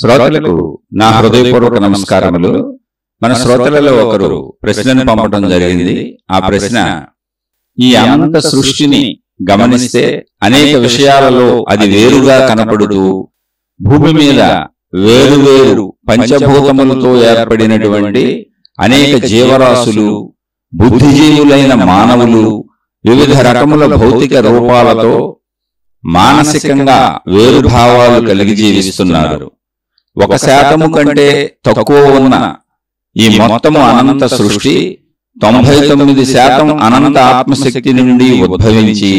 శ్రోతలకు నా హృదయపూర్వక నమస్కారములు. మన శ్రోతలలో ఒకరు ప్రశ్నను పంపడం జరిగింది. ఆ ప్రశ్న, ఈ అనంత సృష్టిని గమనిస్తే అనేక విషయాలలో అది వేరుగా కనపడుతూ భూమి మీద వేరువేరు పంచభూతములతో ఏర్పడినటువంటి అనేక జీవరాశులు, బుద్ధిజీవులైన మానవులు వివిధ రకముల భౌతిక రూపాలతో మానసికంగా వేరు భావాలు కలిగి జీవిస్తున్నారు. 1% కంటే తక్కువ ఉన్న ఈ మొత్తము అనంత సృష్టి 99% అనంత ఆత్మశక్తి నుండి ఉద్భవించి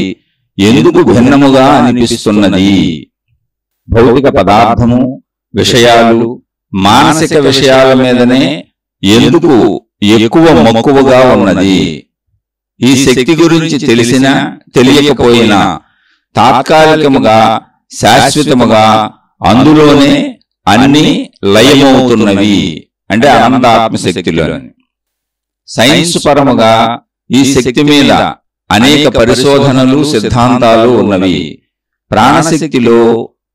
ఎందుకు భిన్నముగా అనిపిస్తున్నది? భౌతిక పదార్థము, విషయాలు, మానసిక విషయాల మీదనే ఎందుకు ఎక్కువ మక్కువగా ఉన్నది? ఈ శక్తి గురించి తెలిసినా తెలియకపోయినా తాత్కాలికముగా, శాశ్వతముగా అందులోనే అన్ని లయమవుతున్నవి. అంటే అనంత ఆత్మశక్తిలోని సైన్స్ పరముగా ఈ శక్తి మీద అనేక పరిశోధనలు, సిద్ధాంతాలు ఉన్నవి. ప్రాణశక్తిలో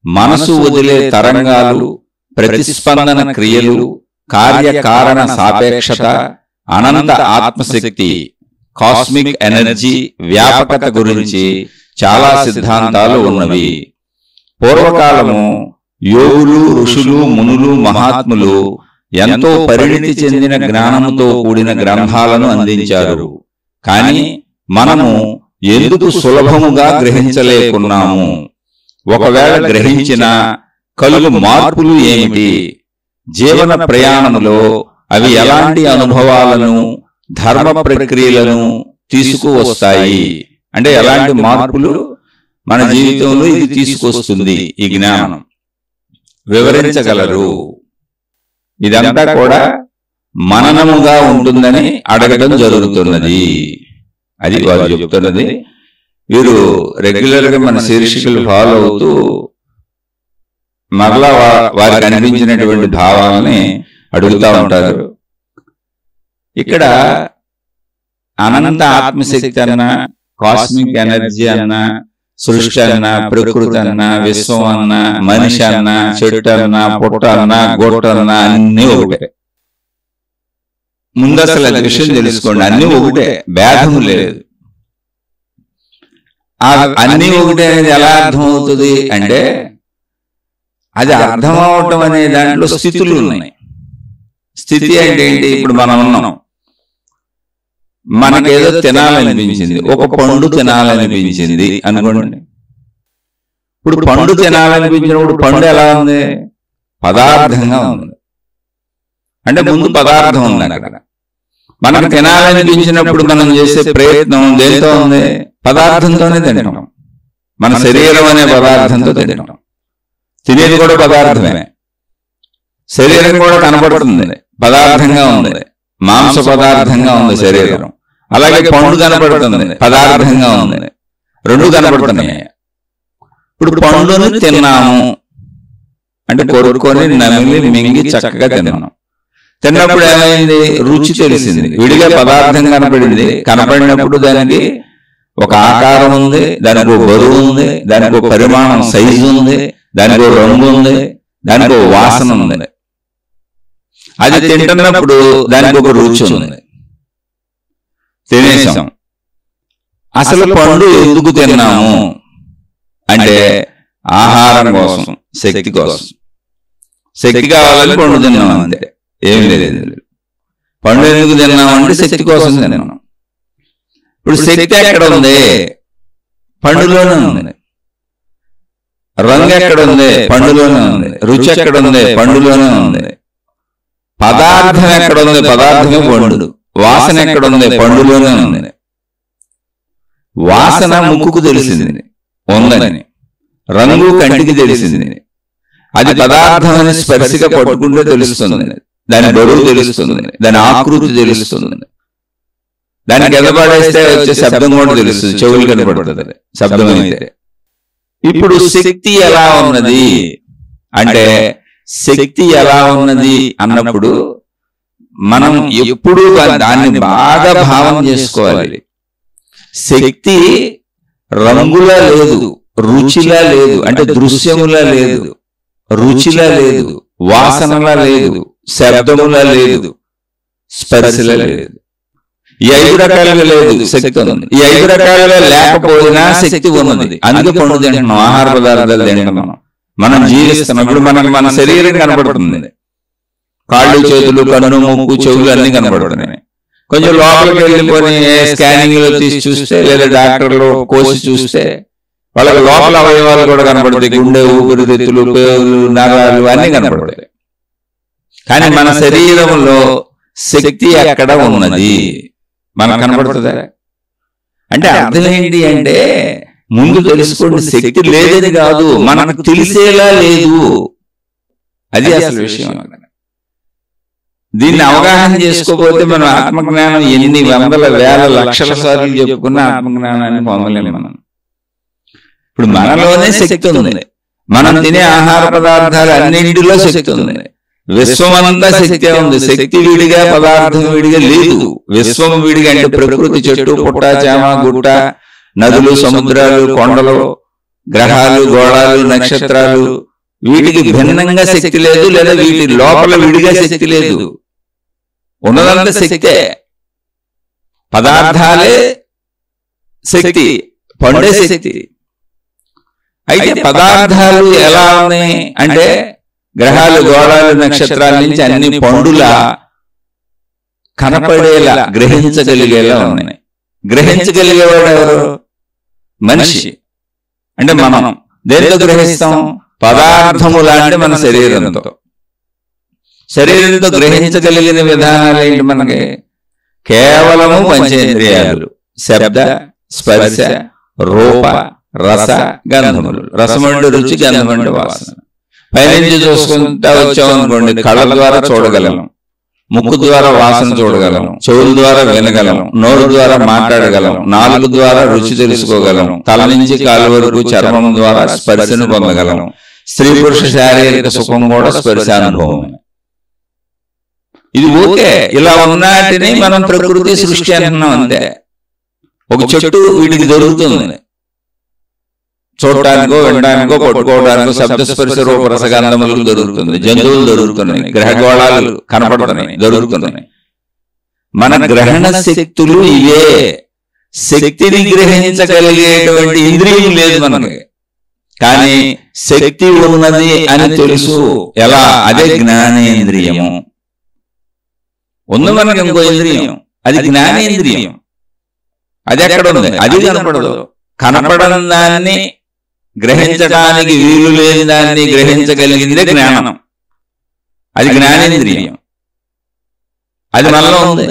మనసు వదిలే తరంగాలు, ప్రతిస్పందన క్రియలు, కార్యకారణ సాపేక్షత, అనంత ఆత్మశక్తి, కాస్మిక్ ఎనర్జీ వ్యాపకత గురించి చాలా సిద్ధాంతాలు ఉన్నవి. పూర్వకాలము యోగులు, ఋషులు, మునులు, మహాత్ములు ఎంతో పరిణితి చెందిన జ్ఞానముతో కూడిన గ్రంథాలను అందించారు. కానీ మనము ఎందుకు సులభముగా గ్రహించలేకున్నాము? ఒకవేళ గ్రహించినా కలుగు మార్పులు ఏమిటి? జీవన ప్రయాణములో అవి ఎలాంటి అనుభవాలను, ధర్మ ప్రక్రియలను తీసుకువస్తాయి? అంటే ఎలాంటి మార్పులు మన జీవితంలో ఇది తీసుకొస్తుంది? ఈ జ్ఞానం వివరించగలరు? ఇదంతా కూడా మననముగా ఉంటుందని అడగడం జరుగుతున్నది. అది వారు చెప్తున్నది. వీరు రెగ్యులర్ గా మన శీర్షికలు ఫాలో అవుతూ మరలా వారికి అనిపించినటువంటి భావాలని అడుగుతూ ఉంటారు. ఇక్కడ అనంత ఆత్మశక్తి అన్నా, కాస్మిక్ ఎనర్జీ అన్నా, సృష్టి అన్నా, ప్రకృతి అన్నా, విశ్వం అన్నా, మనిషి అన్నా, చెట్టు అన్నా, పుట్ట అన్నా, గొట్ట అన్నా అన్నీ ఒకటే. ముందు అసలు అది విషయం తెలుసుకోండి, అన్నీ ఒకటే, భేదము లేదు. అన్నీ ఒకటే అనేది ఎలా అర్థమవుతుంది అంటే, అది అర్థం అవటం అనే దాంట్లో స్థితులు ఉన్నాయి. స్థితి అంటే ఏంటి? ఇప్పుడు మనం ఉన్నాం, మనకేదో తినాలనిపించింది, ఒక పండు తినాలనిపించింది అనుకోండి. ఇప్పుడు పండు తినాలనిపించినప్పుడు పండు ఎలా ఉంది? పదార్థంగా ఉంది. అంటే ముందు పదార్థం ఉంది అక్కడ. మనకు తినాలనిపించినప్పుడు మనం చేసే ప్రయత్నం దేంతో ఉంది? పదార్థంతోనే తింటాం. మన శరీరం అనే పదార్థంతో తింటాం. తినేది కూడా పదార్థమే. శరీరం కూడా కనపడుతుంది, పదార్థంగా ఉంది, మాంస పదార్థంగా ఉంది శరీరం. అలాగే పండు కనపడుతుంది, పదార్థంగా ఉంది. రెండు కనపడుతున్నాయి. ఇప్పుడు పండుని తిన్నాము అంటే కొరుక్కొని నమిలి మింగి చక్కగా తిన్నాం. తిన్నప్పుడు ఏమైంది? రుచి తెలిసింది. విడిగా పదార్థం కనపడింది. కనపడినప్పుడు దానికి ఒక ఆకారం ఉంది, దానికి ఒక బరువు ఉంది, దానికి ఒక పరిమాణం, సైజు ఉంది, దానికి ఒక రంగు ఉంది, దానికి ఒక వాసన ఉంది. అది తింటున్నప్పుడు దానికి ఒక రుచి ఉంది. తినేసాం. అసలు పండు ఎందుకు తిన్నాము అంటే ఆహారం కోసం, శక్తి కోసం. శక్తి కావాలని పండు తిన్నాం, అంతే, ఏం లేదు. పండు ఎందుకు తిన్నామంటే శక్తి కోసం తిన్నాం. ఇప్పుడు శక్తి ఎక్కడ ఉంది? పండులోనే ఉంది. రంగు ఎక్కడ ఉంది? పండులోనే ఉంది. రుచి ఎక్కడ ఉంది? పండులోనే ఉంది. పదార్థం ఎక్కడ ఉంది? పదార్థమే పండు. వాసన ఎక్కడ ఉంది? పండులోనే ఉంది. వాసన ముక్కుకు తెలిసింది ఉందని, రంగు కంటికి తెలిసింది. అది పదార్థం అని స్పర్శగా పట్టుకుంటే తెలుస్తుంది. దాని బరువు తెలుస్తుంది, దాని ఆకృతి తెలుస్తుంది. దానికి ఎదపడేస్తే వచ్చే శబ్దం కూడా తెలుస్తుంది, చెవులు కనపడుతుంది శబ్దం అయితే. ఇప్పుడు శక్తి ఎలా ఉన్నది అంటే, శక్తి ఎలా ఉన్నది అన్నప్పుడు మనం ఎప్పుడూ దాన్ని బాగా భావం చేసుకోవాలి. శక్తి రంగులా లేదు, రుచిలా లేదు, అంటే దృశ్యములా లేదు, రుచిలా లేదు, వాసనలా లేదు, శబ్దములా లేదు, స్పర్శలా లేదు. ఈ 5 రకాలుగా లేదు, శక్తి ఉంది. ఈ 5 రకాలుగా లేకపోయినా శక్తి ఉన్నది. అందుకే పండు తింటున్నాం, ఆహార పదార్థాలు తింటున్నాం, మనం జీవిస్తున్నాం. ఇప్పుడు మనకు మన శరీరం కనబడుతుంది, కాళ్ళు, చేతులు, కన్ను, ముక్కు, చెవులు అన్ని కనబడుతున్నాయి. కొంచెం లోపలికి వెళ్ళిపోయి స్కానింగ్ తీసి చూస్తే, లేదా డాక్టర్లు కోసి చూస్తే వాళ్ళకి లోపల అవయవాలు కూడా కనబడతాయి. గుండె, ఊపిరితిత్తులు, పేగులు, నరాలు అన్ని కనబడతాయి. కానీ మన శరీరంలో శక్తి ఎక్కడ ఉన్నది మనకు కనబడుతుందా? అంటే అర్థం ఏంటి అంటే, ముందు తెలుసుకోండి, శక్తి లేదని కాదు, మనకు తెలిసేలా లేదు. అది అసలు విషయం. దీన్ని అవగాహన చేసుకోకపోతే మనం ఆత్మజ్ఞానం ఎన్ని వందల వేల లక్షల సార్లు చెప్పుకున్న ఆత్మజ్ఞానాన్ని పొందలేము మనం. ఇప్పుడు మనలోనే శక్తి ఉంది, మనం తినే ఆహార పదార్థాలు అన్నింటిలో శక్తి ఉంది. విశ్వమంతా శక్తి ఉంది. శక్తి విడిగా, పదార్థం విడిగా లేదు. విశ్వం విడిగా అంటే ప్రకృతి, చెట్టు, పుట్ట, చేమ, గుట్ట, నదులు, సముద్రాలు, కొండలు, గ్రహాలు, గోళాలు, నక్షత్రాలు, వీటికి భిన్నంగా శక్తి లేదు, లేదా వీటి లోపల విడిగా శక్తి లేదు. ఉన్నదంతా శక్తే. పదార్థాలే శక్తి, పండే శక్తి. అయితే పదార్థాలు ఎలా ఉన్నాయి అంటే, గ్రహాలు, గోళాలు, నక్షత్రాల నుంచి అన్ని పండులా కనపడేలా, గ్రహించగలిగేలా ఉన్నాయి. గ్రహించగలిగేవాడు ఎవరు? మనిషి. అంటే మనం దేనితో గ్రహిస్తాం? పదార్థము లాంటి మన శరీరంతో. శరీరంతో గ్రహించగలిగిన విధానాలు ఏంటి మనకి? కేవలము పంచేంద్రియాలు, శబ్ద, స్పర్శ, రూప, రస, గంధములు. రసమంటే రుచి, గంధమంటే వాసన. పైనుంచి చూసుకుంటా వచ్చామనుకోండి, కళ్ళ ద్వారా చూడగలం, ముక్కు ద్వారా వాసన చూడగలం, చెవుల ద్వారా వినగలం, నోరు ద్వారా మాట్లాడగలం, నాలుగు ద్వారా రుచి తెలుసుకోగలం, తల నుంచి కాలు వరకు చర్మం ద్వారా స్పర్శను పొందగలం. స్త్రీ పురుష శారీరక సుఖం కూడా స్పర్శానుభవం. ఇది ఓకే. ఇలా ఉన్నాటిని మనం ప్రకృతి సృష్టి అంటున్నాం అంతే. ఒక చెట్టు వీటికి దొరుకుతుంది, చూడటానికో, వినడానికో, పట్టుకోవడానికో, శబ్దస్పర్శ, రూప, రసగంధములు దొరుకుతుంది. జంతువులు దొరుకుతున్నాయి, గ్రహగోళాలు కనపడుతున్నాయి, దొరుకుతున్నాయి. మన గ్రహణ శక్తులు ఇవే. శక్తిని గ్రహించగలిగేటువంటి ఇంద్రియం లేదు మనకి, కానీ శక్తి ఉన్నది అని తెలుసు. ఎలా? అదే జ్ఞానేంద్రియము. ఉంది మనకి ఇంకో ఇంద్రియం, అది జ్ఞానేంద్రియం. అది ఎక్కడ ఉంది? అది కనపడదు. కనపడని దాన్ని, గ్రహించడానికి వీలు లేని దాన్ని గ్రహించగలిగిందే జ్ఞానం. అది జ్ఞానేంద్రియం, అది మనలో ఉంది.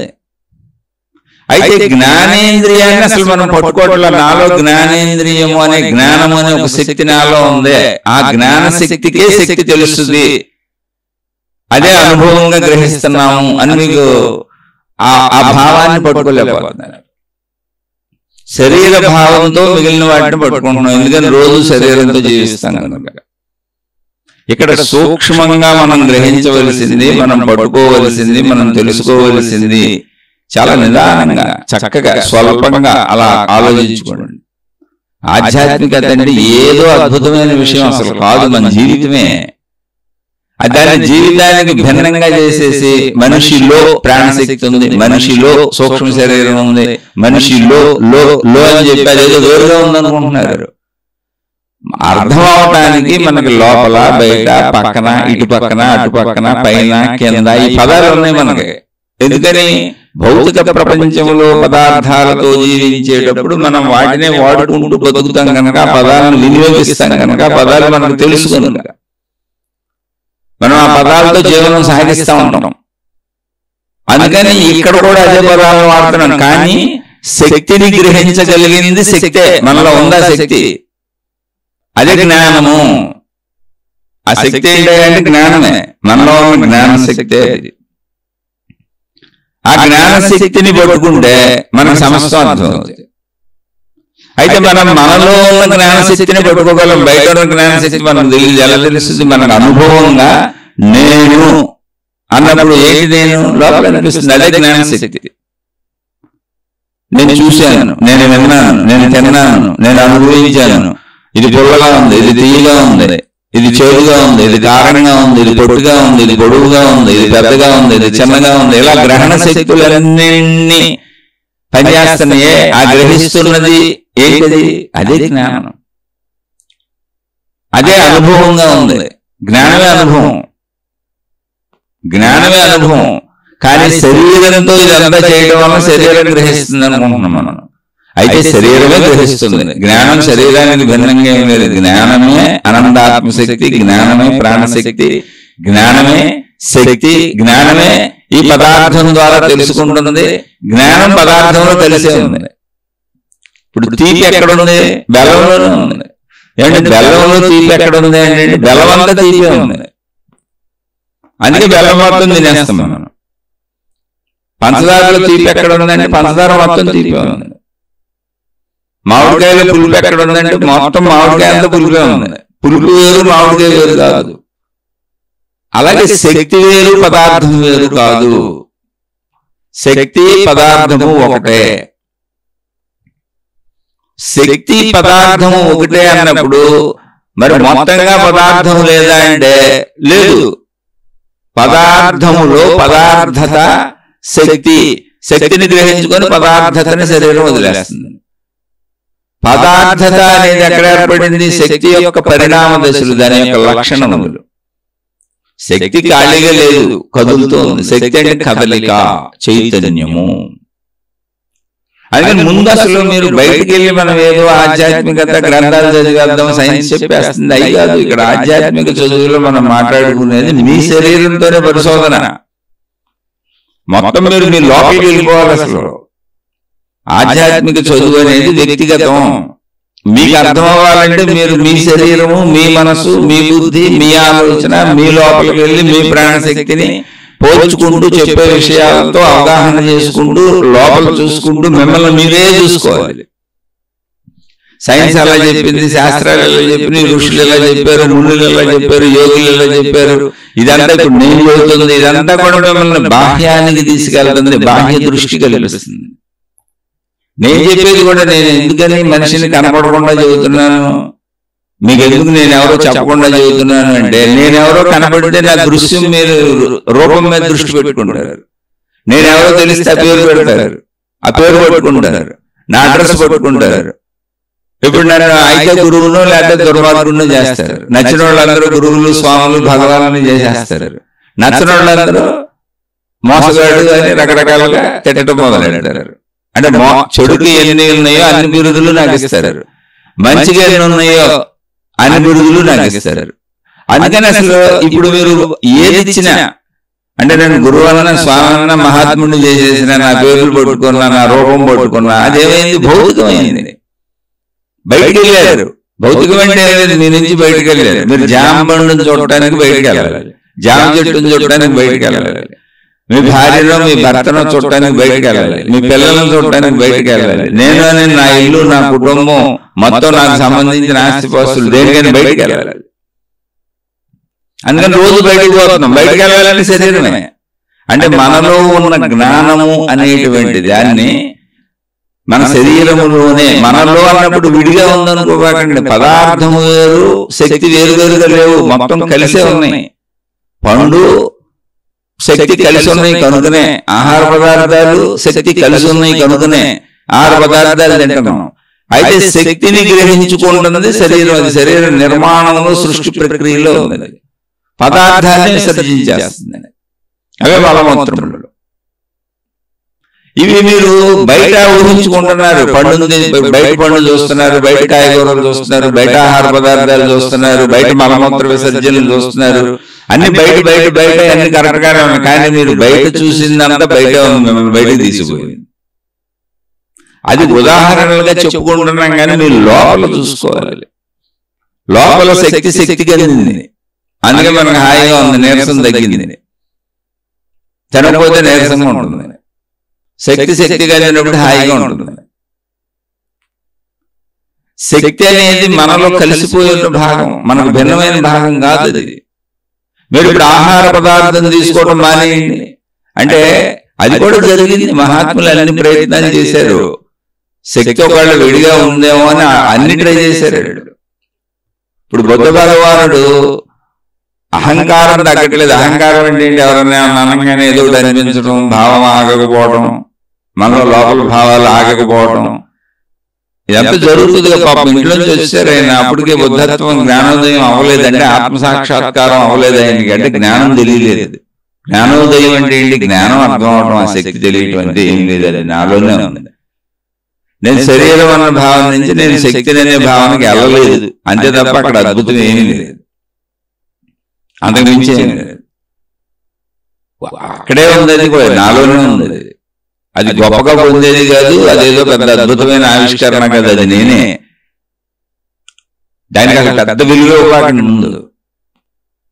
అయితే జ్ఞానేంద్రియాన్ని అసలు మనం పట్టుకోవట్ల. నాలో జ్ఞానేంద్రియము అనే జ్ఞానము అనే ఒక శక్తి నాలో ఉంది. ఆ జ్ఞాన శక్తికే శక్తి తెలుస్తుంది, అదే అనుభవంగా గ్రహిస్తున్నాము అని మీకు ఆ భావాన్ని పట్టుకోలేకపోతున్నారు. శరీర భావంతో మిగిలిన వాటిని పట్టుకుంటున్నాం, ఎందుకని రోజు శరీరంతో జీవిస్తాం కనుక. ఇక్కడ సూక్ష్మంగా మనం గ్రహించవలసింది, మనం పట్టుకోవలసింది, మనం తెలుసుకోవలసింది చాలా నిదానంగా, చక్కగా, స్వల్పంగా అలా ఆలోచించుకోండి. ఆధ్యాత్మికత అంటే ఏదో అద్భుతమైన విషయం అసలు కాదు, మన జీవితమే. దాన్ని జీవితానికి భిన్నంగా చేసేసి, మనిషిలో ప్రాణశక్తి ఉంది, మనిషిలో సూక్ష్మ శరీరం ఉంది, మనిషిలో లో లో అని చెప్పి అదేదో వేరుగా ఉందనుకుంటున్నారు. అర్థం అవటానికి మనకి లోపల, బయట, పక్కన, ఇటు పక్కన, అటు పక్కన, పైన, కింద ఈ పదాలు ఉన్నాయి మనకి. ఎందుకని? భౌతిక ప్రపంచంలో పదార్థాలతో జీవించేటప్పుడు మనం వాటినే వాడుకుంటూ బతుకుతాం కనుక, పదాలను వినియోగిస్తాం కనుక, పదాలు మనకు తెలుసు కనుక మనం ఆ పదాలతో జీవనం సాగిస్తూ ఉంటాం. అందుకని ఇక్కడ కూడా అదే పదాలను వాడుతున్నాం. కానీ శక్తిని గ్రహించగలిగింది శక్తే, మనలో ఉందా శక్తి? అదే జ్ఞానము. ఆ శక్తి ఏంటంటే జ్ఞానమే, మనలో ఉన్న జ్ఞాన శక్తే. ఆ జ్ఞాన శక్తిని పట్టుకుంటే మనకు సమస్తం అర్థమవుతుంది. అయితే మనం మనలో ఉన్న జ్ఞాన శక్తిని పట్టుకోగలం, బయట ఉన్న జ్ఞాన శక్తి మనకు తెలియదు. ఎలా తెలుస్తుంది? మనకు అనుభవంగా నేను అన్నప్పుడు ఏంటి? నేను లోపల అనిపిస్తుంది, అదే జ్ఞాన శక్తి. నేను చూశాను, నేను విన్నాను, నేను తిన్నాను, నేను అనుభవించాను. ఇది పుల్లగా ఉంది, ఇది తీయగా ఉంది, ఇది చేదుగా ఉంది, ఇది కారంగా ఉంది, ఇది పొట్టుగా ఉంది, ఇది పొడువుగా ఉంది, ఇది పెద్దగా ఉంది, ఇది చిన్నగా ఉంది, ఇలా గ్రహణ శక్తులన్నీ పనిచేస్తున్నాయే. ఆ గ్రహిస్తున్నది ఏంటిది? అదే జ్ఞానం, అదే అనుభవంగా ఉంది. జ్ఞానమే అనుభవం, జ్ఞానమే అనుభవం. కానీ శరీరంతో ఇదంతా చేయడం వల్ల శరీరం గ్రహిస్తుంది అనుకుంటున్నాం మనం. అయితే శరీరమే గ్రహిస్తుంది. జ్ఞానం శరీరానికి భిన్నంగా ఏం లేదు. జ్ఞానమే అనంతాత్మశక్తి, జ్ఞానమే ప్రాణశక్తి, జ్ఞానమే శక్తి, జ్ఞానమే ఈ పదార్థం ద్వారా తెలుసుకుంటున్నది. జ్ఞానం పదార్థంలో కలిసే ఉంది. ఇప్పుడు తీపి ఎక్కడుంది? బెల్లంలోనే ఉంది. ఏంటంటే బెల్లంలో తీపి ఎక్కడుంది అంటే బెల్లం అంతా తీపే ఉంది. అందుకే బెల్లం మొత్తం తినేస్తాం మనం. పంచదారలో తీపి ఎక్కడ ఉందంటే పంచదార మొత్తం తీపే ఉంది. మామిడికాయలో పులుపు ఎక్కడ ఉందంటే మొత్తం మామిడికాయ అంతా పులుపే ఉంది. పులుపు వేరు, మామిడికాయ వేరు కాదు. అలాగే శక్తి వేరు, పదార్థం వేరు కాదు. శక్తి పదార్థము ఒకటే. శక్తి పదార్థము ఒకటే అన్నప్పుడు మరి మొత్తంగా పదార్థం లేదా అంటే లేదు. పదార్థములో పదార్థత శక్తి, శక్తిని గ్రహించుకొని పదార్థతని శరీరం వదిలేస్తుంది. పదార్థత అనేది ఎక్కడ ఏర్పడింది? శక్తి యొక్క పరిణామ దశలు, దాని యొక్క లక్షణములు. శక్తి ఖాళీగా లేదు, కదులుతూ ఉంది. శక్తి అంటే కదలిక, చైతన్యము. అందుకని ముందు అసలు మీరు బయటికి వెళ్ళి మనం ఏదో ఆధ్యాత్మికత గ్రంథాలు చదివేద్దాం, సైన్స్ చెప్పేస్తుంది అయి కాదు. ఇక్కడ ఆధ్యాత్మిక చదువులో మనం మాట్లాడుకునేది మీ శరీరంతోనే పరిశోధన. మొత్తం మీరు మీ లోపలికి వెళ్ళిపోవాలి. అసలు ఆధ్యాత్మిక చదువు అనేది వ్యక్తిగతం. మీకు అర్థం అవ్వాలంటే మీరు మీ శరీరము, మీ మనసు, మీ బుద్ధి, మీ ఆలోచన, మీ లోపలికి వెళ్ళి మీ ప్రాణశక్తిని పోల్చుకుంటూ చెప్పే విషయాలతో అవగాహన చేసుకుంటూ లోపల చూసుకుంటూ మిమ్మల్ని మీరే చూసుకోవాలి. సైన్స్ ఎలా చెప్పింది, శాస్త్రాలు ఎలా చెప్పింది, ఋషులు ఎలా చెప్పారు, మునులు ఎలా చెప్పారు, యోగులు ఎలా చెప్పారు, ఇదంతా ఇప్పుడు నేను చెబుతుంది. ఇదంతా కూడా మిమ్మల్ని బాహ్యానికి తీసుకెళ్తుంది, బాహ్య దృష్టి కల్పిస్తుంది. నేను చెప్పేది కూడా నేను ఎందుకని మనిషిని కనపడకుండా చెబుతున్నాను, మీకు ఎందుకు నేను ఎవరో చెప్పకుండా చెబుతున్నాను అంటే నేనెవరో కనపడితే నా దృశ్యం మీరు రూపం మీద దృష్టి పెట్టుకుంటారు. నేనెవరో తెలిస్తే ఆ పేరు పెడతారు, ఆ పేరు పట్టుకుంటారు, నా అడ్రస్ పట్టుకుంటారు. ఇప్పుడు నన్ను అయితే గురువును లేకపోతే దుర్మార్గును చేస్తారు. నచ్చిన వాళ్ళందరూ గురువులు, స్వాములు, భగవాను చేసేస్తారు. నచ్చిన వాళ్ళందరూ మోసగాడు అని రకరకాలుగా తిట్టడం మొదలెడతారు. అంటే చెడుకి ఎన్ని ఉన్నాయో అన్ని బిరుదులు నాకు ఇస్తారు, మంచిగా ఎన్ని ఉన్నాయో అన్ని బిరుదులు నాకు ఇస్తారు. అందుకని అసలు ఇప్పుడు మీరు ఏది ఇచ్చినా అంటే నేను గురువు అన్న, స్వామి అన్న, మహాత్ముడిని చేసేసిన, నా పేర్లు పట్టుకున్నా, నా రూపం పట్టుకున్నా, అదేమైంది? భౌతికమైంది. బయటికి వెళ్ళారు. భౌతికం అంటే మీ నుంచి బయటకు వెళ్ళారు. మీరు జామ పండుని చూడటానికి బయటకు వెళ్ళాలి, జామ చెట్టుని చూడటానికి బయటకు వెళ్ళాలి, మీ భార్యను, మీ భర్తను చూడటానికి బయటకు వెళ్ళాలి, మీ పిల్లలను చూడటానికి బయటకు వెళ్ళాలి. నేను నా ఇల్లు, నా కుటుంబం మొత్తం నాకు సంబంధించిన ఆస్తిపాస్తులు దేనికైనా బయటకు వెళ్ళాలి. అందుకని రోజు బయటకు పోతున్నాం. బయటకు వెళ్ళాలని శరీరమే. అంటే మనలో ఉన్న జ్ఞానము అనేటువంటి దాన్ని మన శరీరములోనే, మనలో అన్నప్పుడు విడిగా ఉందనుకోకండి. పదార్థము వేరు, శక్తి వేరువేరుగా లేవు, మొత్తం కలిసే ఉన్నాయి. పండు శక్తి కలిసి ఉన్నాయి కనుకనే ఆహార పదార్థాలు, శక్తి కలిసి ఉన్నాయి కనుకనే ఆహార పదార్థాలు తింటున్నాం. అయితే శక్తిని గ్రహించుకుంటున్నది శరీరం. అది శరీర నిర్మాణంలో, సృష్టి ప్రక్రియలో ఉన్నది. పదార్థాన్ని విసర్జించేస్తుంది. అవే మలమూత్రములు. ఇవి మీరు బయట ఊహించుకుంటున్నారు. పండు బయట పండు చూస్తున్నారు, బయట కాయగూరలు చూస్తున్నారు, బయట ఆహార పదార్థాలు చూస్తున్నారు, బయట మలమూత్ర విసర్జనలు చూస్తున్నారు. అన్ని బయట బయట బయట అన్ని కరెక్ట్గానే ఉన్నాయి. కానీ మీరు బయట చూసిందంతా బయట మిమ్మల్ని బయటకు తీసిపోయింది. అది ఉదాహరణలుగా చెప్పుకుంటున్నాం, కానీ మీరు లోపల చూసుకోవాలి. లోపల శక్తి శక్తికి అందింది, అందుకే మనకు హాయిగా ఉంది, నీరసం తగ్గింది. తినకపోతే నీరసంగా ఉంటుంది. శక్తి శక్తిగా లేనప్పుడు హాయిగా ఉంటుంది. శక్తి అనేది మనలో కలిసిపోయిన భాగం, మనకు భిన్నమైన భాగం కాదు అది. మీరు ఇప్పుడు ఆహార పదార్థం తీసుకోవడం మానేయండి అంటే అది కూడా జరిగింది. మహాత్ములు అన్ని ప్రయత్నాలు చేశారు. శక్తి ఒకవేళ విడిగా ఉందేమో అని అన్ని ట్రై చేశారు. ఇప్పుడు బుద్ధ భగవానుడు అహంకారం తగ్గట్లేదు. అహంకారం అంటే ఎవరైనా అనగానే ఏదో అనిపించడం, భావం ఆగకపోవడం, మనలో లోపల భావాలు ఆగకపోవడం, ఇదంతా జరుగుతుందిగా. పాపం ఇంట్లోంచి వచ్చారు ఆయన, అప్పటికే బుద్ధత్వం జ్ఞానోదయం అవ్వలేదంటే, ఆత్మసాక్షాత్కారం అవ్వలేదు ఆయనకి, అంటే జ్ఞానం తెలియలేదు. జ్ఞానోదయం అంటే ఏంటి? జ్ఞానం అర్థం అవడం, ఆ శక్తి తెలియటం అంటే ఏం లేదు, అది నాలోనే ఉంది. నేను శరీరం అన్న భావన నుంచి నేను శక్తిని అనే భావనకి వెళ్ళలేదు అంతే తప్ప అక్కడ అద్భుతం ఏమీ లేదు, అంతకు మించి ఏమీ లేదు. అక్కడే ఉంది, అది కూడా నాలోనే ఉంది. అది గొప్పగా పొందేది కాదు, అదేదో పెద్ద అద్భుతమైన ఆవిష్కరణ కాదు, అది నేనే. దానికి అసలు పెద్ద విలువ ఇవ్వకండి ముందు.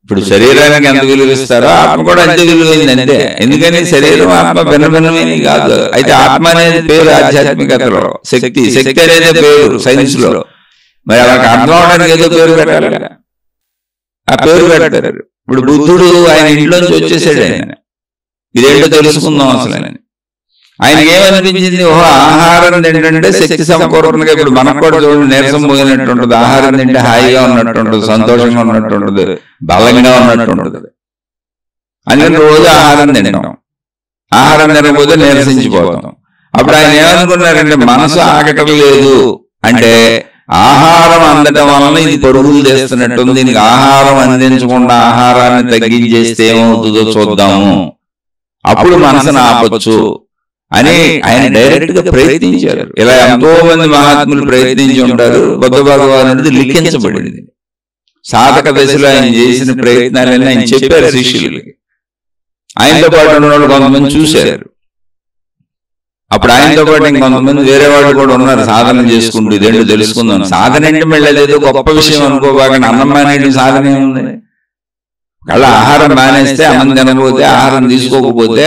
ఇప్పుడు శరీరానికి ఎంత విలువ ఇస్తారో ఆత్మ కూడా అంతే విలువైంది అంతే. ఎందుకని శరీరం ఆత్మ భిన్న భిన్నమైనవి కాదు. అయితే ఆత్మ అనేది పేరు ఆధ్యాత్మికతలో, శక్తి శక్తి అనేది పేరు సైన్స్ లో. మరి అలాంటి అర్థం అవడానికి ఏదో పేరు పెట్టాలి కదా, ఆ పేరు పెడతారు. ఇప్పుడు బుద్ధుడు ఆయన ఇంట్లోంచి వచ్చేసాడు, ఆయన ఇదేంటో తెలుసుకుందాం అసలు అని. ఆయనకి ఏమనిపించింది? ఓహో, ఆహారం తింటే శక్తి సమకూరుతుందిగా. ఇప్పుడు మనకు కూడా చూడండి, నీరసం పోయినట్టు ఉంటుంది, ఆహారం తింటే హాయిగా ఉన్నట్టు ఉంటుంది, సంతోషంగా ఉన్నట్టు ఉంటుంది, బలంగా ఉన్నట్టు ఉంటుంది. అందుకని రోజు ఆహారం తింటాం, ఆహారం తినకపోతే నీరసించిపోతాం. అప్పుడు ఆయన ఏమనుకున్నారంటే, మనసు ఆగటం లేదు అంటే ఆహారం అందటం వలన ఇది పరుగులు చేస్తున్నట్టుంది, దీనికి ఆహారం అందించకుండా ఆహారాన్ని తగ్గించేస్తే ఏమవుతుందో చూద్దాము, అప్పుడు మనసును ఆపొచ్చు అని ఆయన డైరెక్ట్ గా ప్రయత్నించారు. ఇలా ఎంతో మంది మహాత్ములు ప్రయత్నించి ఉంటారు. బుద్ధ భగవానుడిది లిఖించబడింది. సాధక దశలో ఆయన చేసిన ప్రయత్నాలన్నీ ఆయన చెప్పారు శిష్యులకి. ఆయనతో పాటు ఉన్న వాళ్ళు కొంతమంది చూశారు. అప్పుడు ఆయనతో పాటు ఇంకొంతమంది వేరే వాళ్ళు కూడా ఉన్నారు సాధన చేసుకుంటూ. ఇదేంటో తెలుసుకుందాం. సాధన అంటే మళ్ళీ అదేదో గొప్ప విషయం అనుకోబాగా, అన్నం మానేటి సాధన ఏముంది? అలా ఆహారం మానేస్తే, అన్నం తినకపోతే, ఆహారం తీసుకోకపోతే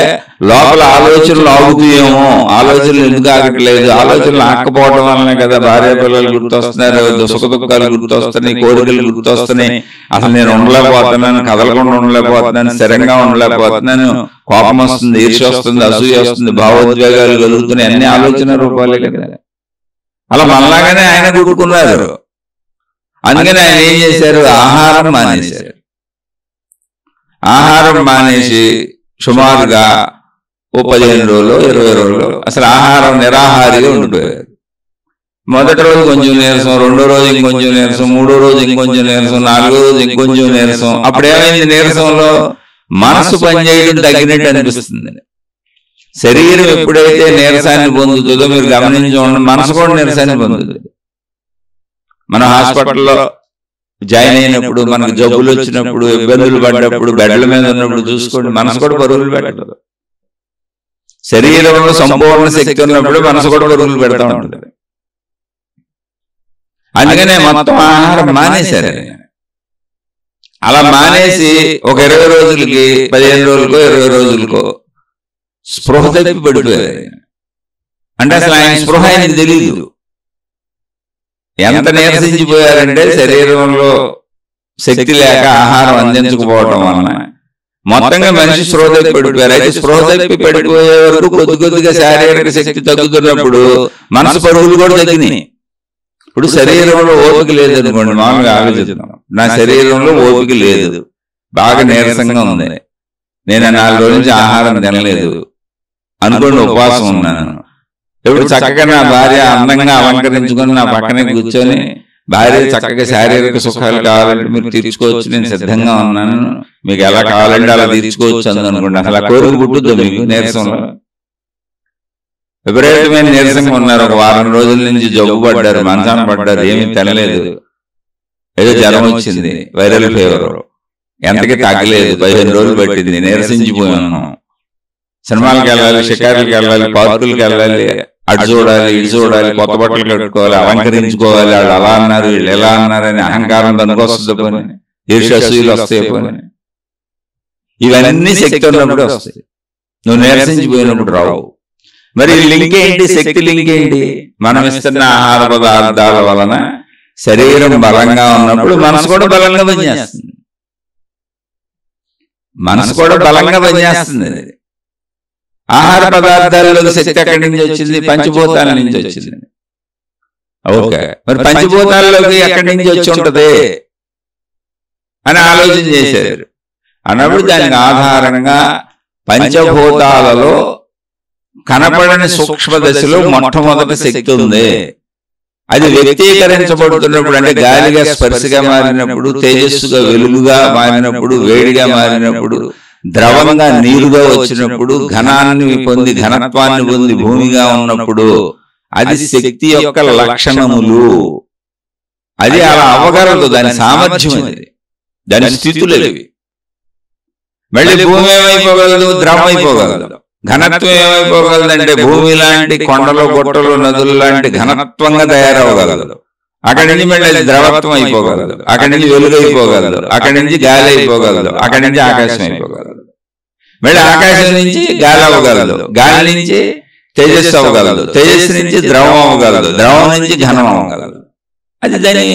లోపల ఆలోచనలు ఆగుతాయేమో. ఆలోచనలు ఎందుకు ఆగట్లేదు? ఆలోచనలు ఆకపోవడం వల్లనే కదా భార్య పిల్లలు గుర్తొస్తున్నారు, సుఖ దుఃఖాలు గుర్తొస్తున్నాయి, కోరికలు గుర్తొస్తున్నాయి. అసలు నేను ఉండలేకపోతున్నాను, కదలకుండా ఉండలేకపోతున్నాను, స్థిరంగా ఉండలేకపోతున్నాను, కోపం వస్తుంది, ఈర్ష్య వస్తుంది, అసూయ వస్తుంది, భావోద్వేగాలు కలుగుతున్నాయి. అన్ని ఆలోచన రూపాలే కదా. అలా మనలాగానే ఆయన కూడుకున్నారు. అందుకని ఆయన ఏం చేశారు? ఆహారం మానేశారు. ఆహారం మానేసి సుమారుగా ఓ 15 రోజులు 20 రోజులు అసలు ఆహారం నిరాహారిగా ఉండిపోయారు. మొదటి రోజు కొంచెం నీరసం, రెండో రోజు ఇంకొంచెం నీరసం, మూడో రోజు ఇంకొంచెం నీరసం, నాలుగో రోజు ఇంకొంచెం నీరసం. అప్పుడు ఏమైంది? నీరసంలో మనసు పనిచేయడం తగ్గినట్టు అనిపిస్తుంది. శరీరం ఎప్పుడైతే నీరసాన్ని పొందుతుందో మీరు గమనించి ఉండండి, మనసు కూడా నీరసాన్ని పొందుతుంది. మన హాస్పిటల్లో జాయిన్ అయినప్పుడు, మనకు జబ్బులు వచ్చినప్పుడు, ఇబ్బందులు పడ్డప్పుడు, బెడ్ల మీద ఉన్నప్పుడు చూసుకోండి, మనసు కూడా పరుగులు పెట్టదు. శరీరంలో సంపూర్ణ శక్తి ఉన్నప్పుడు మనసు కూడా పరుగులు పెడతా ఉంటుంది. అందుకనే మొత్తం ఆహారం మానేశారు. అలా మానేసి ఒక 20 రోజులకి, 15 రోజులకో 20 రోజులకో స్పృహ తప్పి పడిపోయారు. అంటే అసలు ఆయన స్పృహ ఆయనకి తెలియదు. ఎంత నీరసించిపోయారంటే శరీరంలో శక్తి లేక ఆహారం అందించకపోవటం వలన మొత్తంగా మనిషి స్పృహ తప్పి పడిపోయారు. అయితే స్పృహ తప్పి పడిపోయే వరకు కొద్ది కొద్దిగా శారీరక శక్తి తగ్గుతున్నప్పుడు మనసు పరుగులు కూడా తగ్గినాయి. ఇప్పుడు శరీరంలో ఓపిక లేదనుకోండి, మామూలుగా ఆలోచిద్దాం, నా శరీరంలో ఓపిక లేదు, బాగా నీరసంగా ఉంది, నేను 4 రోజుల నుంచి ఆహారం తినలేదు అనుకోండి, ఉపవాసం ఉన్నాను. ఇప్పుడు చక్కగా నా భార్య అందంగా అలంకరించుకొని నా పక్కనే కూర్చొని, భార్య చక్కగా శారీరక సుఖాలు కావాలంటే మీరు తీర్చుకోవచ్చు, నేను సిద్ధంగా ఉన్నాను, మీకు ఎలా కావాలంటే అలా తీర్చుకోవచ్చు అందనుకోండి. అసలు ఆ కోరిక పుట్టుద్దా మీకు? నీరసంలో విపరీతమైన నీరసంగా ఉన్నారు, ఒక వారం రోజుల నుంచి జబ్బు పడ్డారు, మంచాన పడ్డారు, ఏమీ తినలేదు, ఏదో జ్వరం వచ్చింది, వైరల్ ఫీవర్, ఎంతకి తగ్గలేదు, 15 రోజులు పట్టింది, నీరసించిపోయాను. సినిమాలకు వెళ్ళాలి, షికారులకు వెళ్ళాలి, పార్కులకు వెళ్ళాలి, అటు చూడాలి, ఇటు చూడాలి, కొత్త బట్టలు కట్టుకోవాలి, అలంకరించుకోవాలి, వాళ్ళు అలా అన్నారు, వీళ్ళు ఎలా అన్నారని అహంకారం పనికొస్తుంది పోని, ఈర్ష్య అసూయలు వస్తాయి పోని. ఇవన్నీ శక్తి ఉన్నప్పుడు వస్తాయి, నువ్వు నీరసించిపోయినప్పుడు రావు. మరి లింక్ ఏంటి? శక్తి లింక్ ఏంటి? మనం ఇస్తున్న ఆహార పదార్థాల వలన శరీరం బలంగా ఉన్నప్పుడు మనసు కూడా బలంగా పనిచేస్తుంది. మనసు కూడా బలంగా పనిచేస్తుంది. ఆహార పదార్థాలలో శక్తి ఎక్కడి నుంచి వచ్చింది? పంచభూతాల నుంచి వచ్చింది. ఓకే, మరి పంచభూతాల్లోకి ఎక్కడి నుంచి వచ్చి ఉంటది? అని ఆలోచన చేశారు. అన్నప్పుడు దానికి ఆధారంగా పంచభూతాలలో కనపడని సూక్ష్మ దశలో మొట్టమొదటి శక్తి ఉంది. అది వ్యక్తీకరించబడుతున్నప్పుడు, అంటే గాలిగా స్పర్శగా మారినప్పుడు, తేజస్సుగా వెలుగుగా మారినప్పుడు, వేడిగా మారినప్పుడు, ద్రవంగా నీరుగా వచ్చినప్పుడు, ఘనాన్ని పొంది ఘనత్వాన్ని పొంది భూమిగా ఉన్నప్పుడు, అది శక్తి యొక్క లక్షణములు. అది అలా అవ్వగలదు, దాని సామర్థ్యం అది, దాని స్థితులు అవి. మళ్ళీ భూమి ఏమైపోగలదు? ద్రవం అయిపోగలదు. ఘనత్వం ఏమైపోగలదంటే భూమి లాంటి కొండలు గొట్టలు నదులు లాంటి ఘనత్వంగా తయారవగలదు. అక్కడి నుంచి మళ్ళీ అది ద్రవత్వం అయిపోగలదు, అక్కడి నుంచి వెలుగు అయిపోగలదు, అక్కడి నుంచి గాలి అయిపోగలదు, అక్కడి నుంచి ఆకాశం అయిపోగలదు, మళ్ళీ ఆకాశం నుంచి గాలి అవ్వగలదు, గాలి నుంచి తేజస్సు అవ్వగలదు, తేజస్సు నుంచి ద్రవం అవ్వగలదు, ద్రవం నుంచి ఘనం అవ్వగలదు. అది దాని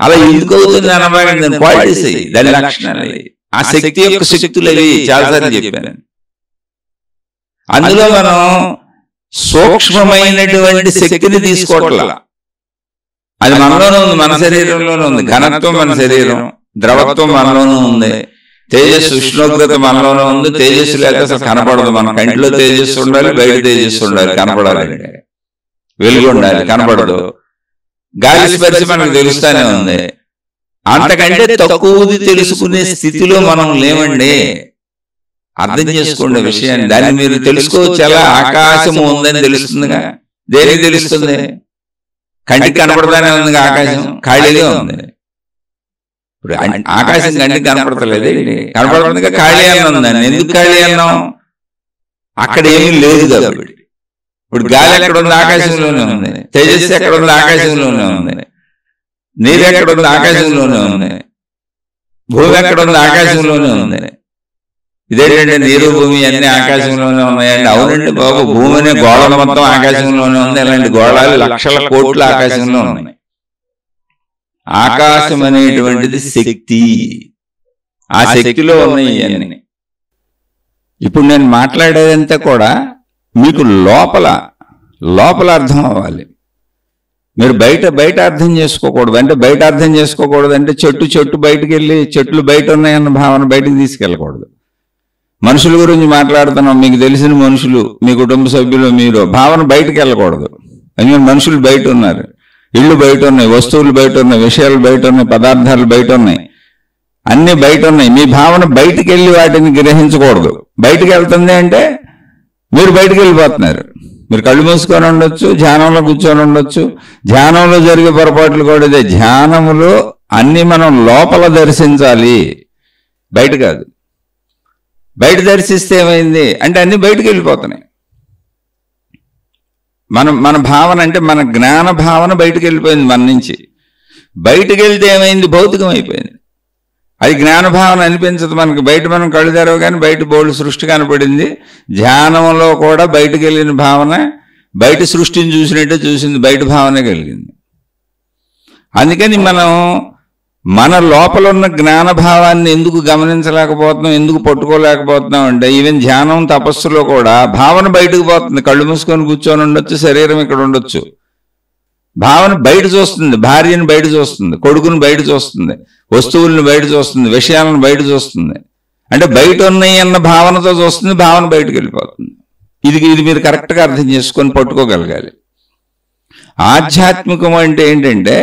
అలా ఎందుకు అవుతుంది అనమాట, దాని క్వాలిటీస్, దాని లక్షణాలు, ఆ శక్తి యొక్క శక్తులు అవి చాలాసార్లు చెప్పాను. అందులో మనం సూక్ష్మమైనటువంటి శక్తిని తీసుకోవట్లా, అది మనలోనే ఉంది, మన శరీరంలోనే ఉంది. ఘనత్వం మన శరీరం, ద్రవత్వం మనలోనూ ఉంది, తేజస్సు ఉష్ణోగ్రత మనలోనే ఉంది. తేజస్సు లేక అసలు కనపడదు. మన కంటిలో తేజస్సు ఉండాలి, బయట తేజస్సు ఉండాలి, కనపడాలంటే వెలుగు ఉండాలి, కనపడదు. గాలి స్పర్శ మనకు తెలుస్తానే ఉంది. అంతకంటే తక్కువది తెలుసుకునే స్థితిలో మనం లేవండి. అర్థం చేసుకోండి విషయాన్ని. దాన్ని మీరు తెలుసుకోవచ్చు. ఎలా? ఆకాశము ఉందని తెలుస్తుందిగా. దేనికి తెలుస్తుంది? కంటికి కనపడతానే ఉందిగా, ఆకాశం ఖాళీగా ఉంది. ఇప్పుడు ఆకాశం కంటికి కనపడతలేదు, కనపడుతుందిగా, ఖాళీ అన్నం. దాన్ని ఎందుకు ఖాళీ అన్నాం? అక్కడ ఏమీ లేదు కాబట్టి. ఇప్పుడు గాలి ఎక్కడ ఉంది? ఆకాశంలోనే ఉంది. తేజస్సు ఎక్కడ ఉంది? ఆకాశంలోనే ఉంది. నీరు ఎక్కడ ఉంది? ఆకాశంలోనే ఉంది. భూమి ఎక్కడ ఉంది? ఆకాశంలోనే ఉంది. ఇదేంటంటే నీరు భూమి అన్ని ఆకాశంలోనే ఉన్నాయండి. అవునండి బాబు, భూమి అనే గోళం మొత్తం ఆకాశంలోనే ఉంది. ఇలాంటి గోళాలు లక్షల కోట్ల ఆకాశంలో ఉన్నాయి. ఆకాశం అనేటువంటిది శక్తి, ఆ శక్తిలో ఉన్నాయి అన్ని. ఇప్పుడు నేను మాట్లాడేదంతా కూడా మీకు లోపల అర్థం అవ్వాలి. మీరు బయట అర్థం చేసుకోకూడదు. అంటే బయట అర్థం చేసుకోకూడదు అంటే చెట్టు బయటకు వెళ్ళి చెట్లు బయట ఉన్నాయన్న భావన బయటకు తీసుకెళ్ళకూడదు. మనుషుల గురించి మాట్లాడుతున్నాం, మీకు తెలిసిన మనుషులు, మీ కుటుంబ సభ్యులు, మీరు భావన బయటకు వెళ్ళకూడదు. ఎందుకంటే మనుషులు బయట ఉన్నారు, ఇళ్ళు బయట ఉన్నాయి, వస్తువులు బయట ఉన్నాయి, విషయాలు బయట ఉన్నాయి, పదార్థాలు బయట ఉన్నాయి, అన్ని బయట ఉన్నాయి. మీ భావన బయటికి వెళ్ళి వాటిని గ్రహించకూడదు. బయటకు వెళ్తుంది అంటే మీరు బయటకు వెళ్ళిపోతున్నారు. మీరు కళ్ళు మూసుకొని ఉండొచ్చు, ధ్యానంలో కూర్చొని ఉండొచ్చు. ధ్యానంలో జరిగే పొరపాట్లు కూడా ఇదే. ధ్యానములో అన్ని మనం లోపల దర్శించాలి, బయట కాదు. బయట దర్శిస్తే ఏమైంది అంటే అన్ని బయటకు వెళ్ళిపోతున్నాయి. మన భావన అంటే మన జ్ఞాన భావన బయటకు వెళ్ళిపోయింది మన నుంచి. బయటకు వెళ్తే ఏమైంది? భౌతికం అయిపోయింది. అది జ్ఞాన భావన అనిపించదు మనకు. బయట మనం కళ్ళు తెరవు కానీ బయట బోల్డ్ సృష్టి కనపడింది. ధ్యానంలో కూడా బయటకు వెళ్ళిన భావన బయట సృష్టిని చూసినట్టే చూసింది, బయట భావనే కలిగింది. అందుకని మనం మన లోపల ఉన్న జ్ఞాన భావాన్ని ఎందుకు గమనించలేకపోతున్నాం, ఎందుకు పట్టుకోలేకపోతున్నాం అంటే ఈవెన్ ధ్యానం తపస్సులో కూడా భావన బయటకు పోతుంది. కళ్ళు మూసుకొని కూర్చొని ఉండొచ్చు, శరీరం ఇక్కడ ఉండొచ్చు, భావన బయట చూస్తుంది. భార్యను బయట చూస్తుంది, కొడుకుని బయట చూస్తుంది, వస్తువులను బయట చూస్తుంది, విషయాలను బయట చూస్తుంది. అంటే బయట ఉన్నాయి అన్న భావనతో చూస్తుంది, భావన బయటకు వెళ్ళిపోతుంది. ఇది మీరు కరెక్ట్గా అర్థం చేసుకొని పట్టుకోగలగాలి. ఆధ్యాత్మికం అంటే ఏంటంటే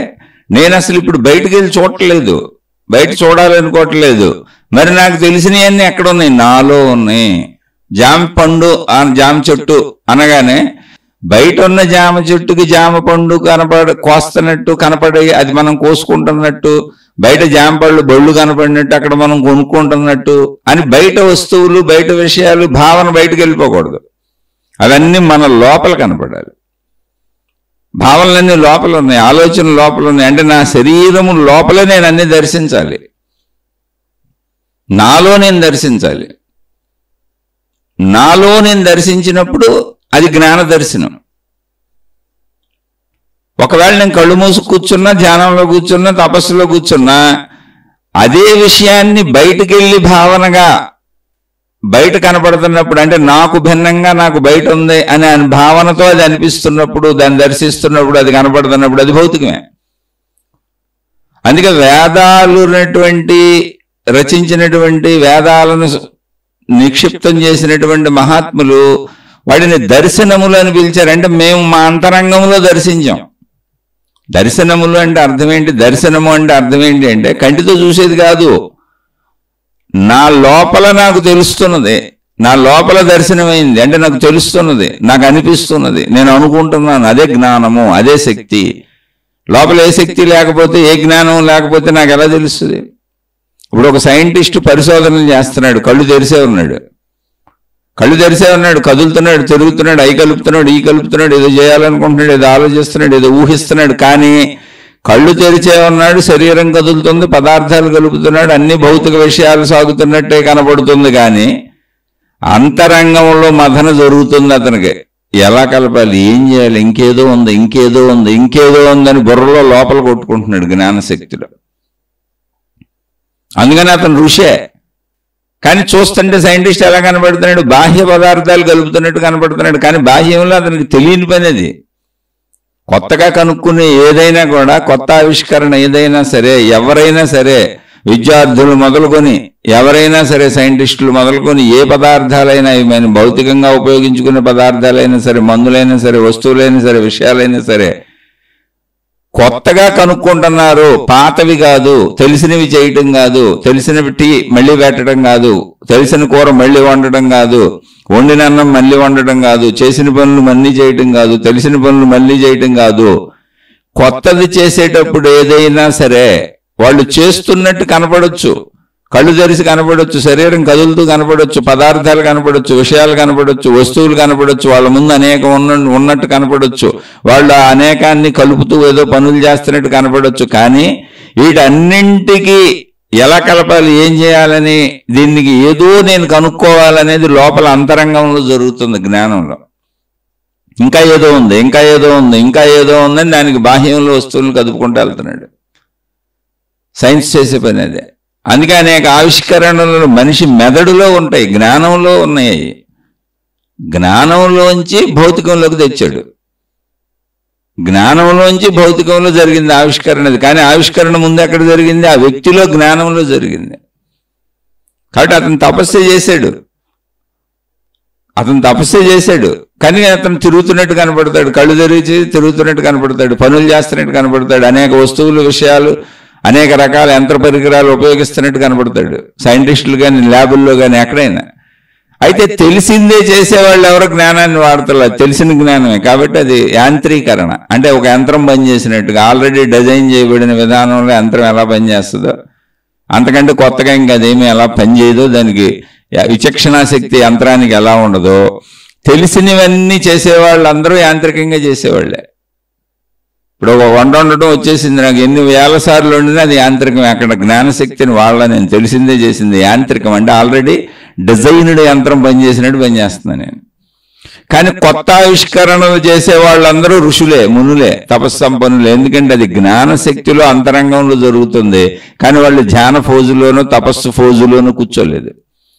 నేను అసలు ఇప్పుడు బయటకు వెళ్ళి చూడట్లేదు, బయట చూడాలనుకోవట్లేదు. మరి నాకు తెలిసినవన్నీ ఎక్కడ ఉన్నాయి? నాలో ఉన్నాయి. జామ పండు, జామ చెట్టు అనగానే బయట ఉన్న జామ చెట్టుకి జామ పండు కోస్తున్నట్టు కనపడే, అది మనం కోసుకుంటున్నట్టు, బయట జామ పళ్ళు బొళ్ళు కనపడినట్టు అక్కడ మనం కొనుక్కుంటున్నట్టు అని బయట వస్తువులు, బయట విషయాలు, భావన బయటకు వెళ్ళిపోకూడదు. అవన్నీ మన లోపల కనపడాలి. భావనలన్నీ లోపల ఉన్నాయి, ఆలోచనలు లోపల ఉన్నాయి. అంటే నా శరీరము లోపలే నేను అన్ని దర్శించాలి, నాలో నేను దర్శించాలి. నాలో నేను దర్శించినప్పుడు అది జ్ఞాన దర్శనం. ఒకవేళ నేను కళ్ళు మూసి కూర్చున్నా, ధ్యానంలో కూర్చున్నా, తపస్సులో కూర్చున్నా, అదే విషయాన్ని బయటకెళ్ళి భావనగా బయట కనపడుతున్నప్పుడు, అంటే నాకు భిన్నంగా నాకు బయట ఉంది అనే భావనతో అది అనిపిస్తున్నప్పుడు, దాన్ని దర్శిస్తున్నప్పుడు, అది కనపడుతున్నప్పుడు అది భౌతికమే. అందుకే వేదాలు ఉన్నటువంటి రచించినటువంటి వేదాలను నిక్షిప్తం చేసినటువంటి మహాత్ములు వాటిని దర్శనములు అని పిలిచారు. అంటే మేము మా అంతరంగంలో దర్శించాం. దర్శనములు అంటే అర్థం ఏంటి? దర్శనము అంటే అర్థం ఏంటి అంటే కంటితో చూసేది కాదు, నా లోపల నాకు తెలుస్తున్నది, నా లోపల దర్శనమైంది అంటే నాకు తెలుస్తున్నది, నాకు అనిపిస్తున్నది, నేను అనుకుంటున్నాను. అదే జ్ఞానము, అదే శక్తి. లోపల ఏ శక్తి లేకపోతే, ఏ జ్ఞానం లేకపోతే నాకు ఎలా తెలుస్తుంది? ఇప్పుడు ఒక సైంటిస్ట్ పరిశోధనలు చేస్తున్నాడు, కళ్ళు తెరిసే ఉన్నాడు, కదులుతున్నాడు, తిరుగుతున్నాడు, అయి కలుపుతున్నాడు, ఈ కలుపుతున్నాడు, ఏదో చేయాలనుకుంటున్నాడు, ఏదో ఆలోచిస్తున్నాడు, ఏదో ఊహిస్తున్నాడు. కానీ కళ్ళు తెరిచే ఉన్నాడు, శరీరం కదులుతుంది, పదార్థాలు కలుపుతున్నాడు, అన్ని భౌతిక విషయాలు సాగుతున్నట్టే కనబడుతుంది. కానీ అంతరంగంలో మథన జరుగుతుంది అతనికి. ఎలా కలపాలి, ఏం చేయాలి, ఇంకేదో ఉందని బుర్రలో లోపల కొట్టుకుంటున్నాడు జ్ఞానశక్తిలో. అందుకని అతను ఋషే. కానీ చూస్తుంటే సైంటిస్ట్ ఎలా కనబడుతున్నాడు? బాహ్య పదార్థాలు కలుపుతున్నట్టు కనబడుతున్నాడు. కానీ బాహ్యంలో అతనికి తెలియని పని అది. కొత్తగా కనుక్కునే ఏదైనా కూడా, కొత్త ఆవిష్కరణ ఏదైనా సరే, ఎవరైనా సరే, విద్యార్థులు మొదలుకొని ఎవరైనా సరే, సైంటిస్టులు మొదలుకొని ఏ పదార్థాలైనా, మనం భౌతికంగా ఉపయోగించుకునే పదార్థాలైనా సరే, మందులైనా సరే, వస్తువులైనా సరే, విషయాలైనా సరే, కొత్తగా కనుక్కుంటున్నారు. పాతవి కాదు, తెలిసినవి చేయటం కాదు, తెలిసినవి టీ మళ్ళీ పెట్టడం కాదు, తెలిసిన కూర మళ్ళీ వండటం కాదు, వండిన అన్నం మళ్ళీ వండటం కాదు, చేసిన పనులు మళ్ళీ చేయటం కాదు, తెలిసిన పనులు మళ్ళీ చేయటం కాదు. కొత్తది చేసేటప్పుడు ఏదైనా సరే వాళ్ళు చేస్తున్నట్టు కనపడొచ్చు, కళ్ళు తెరిచి కనపడొచ్చు, శరీరం కదులుతూ కనపడొచ్చు, పదార్థాలు కనపడొచ్చు, విషయాలు కనపడొచ్చు, వస్తువులు కనపడొచ్చు, వాళ్ళ ముందు అనేకం ఉన్నట్టు కనపడొచ్చు, వాళ్ళు ఆ అనేకాన్ని కలుపుతూ ఏదో పనులు చేస్తున్నట్టు కనపడొచ్చు. కానీ వీటన్నింటికి ఎలా కలపాలి, ఏం చేయాలని, దీనికి ఏదో నేను కనుక్కోవాలనేది లోపల అంతరంగంలో జరుగుతుంది జ్ఞానంలో. ఇంకా ఏదో ఉందని దానికి బాహ్యంలో వస్తువులను కదుపుకుంటూ వెళ్తున్నాడు. సైన్స్ చేసే పని అదే. అందుకే అనేక ఆవిష్కరణలు మనిషి మెదడులో ఉంటాయి, జ్ఞానంలో ఉన్నాయి. జ్ఞానంలోంచి భౌతికంలోకి తెచ్చాడు. జ్ఞానంలోంచి భౌతికంలో జరిగింది ఆవిష్కరణ. కానీ ఆవిష్కరణ ముందు ఎక్కడ జరిగింది? ఆ వ్యక్తిలో, జ్ఞానంలో జరిగింది. కాబట్టి అతను తపస్సు చేశాడు. కానీ అతను తిరుగుతున్నట్టు కనపడతాడు, కళ్ళు తెరిచి తిరుగుతున్నట్టు కనపడతాడు, పనులు చేస్తున్నట్టు కనపడతాడు, అనేక వస్తువులు, విషయాలు, అనేక రకాల యంత్ర పరికరాలు ఉపయోగిస్తున్నట్టు కనపడతాడు, సైంటిస్టులు కానీ, ల్యాబుల్లో కానీ, ఎక్కడైనా. అయితే తెలిసిందే చేసేవాళ్ళు ఎవరో జ్ఞానాన్ని వాడతారు, తెలిసిన జ్ఞానమే. కాబట్టి అది యాంత్రీకరణ. అంటే ఒక యంత్రం పనిచేసినట్టుగా, ఆల్రెడీ డిజైన్ చేయబడిన విధానంలో యంత్రం ఎలా పనిచేస్తుందో అంతకంటే కొత్తగా ఇంకా అదేమీ ఎలా పనిచేయదో, దానికి విచక్షణా శక్తి యంత్రానికి ఎలా ఉండదో, తెలిసినవన్నీ చేసేవాళ్ళు అందరూ యాంత్రికంగా చేసేవాళ్ళే. ఇప్పుడు ఒక వంట వండటం వచ్చేసింది నాకు, ఎన్ని వేల సార్లు వండినా అది యాంత్రికమే. అక్కడ జ్ఞానశక్తిని నేను తెలిసిందే చేసింది యాంత్రికం. అంటే ఆల్రెడీ డిజైన్డ్ యంత్రం పనిచేసినట్టు పనిచేస్తున్నాను నేను. కానీ కొత్త ఆవిష్కరణలు చేసే వాళ్ళందరూ ఋషులే, మునులే, తపస్సంపన్నులే. ఎందుకంటే అది జ్ఞానశక్తిలో అంతరంగంలో జరుగుతుంది. కానీ వాళ్ళు ధ్యాన ఫోజులోనూ తపస్సు ఫోజులోనూ కూర్చోలేదు.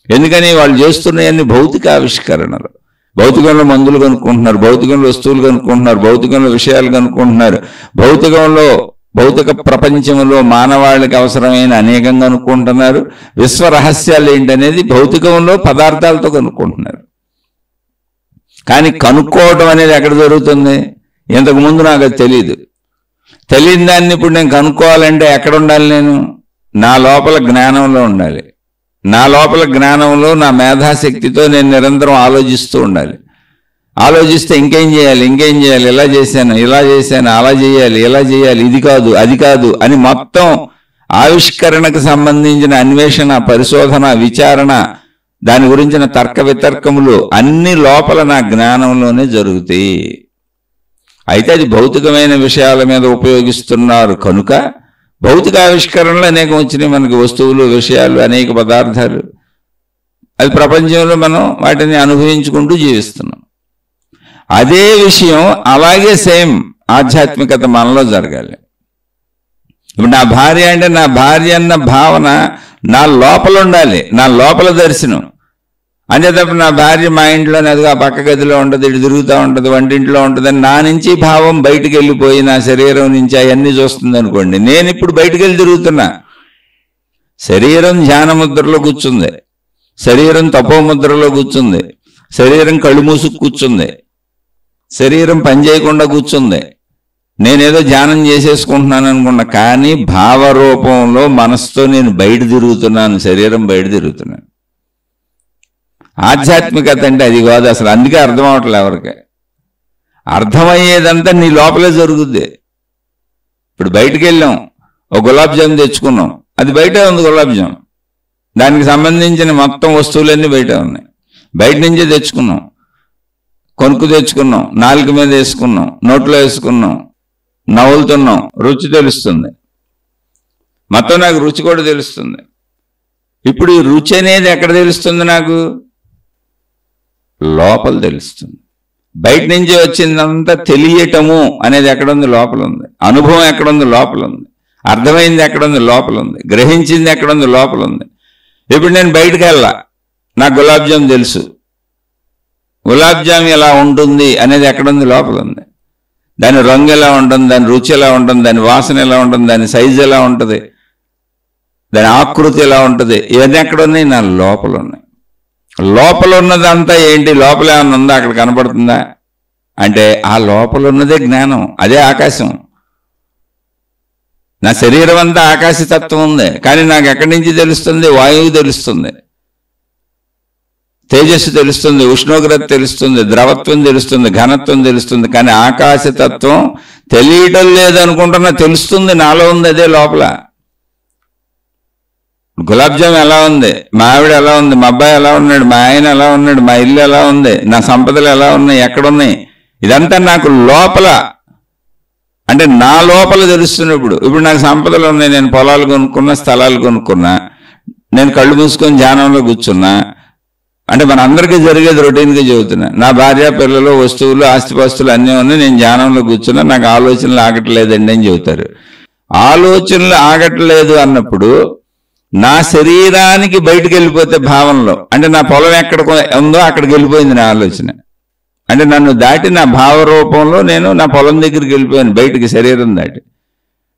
ఎందుకని? వాళ్ళు చేస్తున్నవన్నీ భౌతిక ఆవిష్కరణలు. భౌతికంలో మందులు కనుక్కుంటున్నారు, భౌతికంలో వస్తువులు కనుక్కుంటున్నారు, భౌతికంలో విషయాలు కనుక్కుంటున్నారు, భౌతిక ప్రపంచంలో మానవాళికి అవసరమైన అనేకం కనుక్కుంటున్నారు. విశ్వ రహస్యాలు ఏంటనేది భౌతికంలో పదార్థాలతో కనుక్కుంటున్నారు. కానీ కనుక్కోవటం అనేది ఎక్కడ జరుగుతుంది? ఇంతకుముందు నాకు అది తెలియని దాన్ని ఇప్పుడు నేను కనుక్కోవాలంటే ఎక్కడ ఉండాలి? నేను నా లోపల జ్ఞానంలో ఉండాలి. నా లోపల జ్ఞానంలో నా మేధాశక్తితో నేను నిరంతరం ఆలోచిస్తూ ఉండాలి. ఆలోచిస్తే ఇంకేం చేయాలి, ఇలా చేశాను, అలా చేయాలి, ఇది కాదు, అది కాదు అని మొత్తం ఆవిష్కరణకు సంబంధించిన అన్వేషణ, పరిశోధన, విచారణ, దాని గురించిన తర్క వితర్కములు అన్ని లోపల నా జ్ఞానంలోనే జరుగుతాయి. అయితే అది భౌతికమైన విషయాల మీద ఉపయోగిస్తున్నారు కనుక భౌతిక ఆవిష్కరణలు అనేకం వచ్చినాయి మనకి, వస్తువులు, విషయాలు, అనేక పదార్థాలు. అది ప్రపంచంలో మనం వాటిని అనుభవించుకుంటూ జీవిస్తున్నాం. అదే విషయం అలాగే సేమ్ ఆధ్యాత్మికత మనలో జరగాలి. ఇప్పుడు నా భార్య అంటే నా భార్య అన్న భావన నా లోపల ఉండాలి, నా లోపల దర్శనం. అంతే తప్ప నా భార్య మా ఇంట్లోనే అదిగా పక్క గదిలో ఉంటుంది, ఇటు తిరుగుతూ ఉంటుంది, వంటింట్లో ఉంటుంది అని నా నుంచి భావం బయటికి వెళ్ళిపోయి నా శరీరం నుంచి అవన్నీ చూస్తుంది అనుకోండి. నేను ఇప్పుడు బయటికి వెళ్ళి తిరుగుతున్నా, శరీరం ధ్యాన ముద్రలో కూర్చుంది, శరీరం తపోముద్రలో కూర్చుంది, శరీరం కళ్ళు మూసుకు కూర్చుంది, శరీరం పని చేయకుండా కూర్చుంది. నేనేదో ధ్యానం చేసేసుకుంటున్నాను అనుకున్నా, కానీ భావరూపంలో మనసుతో నేను బయట తిరుగుతున్నాను, శరీరం బయట తిరుగుతున్నాను. ఆధ్యాత్మికత అంటే అది కాదు అసలు. అందుకే అర్థం అవట్లే ఎవరికి. అర్థమయ్యేదంతా నీ లోపలే జరుగుద్ది. ఇప్పుడు బయటికి వెళ్ళాం, ఒక గులాబ్ జామ్ తెచ్చుకున్నాం, అది బయటే ఉంది గులాబ్ జామ్. దానికి సంబంధించిన మొత్తం వస్తువులన్నీ బయట ఉన్నాయి. బయట నుంచే తెచ్చుకున్నాం, కొనుక్కు తెచ్చుకున్నాం, నాలుక మీద వేసుకున్నాం, నోట్లో వేసుకున్నాం, నవ్వులుతున్నాం, రుచి తెలుస్తుంది. మొత్తం నాకు రుచి కూడా తెలుస్తుంది. ఇప్పుడు ఈ రుచి అనేది ఎక్కడ తెలుస్తుంది? నాకు లోపల తెలుస్తుంది. బయట నుంచి వచ్చిందంతా తెలియటము అనేది ఎక్కడుంది? లోపల ఉంది. అనుభవం ఎక్కడుంది? లోపల ఉంది. అర్థమైంది ఎక్కడుంది? లోపల ఉంది. గ్రహించింది ఎక్కడుంది? లోపల ఉంది. ఇప్పుడు నేను బయటకు వెళ్ళా, నాకు గులాబ్ జామ్ తెలుసు, గులాబ్ జామ్ ఎలా ఉంటుంది అనేది ఎక్కడుంది? లోపల ఉంది. దాని రంగు ఎలా ఉంటుంది, దాని రుచి ఎలా ఉంటుంది, దాని వాసన ఎలా ఉంటుంది, దాని సైజు ఎలా ఉంటుంది, దాని ఆకృతి ఎలా ఉంటుంది, ఇవన్నీ ఎక్కడ ఉన్నాయి? నా లోపల ఉన్నాయి. లోపల ఉన్నదంతా ఏంటి? లోపల ఏమన్నా ఉందా? అక్కడ కనపడుతుందా అంటే ఆ లోపల ఉన్నదే జ్ఞానం, అదే ఆకాశం. నా శరీరం అంతా ఆకాశతత్వం ఉంది, కానీ నాకు ఎక్కడి నుంచి తెలుస్తుంది? వాయువు తెలుస్తుంది, తేజస్సు తెలుస్తుంది, ఉష్ణోగ్రత తెలుస్తుంది, ద్రవత్వం తెలుస్తుంది, ఘనత్వం తెలుస్తుంది, కానీ ఆకాశతత్వం తెలియటం లేదనుకుంటున్నా, తెలుస్తుంది, నాలో ఉంది, అదే లోపల. గులాబ్ జామ్ ఎలా ఉంది, మా ఆవిడ ఎలా ఉంది, మా అబ్బాయి ఎలా ఉన్నాడు, మా ఆయన ఎలా ఉన్నాడు, మా ఇల్లు ఎలా ఉంది, నా సంపదలు ఎలా ఉన్నాయి, ఎక్కడున్నాయి, ఇదంతా నాకు లోపల, అంటే నా లోపల తెలుస్తున్నప్పుడు. ఇప్పుడు నాకు సంపదలు ఉన్నాయి, నేను పొలాలు కొనుక్కున్నా, స్థలాలు కొనుక్కున్నా, నేను కళ్ళు మూసుకొని ధ్యానంలో కూర్చున్నా, అంటే మన అందరికీ జరిగేది రొటీన్గా చెబుతున్నా. నా భార్య, పిల్లలు, వస్తువులు, ఆస్తిపాస్తులు అన్నీ ఉన్నాయి, నేను ధ్యానంలో కూర్చున్నా, నాకు ఆలోచనలు ఆగట్లేదండి అని చెబుతారు. ఆలోచనలు ఆగట్లేదు అన్నప్పుడు నా శరీరానికి బయటకు వెళ్ళిపోతే భావనలో, అంటే నా పొలం ఎక్కడ ఉందో అక్కడికి వెళ్ళిపోయింది నా ఆలోచన. అంటే నన్ను దాటి నా భావరూపంలో నేను నా పొలం దగ్గరికి వెళ్ళిపోయాను, బయటికి శరీరం దాటి.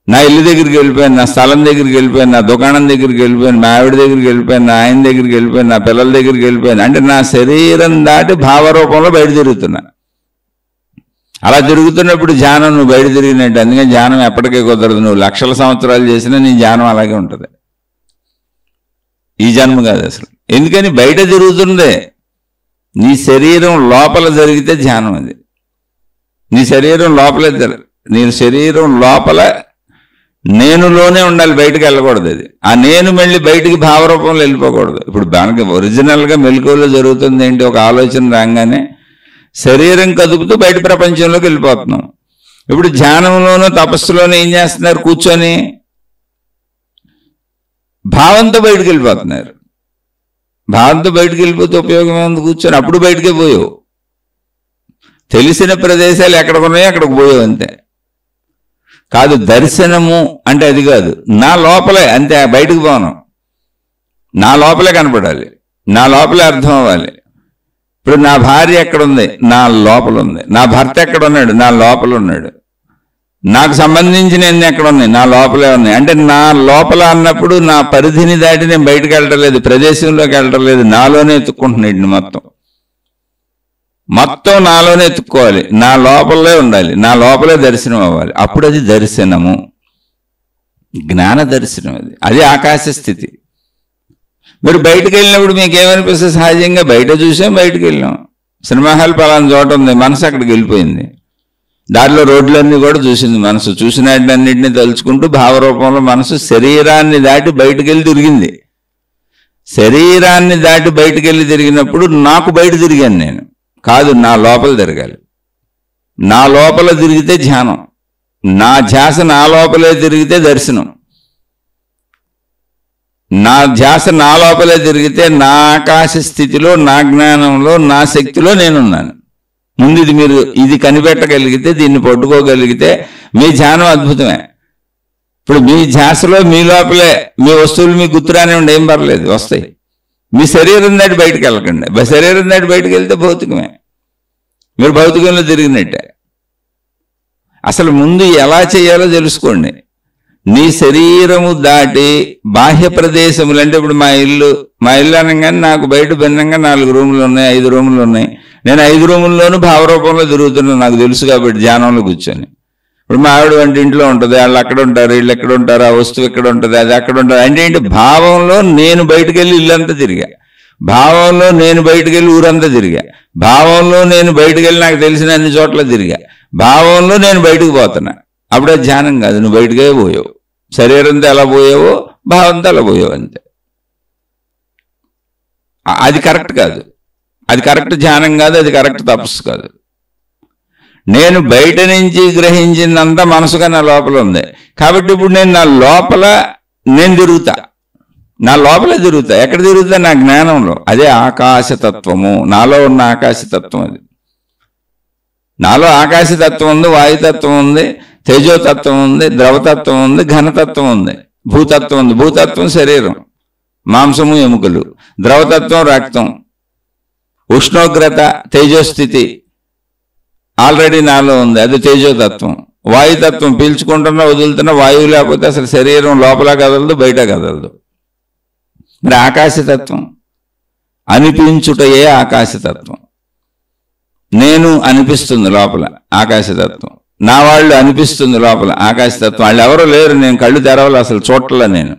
నా ఇల్లు దగ్గరికి వెళ్ళిపోయాను, నా స్థలం దగ్గరికి వెళ్ళిపోయాను, నా దుకాణం దగ్గరికి వెళ్ళిపోయాను, మా ఆవిడ దగ్గరికి వెళ్ళిపోయాను, నా ఆయన దగ్గరికి వెళ్ళిపోయాను, నా పిల్లల దగ్గరికి వెళ్ళిపోయాను. అంటే నా శరీరం దాటి భావరూపంలో బయట తిరుగుతున్నా. అలా తిరుగుతున్నప్పుడు ధ్యానం నువ్వు బయట తిరిగినట్టు. అందుకని ధ్యానం ఎప్పటికీ కుదరదు. నువ్వు లక్షల సంవత్సరాలు చేసినా నీ ధ్యానం అలాగే ఉంటుంది. ఈ జన్మ కాదు అసలు. ఎందుకని బయట తిరుగుతుందే. నీ శరీరం లోపల జరిగితే ధ్యానం అది. నీ శరీరం లోపలే నీ శరీరం లోపల నేనులోనే ఉండాలి, బయటకు వెళ్ళకూడదు. అది ఆ నేను మళ్ళీ బయటికి భావరూపంలో వెళ్ళిపోకూడదు. ఇప్పుడు దానికి ఒరిజినల్గా మెలకువలో జరుగుతుంది ఏంటి? ఒక ఆలోచన రాగానే శరీరం కదుపుతూ బయట ప్రపంచంలోకి వెళ్ళిపోతున్నాం. ఇప్పుడు ధ్యానంలోనూ తపస్సులోనూ ఏం చేస్తున్నారు? కూర్చొని భావంతో బయటకు వెళ్ళిపోతున్నారు. భావంతో బయటకు వెళ్ళిపోతే ఉపయోగం ఏముంది? కూర్చొని అప్పుడు బయటకే పోయావు. తెలిసిన ప్రదేశాలు ఎక్కడికి ఉన్నాయో అక్కడికి పోయావు అంతే. కాదు దర్శనము అంటే అది కాదు. నా లోపలే అంతే, బయటకు పోను. నా లోపలే కనపడాలి, నా లోపలే అర్థం అవ్వాలి. ఇప్పుడు నా భార్య ఎక్కడుంది? నా లోపల ఉంది. నా భర్త ఎక్కడ ఉన్నాడు? నా లోపల ఉన్నాడు. నాకు సంబంధించిన ఎన్ని ఎక్కడ ఉన్నాయి? నా లోపలే ఉన్నాయి. అంటే నా లోపల అన్నప్పుడు నా పరిధిని దాటి నేను బయటకు వెళ్ళటం లేదు, ప్రదేశంలోకి వెళ్ళటం లేదు, నాలోనే ఎత్తుక్కుంటున్నాడు. మొత్తం నాలోనే ఎత్తుక్కోవాలి, నా లోపలే ఉండాలి, నా లోపలే దర్శనం అవ్వాలి. అప్పుడు అది దర్శనము, జ్ఞాన దర్శనం. అది ఆకాశ స్థితి. మీరు బయటకు వెళ్ళినప్పుడు మీకు ఏమనిపిస్తుంది? సహజంగా బయట చూసాం, బయటకు వెళ్ళాం. సినిమా హాల్ పలానా చోట ఉంది, మనసు అక్కడికి వెళ్ళిపోయింది. దారిలో రోడ్లన్నీ కూడా చూసింది మనసు. చూసినన్నింటినీ తలుచుకుంటూ భావరూపంలో మనసు శరీరాన్ని దాటి బయటకు వెళ్ళి తిరిగింది. శరీరాన్ని దాటి బయటకు వెళ్ళి తిరిగినప్పుడు నాకు బయట తిరిగాను నేను కాదు, నా లోపల తిరగాలి. నా లోపల తిరిగితే ధ్యానం, నా ధ్యాస నా లోపలే తిరిగితే దర్శనం. నా ధ్యాస నా లోపలే తిరిగితే నా ఆకాశ స్థితిలో, నా జ్ఞానంలో, నా శక్తిలో నేనున్నాను. ముందు మీరు ఇది కనిపెట్టగలిగితే, దీన్ని పట్టుకోగలిగితే మీ ధ్యానం అద్భుతమే. ఇప్పుడు మీ ధ్యాసలో మీ లోపలే మీ వస్తువులు మీకు గుర్తురానే ఉండి ఏం పర్లేదు, వస్తాయి. మీ శరీరం దాటి బయటకు వెళ్ళకండి. శరీరం దాటి బయటకు వెళ్తే భౌతికమే, మీరు భౌతికంలో తిరిగినట్టే. అసలు ముందు ఎలా చేయాలో తెలుసుకోండి. నీ శరీరము దాటి బాహ్య ప్రదేశములు అంటే ఇప్పుడు మా ఇల్లు అనగానే నాకు బయట భిన్నంగా 4 రూములు ఉన్నాయి, 5 రూములు ఉన్నాయి. నేను 5 రూముల్లోనూ భావరూపంలో తిరుగుతున్నాను, నాకు తెలుసు కాబట్టి ధ్యానంలో కూర్చొని. ఇప్పుడు మా ఆవిడ వంటింట్లో ఉంటుంది, వాళ్ళు అక్కడ ఉంటారు, వీళ్ళు ఎక్కడ ఉంటారు, ఆ వస్తువు ఎక్కడ ఉంటుంది, అది అక్కడ ఉంటుంది. అంటే ఏంటి, భావంలో నేను బయటకు వెళ్ళి ఇల్లంతా తిరిగా, భావంలో నేను బయటకు వెళ్ళి ఊరంతా తిరిగా, భావంలో నేను బయటకు వెళ్ళి నాకు తెలిసిన అన్ని చోట్ల తిరిగా, భావంలో నేను బయటకు పోతున్నా. అప్పుడే ధ్యానం కాదు, నువ్వు బయటకే పోయావు. శరీరంతో ఎలా పోయావో భావంతో అలా పోయావు అంతే. అది కరెక్ట్ కాదు, అది కరెక్ట్ ధ్యానం కాదు, అది కరెక్ట్ తపస్సు కాదు. నేను బయట నుంచి గ్రహించిందంతా మనసుగా నా లోపల ఉంది కాబట్టి ఇప్పుడు నేను నా లోపల నేను తిరుగుతా, నా లోపలే తిరుగుతా. ఎక్కడ తిరుగుతా? నా జ్ఞానంలో. అదే ఆకాశతత్వము, నాలో ఉన్న ఆకాశతత్వం. అది నాలో ఆకాశతత్వం ఉంది, వాయుతత్వం ఉంది, తేజోతత్వం ఉంది, ద్రవతత్వం ఉంది, ఘనతత్వం ఉంది, భూతత్వం ఉంది. భూతత్వం శరీరం, మాంసము, ఎముకలు. ద్రవతత్వం రక్తం, ఉష్ణోగ్రత, తేజోస్థితి ఆల్రెడీ నాలో ఉంది, అది తేజోతత్వం. వాయుతత్వం పీల్చుకుంటున్నా వదులుతున్నా వాయువు లేకపోతే అసలు శరీరం లోపల కదలదు, బయట కదలదు. మరి ఆకాశతత్వం అనిపించుటయే ఆకాశతత్వం. నేను అనిపిస్తుంది లోపల ఆకాశతత్వం, నా వాళ్ళు అనిపిస్తుంది లోపల ఆకాశతత్వం. వాళ్ళు ఎవరో లేరు, నేను కళ్ళు తెరవలు, అసలు చూడలే నేను.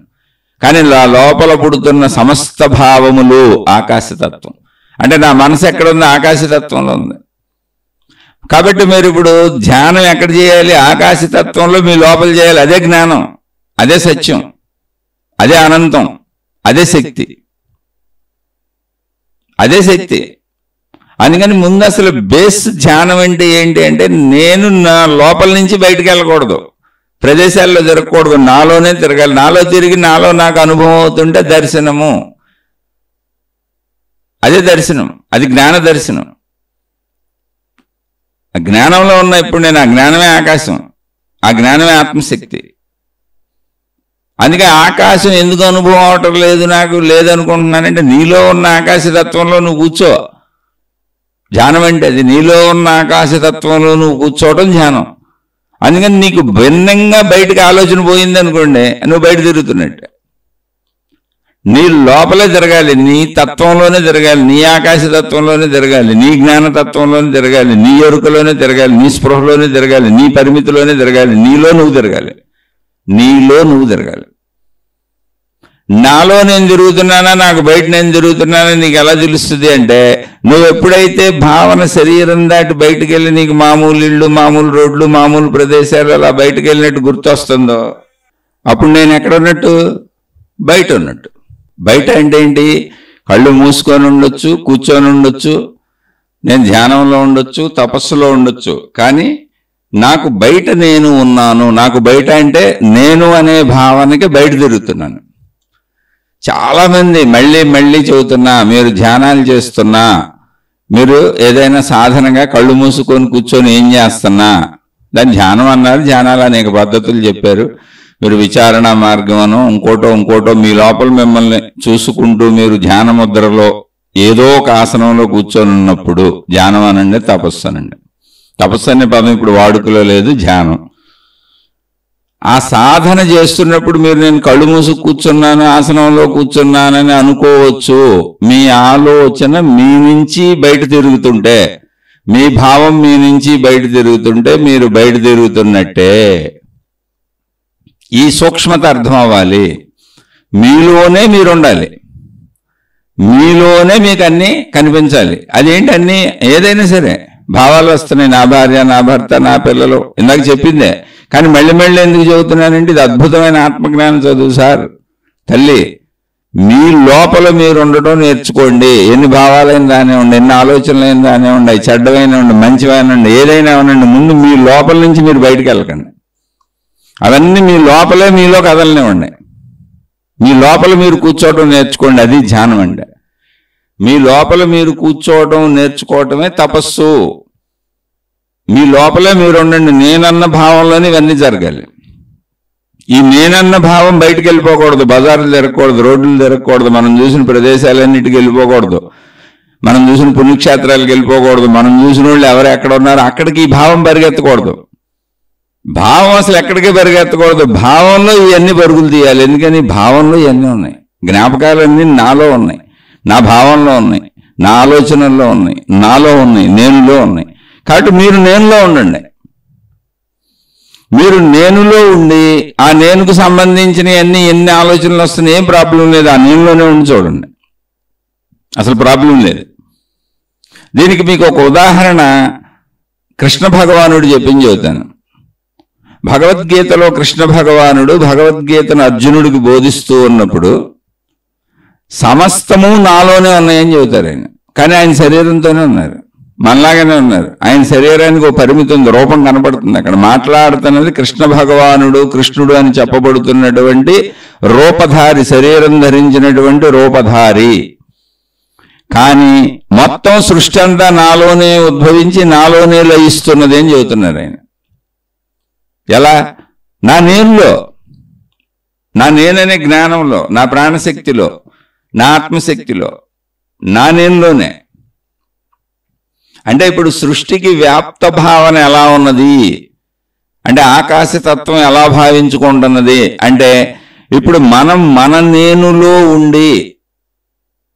కానీ లోపల పుడుతున్న సమస్త భావములు ఆకాశతత్వం. అంటే నా మనసు ఎక్కడుంది? ఆకాశతత్వంలో ఉంది. కాబట్టి మీరు ఇప్పుడు ధ్యానం ఎక్కడ చేయాలి? ఆకాశతత్వంలో మీ లోపల చేయాలి. అదే జ్ఞానం, అదే సత్యం, అదే అనంతం, అదే శక్తి, అదే శక్తి. అందుకని ముందు అసలు బేస్ ధ్యానం అంటే ఏంటి అంటే, నేను నా లోపల నుంచి బయటకు వెళ్ళకూడదు, ప్రదేశాల్లో తిరగకూడదు, నాలోనే తిరగాలి. నాలో తిరిగి నాలో నాకు అనుభవం అవుతుంటే దర్శనము, అదే దర్శనం, అది జ్ఞాన దర్శనం. ఆ జ్ఞానంలో ఉన్న ఇప్పుడు నేను ఆ జ్ఞానమే ఆకాశం, ఆ జ్ఞానమే ఆత్మశక్తి. అందుకే ఆకాశం ఎందుకు అనుభవం అవటం లేదు నాకు లేదనుకుంటున్నానంటే, నీలో ఉన్న ఆకాశతత్వంలో నువ్వు కూర్చో. ధ్యానం అంటే అది, నీలో ఉన్న ఆకాశతత్వంలో నువ్వు కూర్చోవటం ధ్యానం. అందుకని నీకు భిన్నంగా బయటకు ఆలోచన పోయింది అనుకోండి, నువ్వు బయట తిరుగుతున్నట్టే. నీ లోపలే తిరగాలి, నీ తత్వంలోనే తిరగాలి, నీ ఆకాశతత్వంలోనే తిరగాలి, నీ జ్ఞానతత్వంలోనే తిరగాలి, నీ ఎరుకలోనే తిరగాలి, నీ స్పృహలోనే తిరగాలి, నీ పరిమితిలోనే తిరగాలి. నీలో నువ్వు తిరగాలి, నీలో నువ్వు తిరగాలి. నాలో నేను తిరుగుతున్నానా, నాకు బయట నేను తిరుగుతున్నానా నీకు ఎలా తెలుస్తుంది అంటే, నువ్వు ఎప్పుడైతే భావన శరీరం దాటి బయటకు వెళ్ళి నీకు మామూలు ఇళ్ళు, మామూలు రోడ్లు, మామూలు ప్రదేశాలు అలా బయటకు వెళ్ళినట్టు గుర్తొస్తుందో, అప్పుడు నేను ఎక్కడ ఉన్నట్టు? బయట ఉన్నట్టు. బయట అంటే ఏంటి? కళ్ళు మూసుకొని ఉండొచ్చు, కూర్చొని ఉండొచ్చు, నేను ధ్యానంలో ఉండొచ్చు, తపస్సులో ఉండొచ్చు, కానీ నాకు బయట నేను ఉన్నాను. నాకు బయట అంటే నేను అనే భావనకి బయట తిరుగుతున్నాను. చాలామంది మళ్ళీ మళ్ళీ చెబుతున్నా, మీరు ధ్యానాలు చేస్తున్నా, మీరు ఏదైనా సాధనగా కళ్ళు మూసుకొని కూర్చొని ఏం చేస్తున్నా, దాన్ని ధ్యానం అన్నారు. ధ్యానాలు అనేక పద్ధతులు చెప్పారు. మీరు విచారణ మార్గం అను ఇంకోటో మీ లోపల మిమ్మల్ని చూసుకుంటూ మీరు ధ్యాన ముద్రలో ఏదో ఒక ఆసనంలో కూర్చొని ఉన్నప్పుడు ధ్యానం అనండి, తపస్సు అనండి. తపస్సు అనే పదం ఇప్పుడు వాడుకలో లేదు, ధ్యానం. ఆ సాధన చేస్తున్నప్పుడు మీరు నేను కళ్ళు మూసు కూర్చున్నాను, ఆసనంలో కూర్చున్నానని అనుకోవచ్చు. మీ ఆలోచన మీ నుంచి బయట తిరుగుతుంటే, మీ భావం మీ నుంచి బయట తిరుగుతుంటే మీరు బయట తిరుగుతున్నట్టే. ఈ సూక్ష్మత అర్థం అవ్వాలి. మీలోనే మీరు ఉండాలి, మీలోనే మీకు అన్నీ కనిపించాలి. అదేంటి? అన్నీ ఏదైనా సరే భావాలు వస్తున్నాయి, నా భార్య, నా భర్త, నా పిల్లలు, ఇందాక చెప్పిందే. కానీ మళ్ళీ మళ్ళీ ఎందుకు చదువుతున్నానంటే, ఇది అద్భుతమైన ఆత్మజ్ఞానం చదువు సార్. తల్లి, మీ లోపల మీరు ఉండటం నేర్చుకోండి. ఎన్ని భావాలైన దానే ఉండి, ఎన్ని ఆలోచనలైన దానే ఉండి, చెడ్డమైన ఉండి, మంచివైన ఉండి, ఏదైనా ఉండండి, ముందు మీ లోపల నుంచి మీరు బయటకు వెళ్ళకండి. అవన్నీ మీ లోపలే మీలో కదలనే ఉన్నాయి. మీ లోపల మీరు కూర్చోవటం నేర్చుకోండి, అది ధ్యానం అంటే. మీ లోపల మీరు కూర్చోవటం నేర్చుకోవటమే తపస్సు. మీ లోపలే మీరు ఉండండి. నేనన్న భావంలోనే ఇవన్నీ జరగాలి. ఈ నేనన్న భావం బయటికి వెళ్ళిపోకూడదు, బజార్లు తిరగకూడదు, రోడ్లు తిరగకూడదు, మనం చూసిన ప్రదేశాలన్నిటికి వెళ్ళిపోకూడదు, మనం చూసిన పుణ్యక్షేత్రాలకు వెళ్ళిపోకూడదు, మనం చూసిన వాళ్ళు ఎవరు ఎక్కడ ఉన్నారో అక్కడికి ఈ భావం పరిగెత్తకూడదు. భావం అసలు ఎక్కడికి పరిగెత్తకూడదు. భావంలో ఇవన్నీ పరుగులు తీయాలి. ఎందుకని భావంలో ఇవన్నీ ఉన్నాయి. జ్ఞాపకాలన్నీ నాలో ఉన్నాయి, నా భావంలో ఉన్నాయి, నా ఆలోచనల్లో ఉన్నాయి, నాలో ఉన్నాయి, నేనులో ఉన్నాయి. కాబట్టి మీరు నేనులో ఉండండి. మీరు నేనులో ఉండి ఆ నేనుకు సంబంధించిన ఎన్ని ఆలోచనలు వస్తున్నాయి, ఏం ప్రాబ్లం లేదు. ఆ నేనులోనే ఉండి చూడండి, అసలు ప్రాబ్లం లేదు. దీనికి మీకు ఒక ఉదాహరణ కృష్ణ భగవానుడు చెప్పింది చెబుతాను. భగవద్గీతలో కృష్ణ భగవానుడు భగవద్గీతను అర్జునుడికి బోధిస్తూ ఉన్నప్పుడు సమస్తము నాలోనే ఉన్నాయని చెబుతారు ఆయన. కానీ ఆయన శరీరంతోనే ఉన్నారు, మనలాగానే ఉన్నారు. ఆయన శరీరానికి ఒక పరిమితి ఉంది, రూపం కనపడుతుంది. అక్కడ మాట్లాడుతున్నది కృష్ణ భగవానుడు, కృష్ణుడు అని చెప్పబడుతున్నటువంటి రూపధారి, శరీరం ధరించినటువంటి రూపధారి. కానీ మొత్తం సృష్టి అంతా నాలోనే ఉద్భవించి నాలోనే లయిస్తున్నది అని చెబుతున్నారు ఆయన. ఎలా? నా నేనులో, నా నేననే జ్ఞానంలో, నా ప్రాణశక్తిలో, నా ఆత్మశక్తిలో, నా నేనులోనే. అంటే ఇప్పుడు సృష్టికి వ్యాప్త భావన ఎలా ఉన్నది అంటే ఆకాశతత్వం ఎలా భావించుకుంటున్నది అంటే ఇప్పుడు మనం మన నేనులో ఉండి,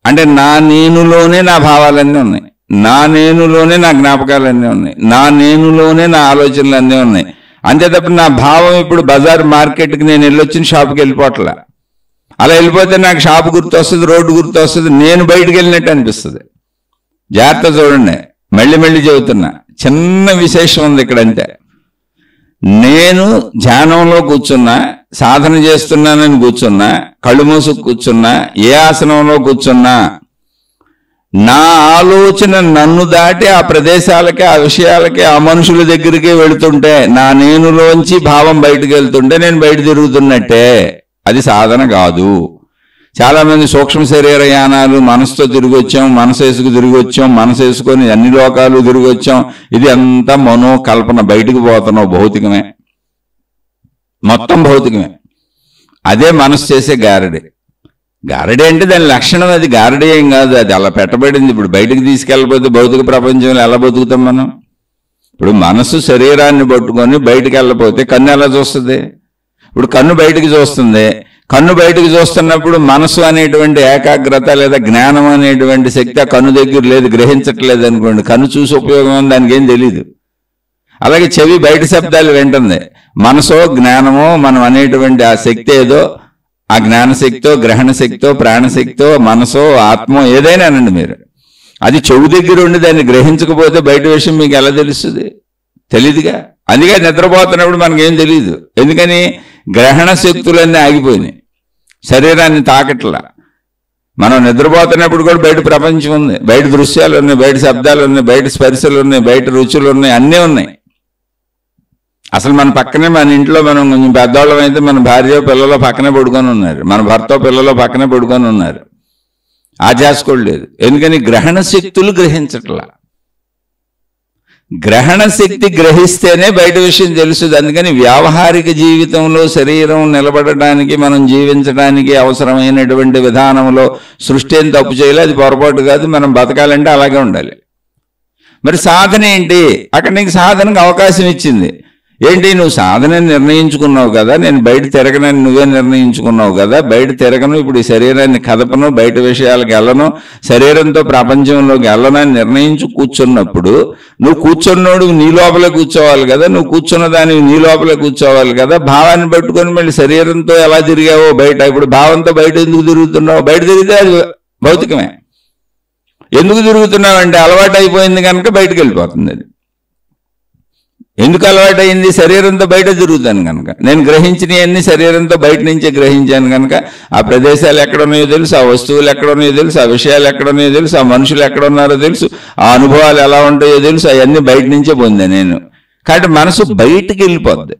అంటే నా నేనులోనే నా భావాలన్నీ ఉన్నాయి, నా నేనులోనే నా జ్ఞాపకాలన్నీ ఉన్నాయి, నా నేనులోనే నా ఆలోచనలు అన్నీ ఉన్నాయి. అంతే తప్ప నా భావం ఇప్పుడు బజార్ మార్కెట్కి నేను వెళ్ళొచ్చిన షాప్కి వెళ్ళిపోవట్లా. అలా వెళ్ళిపోతే నాకు షాపు గుర్తు వస్తుంది, రోడ్డు గుర్తు వస్తుంది, నేను బయటకు వెళ్ళినట్టు అనిపిస్తుంది. జాగ్రత్త చూడండి, మళ్ళీ చెబుతున్నా, చిన్న విశేషం ఉంది ఇక్కడ. అంతే, నేను ధ్యానంలో కూర్చున్నా, సాధన చేస్తున్నానని కూర్చున్నా, కళ్ళు మూసుకు కూర్చున్నా, ఏ ఆసనంలో కూర్చున్నా, నా ఆలోచన నన్ను దాటి ఆ ప్రదేశాలకి, ఆ విషయాలకి, ఆ మనుషుల దగ్గరికి వెళుతుంటే, నా నేనులోంచి భావం బయటకు వెళ్తుంటే నేను బయట తిరుగుతున్నట్టే. అది సాధన కాదు. చాలా మంది సూక్ష్మ శరీర యానాలు, మనసుతో తిరిగి వచ్చాం, మనసు వేసుకు తిరిగి వచ్చాం, మనసు వేసుకొని అన్ని లోకాలు తిరిగి వచ్చాం, ఇది అంతా మనోకల్పన, బయటకు పోతున్నావు, భౌతికమే, మొత్తం భౌతికమే. అదే మనసు చేసే గారడి. గారడి అంటే దాని లక్షణం, అది గారడి ఏం కాదు, అది అలా పెట్టబడింది. ఇప్పుడు బయటకు తీసుకెళ్ళకపోతే భౌతిక ప్రపంచంలో ఎలా బతుకుతాం మనం? ఇప్పుడు మనసు శరీరాన్ని పట్టుకొని బయటకు వెళ్ళకపోతే కన్ను ఎలా చూస్తుంది? ఇప్పుడు కన్ను బయటికి చూస్తుంది, కన్ను బయటకు చూస్తున్నప్పుడు మనసు అనేటువంటి ఏకాగ్రత లేదా జ్ఞానం అనేటువంటి శక్తి ఆ కన్ను దగ్గర లేదు, గ్రహించట్లేదు అనుకోండి, కన్ను చూసి ఉపయోగం దానికి ఏం తెలియదు. అలాగే చెవి బయట శబ్దాలు వింటుంది, మనసో జ్ఞానమో మనం అనేటువంటి ఆ శక్తి ఏదో, ఆ జ్ఞానశక్తో, గ్రహణ శక్తో, ప్రాణశక్తో, మనసో, ఆత్మో ఏదైనానండి మీరు, అది చెవు దగ్గర ఉండి దాన్ని గ్రహించకపోతే బయట విషయం మీకు ఎలా తెలుస్తుంది? తెలీదుగా. అందుకే నిద్రపోతున్నప్పుడు మనకేం తెలియదు. ఎందుకని? గ్రహణ శక్తులన్నీ ఆగిపోయినాయి, శరీరాన్ని తాకట్లా. మనం నిద్రపోతున్నప్పుడు కూడా బయట ప్రపంచం ఉంది, బయట దృశ్యాలు ఉన్నాయి, బయట శబ్దాలు ఉన్నాయి, బయట స్పర్శలు ఉన్నాయి, బయట రుచులు ఉన్నాయి, అన్నీ ఉన్నాయి. అసలు మన పక్కనే, మన ఇంట్లో మనం కొంచెం పెద్దవాళ్ళం అయితే మన భార్య పిల్లలు పక్కనే పడుకొని ఉన్నారు, మన భర్త పిల్లలు పక్కనే పడుకొని ఉన్నారు. ఆ చేసుకోలేదు. ఎందుకని? గ్రహణ శక్తులు గ్రహించట్లా. గ్రహణ శక్తి గ్రహిస్తేనే బయట విషయం తెలుస్తుంది. అందుకని వ్యావహారిక జీవితంలో శరీరం నిలబడడానికి, మనం జీవించడానికి అవసరమైనటువంటి విధానంలో సృష్టి ఏం తప్పు చేయాలి, అది పొరపాటు కాదు. మనం బతకాలంటే అలాగే ఉండాలి. మరి సాధన ఏంటి? అక్కడ నీకు సాధనకు అవకాశం ఇచ్చింది ఏంటి? నువ్వు సాధన నిర్ణయించుకున్నావు కదా, నేను బయట తిరగనని నువ్వే నిర్ణయించుకున్నావు కదా, బయట తిరగను, ఇప్పుడు ఈ శరీరాన్ని కదపను, బయట విషయాలకు వెళ్ళను, శరీరంతో ప్రపంచంలోకి వెళ్ళనని నిర్ణయించు కూర్చున్నప్పుడు, నువ్వు కూర్చున్నోడు నీ లోపలే కూర్చోవాలి కదా, నువ్వు కూర్చున్న దానికి నీ లోపలే కూర్చోవాలి కదా. భావాన్ని పట్టుకొని మళ్ళీ శరీరంతో ఎలా తిరిగావో బయట, ఇప్పుడు భావంతో బయట ఎందుకు తిరుగుతున్నావు? బయట తిరిగితే అది భౌతికమే. ఎందుకు తిరుగుతున్నావు అంటే అలవాటు అయిపోయింది కనుక బయటకు వెళ్ళిపోతుంది. అది ఎందుకు అలవాటు అయింది? శరీరంతో బయట తిరుగుతాను కనుక. నేను గ్రహించినవన్నీ శరీరంతో బయట నుంచే గ్రహించాను కనుక ఆ ప్రదేశాలు ఎక్కడున్నాయో తెలుసు, ఆ వస్తువులు ఎక్కడున్నాయో తెలుసు, ఆ విషయాలు ఎక్కడున్నాయో తెలుసు, ఆ మనుషులు ఎక్కడున్నారో తెలుసు, ఆ అనుభవాలు ఎలా ఉంటాయో తెలుసు, అవన్నీ బయట నుంచే పొందా నేను. కాబట్టి మనసు బయటికి వెళ్ళిపోద్ది.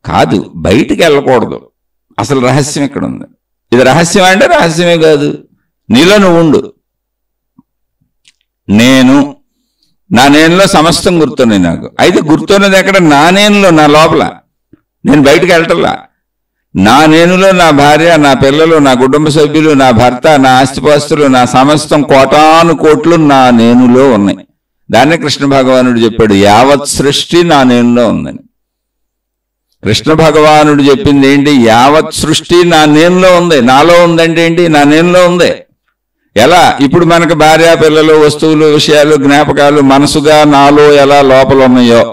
కాదు, బయటికి వెళ్ళకూడదు. అసలు రహస్యం ఎక్కడ ఉంది? ఇది రహస్యం అంటే రహస్యమే కాదు. నీలో నువ్వు ఉండు. నా నేనులో సమస్తం గుర్తున్నాయి నాకు. అయితే గుర్తున్నది ఎక్కడ? నా నేనులో, నా లోపల. నేను బయటకు వెళ్ళటంలా. నా నేనులో నా భార్య, నా పిల్లలు, నా కుటుంబ సభ్యులు, నా భర్త, నా ఆస్తిపాస్తులు, నా సమస్తం కోటాను కోట్లు నా నేనులో ఉన్నాయి. దాన్నే కృష్ణ భగవానుడు చెప్పాడు, యావత్ సృష్టి నా నేనులో ఉందని. కృష్ణ భగవానుడు చెప్పింది ఏంటి? యావత్ సృష్టి నా నేనులో ఉంది. నాలో ఉందంటే ఏంటి? నా నేనులో ఉంది. ఎలా? ఇప్పుడు మనకు భార్య పిల్లలు, వస్తువులు, విషయాలు, జ్ఞాపకాలు మనసుగా నాలో ఎలా లోపల ఉన్నాయో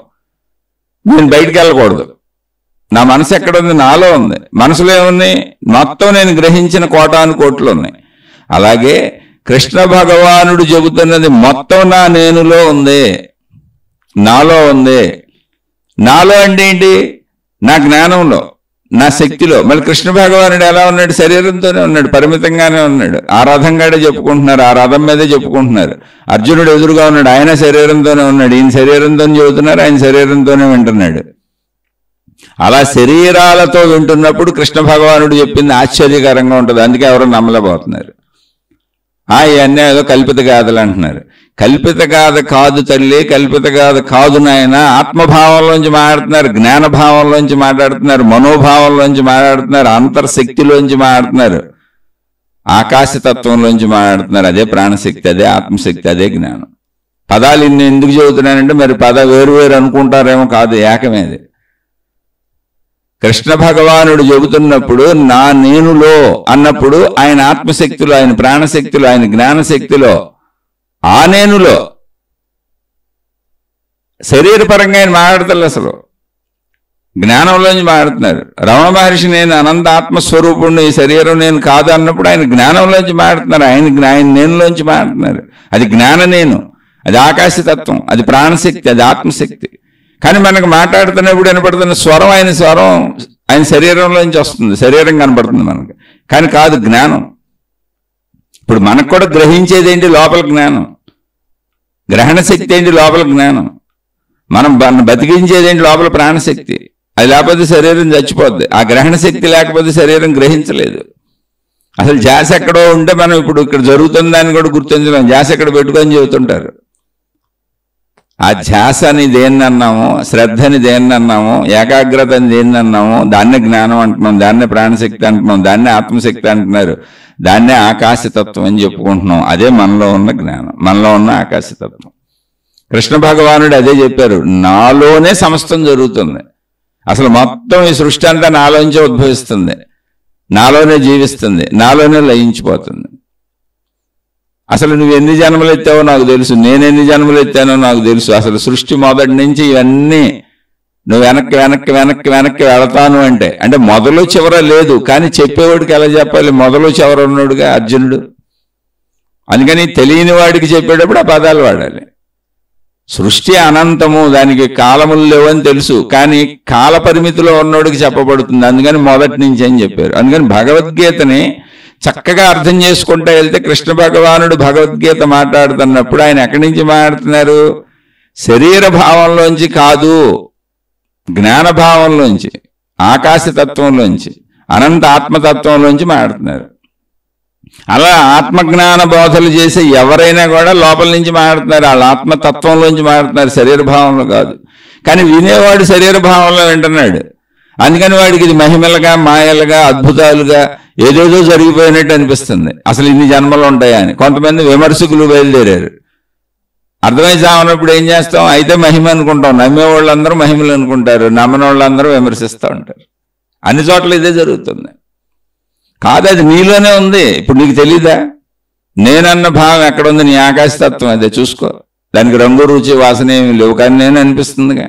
నేను బయటికి వెళ్ళకూడదు. నా మనసు ఎక్కడుంది? నాలో ఉంది. మనసులో ఏముంది? మొత్తం నేను గ్రహించిన కోటాను కోట్లు ఉన్నాయి. అలాగే కృష్ణ భగవానుడు చెబుతున్నది మొత్తం నా నేనులో ఉంది, నాలో ఉంది. నాలో అంటే ఏంటి? నా జ్ఞానంలో, నా శక్తిలో. మళ్ళీ కృష్ణ భగవానుడు ఎలా ఉన్నాడు? శరీరంతోనే ఉన్నాడు, పరిమితంగానే ఉన్నాడు. ఆ రథంగాడే చెప్పుకుంటున్నారు, ఆ రథం మీదే చెప్పుకుంటున్నారు. అర్జునుడు ఎదురుగా ఉన్నాడు, ఆయన శరీరంతోనే ఉన్నాడు. ఈయన శరీరంతో చెబుతున్నారు, ఆయన శరీరంతోనే వింటున్నాడు. అలా శరీరాలతో వింటున్నప్పుడు కృష్ణ భగవానుడు చెప్పింది ఆశ్చర్యకరంగా ఉంటుంది. అందుకే ఎవరు నమ్మలేకపోతున్నారు. ఇవన్నీ ఏదో కల్పిత గాథలు అంటున్నారు. కల్పిత గాథ కాదు తల్లి, కల్పిత గాథ కాదు నాయన. ఆత్మభావంలోంచి మాట్లాడుతున్నారు, జ్ఞానభావంలోంచి మాట్లాడుతున్నారు, మనోభావంలోంచి మాట్లాడుతున్నారు, అంతర్శక్తిలోంచి మాట్లాడుతున్నారు, ఆకాశతత్వంలోంచి మాట్లాడుతున్నారు. అదే ప్రాణశక్తి, అదే ఆత్మశక్తి, అదే జ్ఞానం. పదాలు ఇన్ని ఎందుకు చెబుతున్నానంటే మరి వేరు వేరు అనుకుంటారేమో, కాదు, ఏకమేది. కృష్ణ భగవానుడు చెబుతున్నప్పుడు నా నేనులో అన్నప్పుడు ఆయన ఆత్మశక్తిలో, ఆయన ప్రాణశక్తిలో, ఆయన జ్ఞానశక్తిలో, ఆ నేనులో శరీరపరంగా ఆయన మాట్లాడతారు. అసలు జ్ఞానంలోంచి మాట్లాడుతున్నారు. రమణ మహర్షి నేను అనంత ఆత్మస్వరూపుణ్ణి, ఈ శరీరం నేను కాదు అన్నప్పుడు ఆయన జ్ఞానంలోంచి మాట్లాడుతున్నారు. ఆయన నేనులోంచి మాట్లాడుతున్నారు. అది జ్ఞాన నేను, అది ఆకాశతత్వం, అది ప్రాణశక్తి, అది ఆత్మశక్తి. కానీ మనకు మాట్లాడుతున్నప్పుడు వినపడుతున్న స్వరం ఆయన శరీరంలోంచి వస్తుంది, శరీరం కనపడుతుంది మనకు. కానీ కాదు, జ్ఞానం. ఇప్పుడు మనకు కూడా గ్రహించేది ఏంటి? లోపల జ్ఞానం. గ్రహణ శక్తి ఏంటి? లోపల జ్ఞానం. మనం బతికించేది ఏంటి? లోపల ప్రాణశక్తి. అది లేకపోతే శరీరం చచ్చిపోద్ది. ఆ గ్రహణ శక్తి లేకపోతే శరీరం గ్రహించలేదు. అసలు ధ్యాస ఎక్కడో ఉంటే మనం ఇప్పుడు ఇక్కడ జరుగుతుంది దాన్ని కూడా గుర్తించలేం. ధ్యాస ఎక్కడ పెట్టుకొని చెబుతుంటారు. ఆ ధ్యాసని దేన్ని అన్నాము, శ్రద్ధని దేన్ని అన్నాము, ఏకాగ్రతని దేన్ని అన్నాము, దాన్నే జ్ఞానం అంటున్నాం, దాన్నే ప్రాణశక్తి అంటున్నాం, దాన్నే ఆత్మశక్తి అంటున్నారు, దాన్నే ఆకాశతత్వం అని చెప్పుకుంటున్నాం. అదే మనలో ఉన్న జ్ఞానం, మనలో ఉన్న ఆకాశతత్వం. కృష్ణ భగవానుడు అదే చెప్పారు, నాలోనే సమస్తం జరుగుతుంది. అసలు మొత్తం ఈ సృష్టి అంతా నాలోంచే ఉద్భవిస్తుంది, నాలోనే జీవిస్తుంది, నాలోనే లయించిపోతుంది. అసలు నువ్వు ఎన్ని జన్మలు ఎత్తావో నాకు తెలుసు, నేను ఎన్ని జన్మలు ఎత్తానో నాకు తెలుసు. అసలు సృష్టి మొదటి నుంచి ఇవన్నీ నువ్వు వెనక్కి వెనక్కి వెనక్కి వెనక్కి వెళతాను అంటే మొదలు చివర లేదు. కానీ చెప్పేవాడికి ఎలా చెప్పాలి? మొదలు చివర ఉన్నాడుగా అర్జునుడు. అందుకని తెలియని వాడికి చెప్పేటప్పుడు ఆ పదాలు వాడాలి. సృష్టి అనంతము, దానికి కాలములు లేవని తెలుసు, కానీ కాల పరిమితిలో ఉన్నోడికి చెప్పబడుతుంది. అందుకని మొదటి నుంచి అని చెప్పారు. అందుకని భగవద్గీతని చక్కగా అర్థం చేసుకుంటూ వెళ్తే కృష్ణ భగవానుడు భగవద్గీత మాట్లాడుతున్నప్పుడు ఆయన ఎక్కడి నుంచి మాట్లాడుతున్నారు? శరీర భావంలోంచి కాదు, జ్ఞానభావంలోంచి, ఆకాశతత్వంలోంచి, అనంత ఆత్మతత్వంలోంచి మాట్లాడుతున్నారు. అలా ఆత్మజ్ఞాన బోధలు చేసే ఎవరైనా కూడా లోపల నుంచి మాట్లాడుతున్నారు, వాళ్ళ ఆత్మతత్వంలోంచి మాట్లాడుతున్నారు, శరీర భావంలో కాదు. కానీ వినేవాడు శరీర భావంలో వింటున్నాడు. అందుకని వాడికి ఇది మహిమలుగా, మాయలుగా, అద్భుతాలుగా ఏదేదో జరిగిపోయినట్టు అనిపిస్తుంది. అసలు ఇన్ని జన్మలు ఉంటాయా అని కొంతమంది విమర్శకులు బయలుదేరారు. అర్థమై చావనప్పుడు ఏం చేస్తాం? అయితే మహిమ అనుకుంటాం. నమ్మే వాళ్ళందరూ మహిమలు అనుకుంటారు, నమ్మని వాళ్ళందరూ విమర్శిస్తూ ఉంటారు. అన్ని చోట్ల ఇదే జరుగుతుంది. కాదు, అది నీలోనే ఉంది. ఇప్పుడు నీకు తెలీదా? నేనన్న భావం ఎక్కడుంది? నీ ఆకాశతత్వం అదే, చూసుకో. దానికి రంగు, రుచి, వాసన ఏమి లేవు, కానీ నేను అనిపిస్తుందిగా,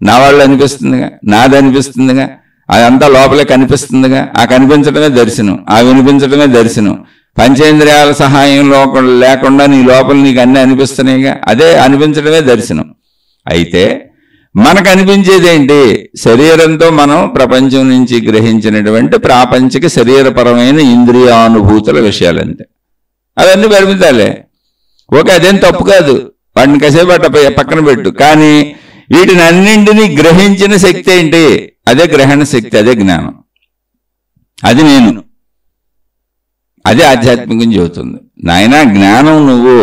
నా వాళ్ళు అనిపిస్తుందిగా, నాది అనిపిస్తుందిగా, అదంతా లోపలే కనిపిస్తుందిగా. ఆ కనిపించడమే దర్శనం, ఆ వినిపించడమే దర్శనం. పంచేంద్రియాల సహాయం లేకుండా నీ లోపల నీకు అన్నీ అనిపిస్తున్నాయిగా, అదే అనిపించడమే దర్శనం. అయితే మనకు అనిపించేది ఏంటి? శరీరంతో మనం ప్రపంచం నుంచి గ్రహించినటువంటి ప్రాపంచిక శరీరపరమైన ఇంద్రియానుభూతుల విషయాలంతే. అవన్నీ పరిమితాలే. ఓకే, అదేం తప్పు కాదు, వాటిని కాసేపు పక్కన పెట్టు. కానీ వీటిని అన్నింటినీ గ్రహించిన శక్తి ఏంటి? అదే గ్రహణ శక్తి, అదే జ్ఞానం, అది నేను, అదే ఆధ్యాత్మికం చెబుతుంది. నాయన జ్ఞానం నువ్వు,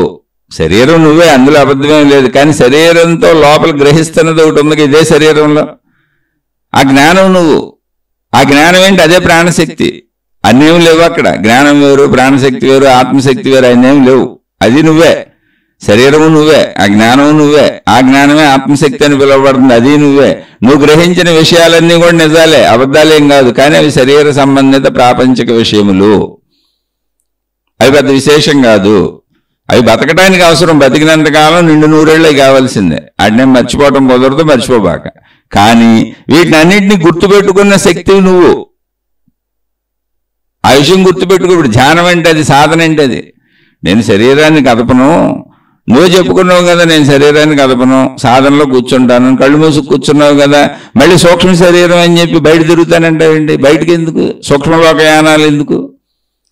శరీరం నువ్వే, అందులో అబద్ధమేం లేదు. కానీ శరీరంతో లోపల గ్రహిస్తున్నది ఒకటి ఉంది, ఇదే శరీరంలో. ఆ జ్ఞానం నువ్వు. ఆ జ్ఞానం ఏంటి? అదే ప్రాణశక్తి. అన్నేమి లేవు అక్కడ. జ్ఞానం వేరు, ప్రాణశక్తి వేరు, ఆత్మశక్తి వేరు, అన్నేమి లేవు. అది నువ్వే. శరీరము నువ్వే, ఆ జ్ఞానము నువ్వే, ఆ జ్ఞానమే ఆత్మశక్తి అని పిలువబడుతుంది, అది నువ్వే. నువ్వు గ్రహించిన విషయాలన్నీ కూడా నిజాలే, అబద్ధాలేం కాదు, కానీ అవి శరీర సంబంధిత ప్రాపంచిక విషయములు. అవి పెద్ద విశేషం కాదు. అవి బతకడానికి అవసరం, బతికినంతకాలం నిండు నూరేళ్ళే కావాల్సిందే. అట్నే మర్చిపోవటం కుదరదు, మర్చిపోబాక. కానీ వీటిని అన్నింటినీ గుర్తుపెట్టుకున్న శక్తి నువ్వు. ఆ విషయం గుర్తుపెట్టుకో. ఇప్పుడు ధ్యానం అంటే అది, సాధన అంటే అది. నేను శరీరాన్ని కదపను, నువ్వు చెప్పుకున్నావు కదా నేను శరీరాన్ని కదపను, సాధనలో కూర్చుంటాను, కళ్ళు మూసుకు కూర్చున్నావు కదా, మళ్ళీ సూక్ష్మ శరీరం అని చెప్పి బయట తిరుగుతానంటావేంటి? బయటికి ఎందుకు? సూక్ష్మలోకయానాలు ఎందుకు?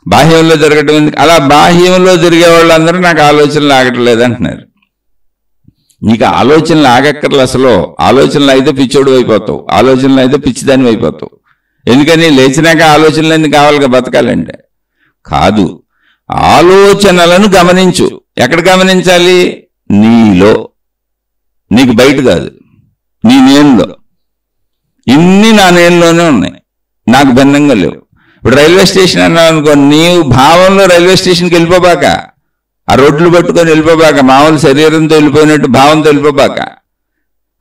బాహ్యంలో తిరగటం ఎందుకు? అలా బాహ్యంలో తిరిగే వాళ్ళందరూ నాకు ఆలోచనలు ఆగట్లేదు అంటున్నారు. నీకు ఆలోచనలు ఆగక్కర్లు. అసలు ఆలోచనలు అయితే పిచ్చోడు అయిపోతావు, ఆలోచనలు అయితే పిచ్చిదాన్ని అయిపోతావు. ఎందుకని? లేచినాక ఆలోచనలన్నీ కావాలిగా బతకాలంటే. కాదు, ఆలోచనలను గమనించు. ఎక్కడ గమనించాలి? నీలో, నీకు బయట కాదు, నీ నేనులో. ఇన్ని నా నేనులోనే ఉన్నాయి, నాకు భిన్నంగా లేవు. ఇప్పుడు రైల్వే స్టేషన్ అన్నావు అనుకో, నీవు భావంలో రైల్వే స్టేషన్కి వెళ్ళిపోబాక, ఆ రోడ్లు పట్టుకొని వెళ్ళిపోబాక, మామూలు శరీరంతో వెళ్ళిపోయినట్టు భావంతో వెళ్ళిపోబాక.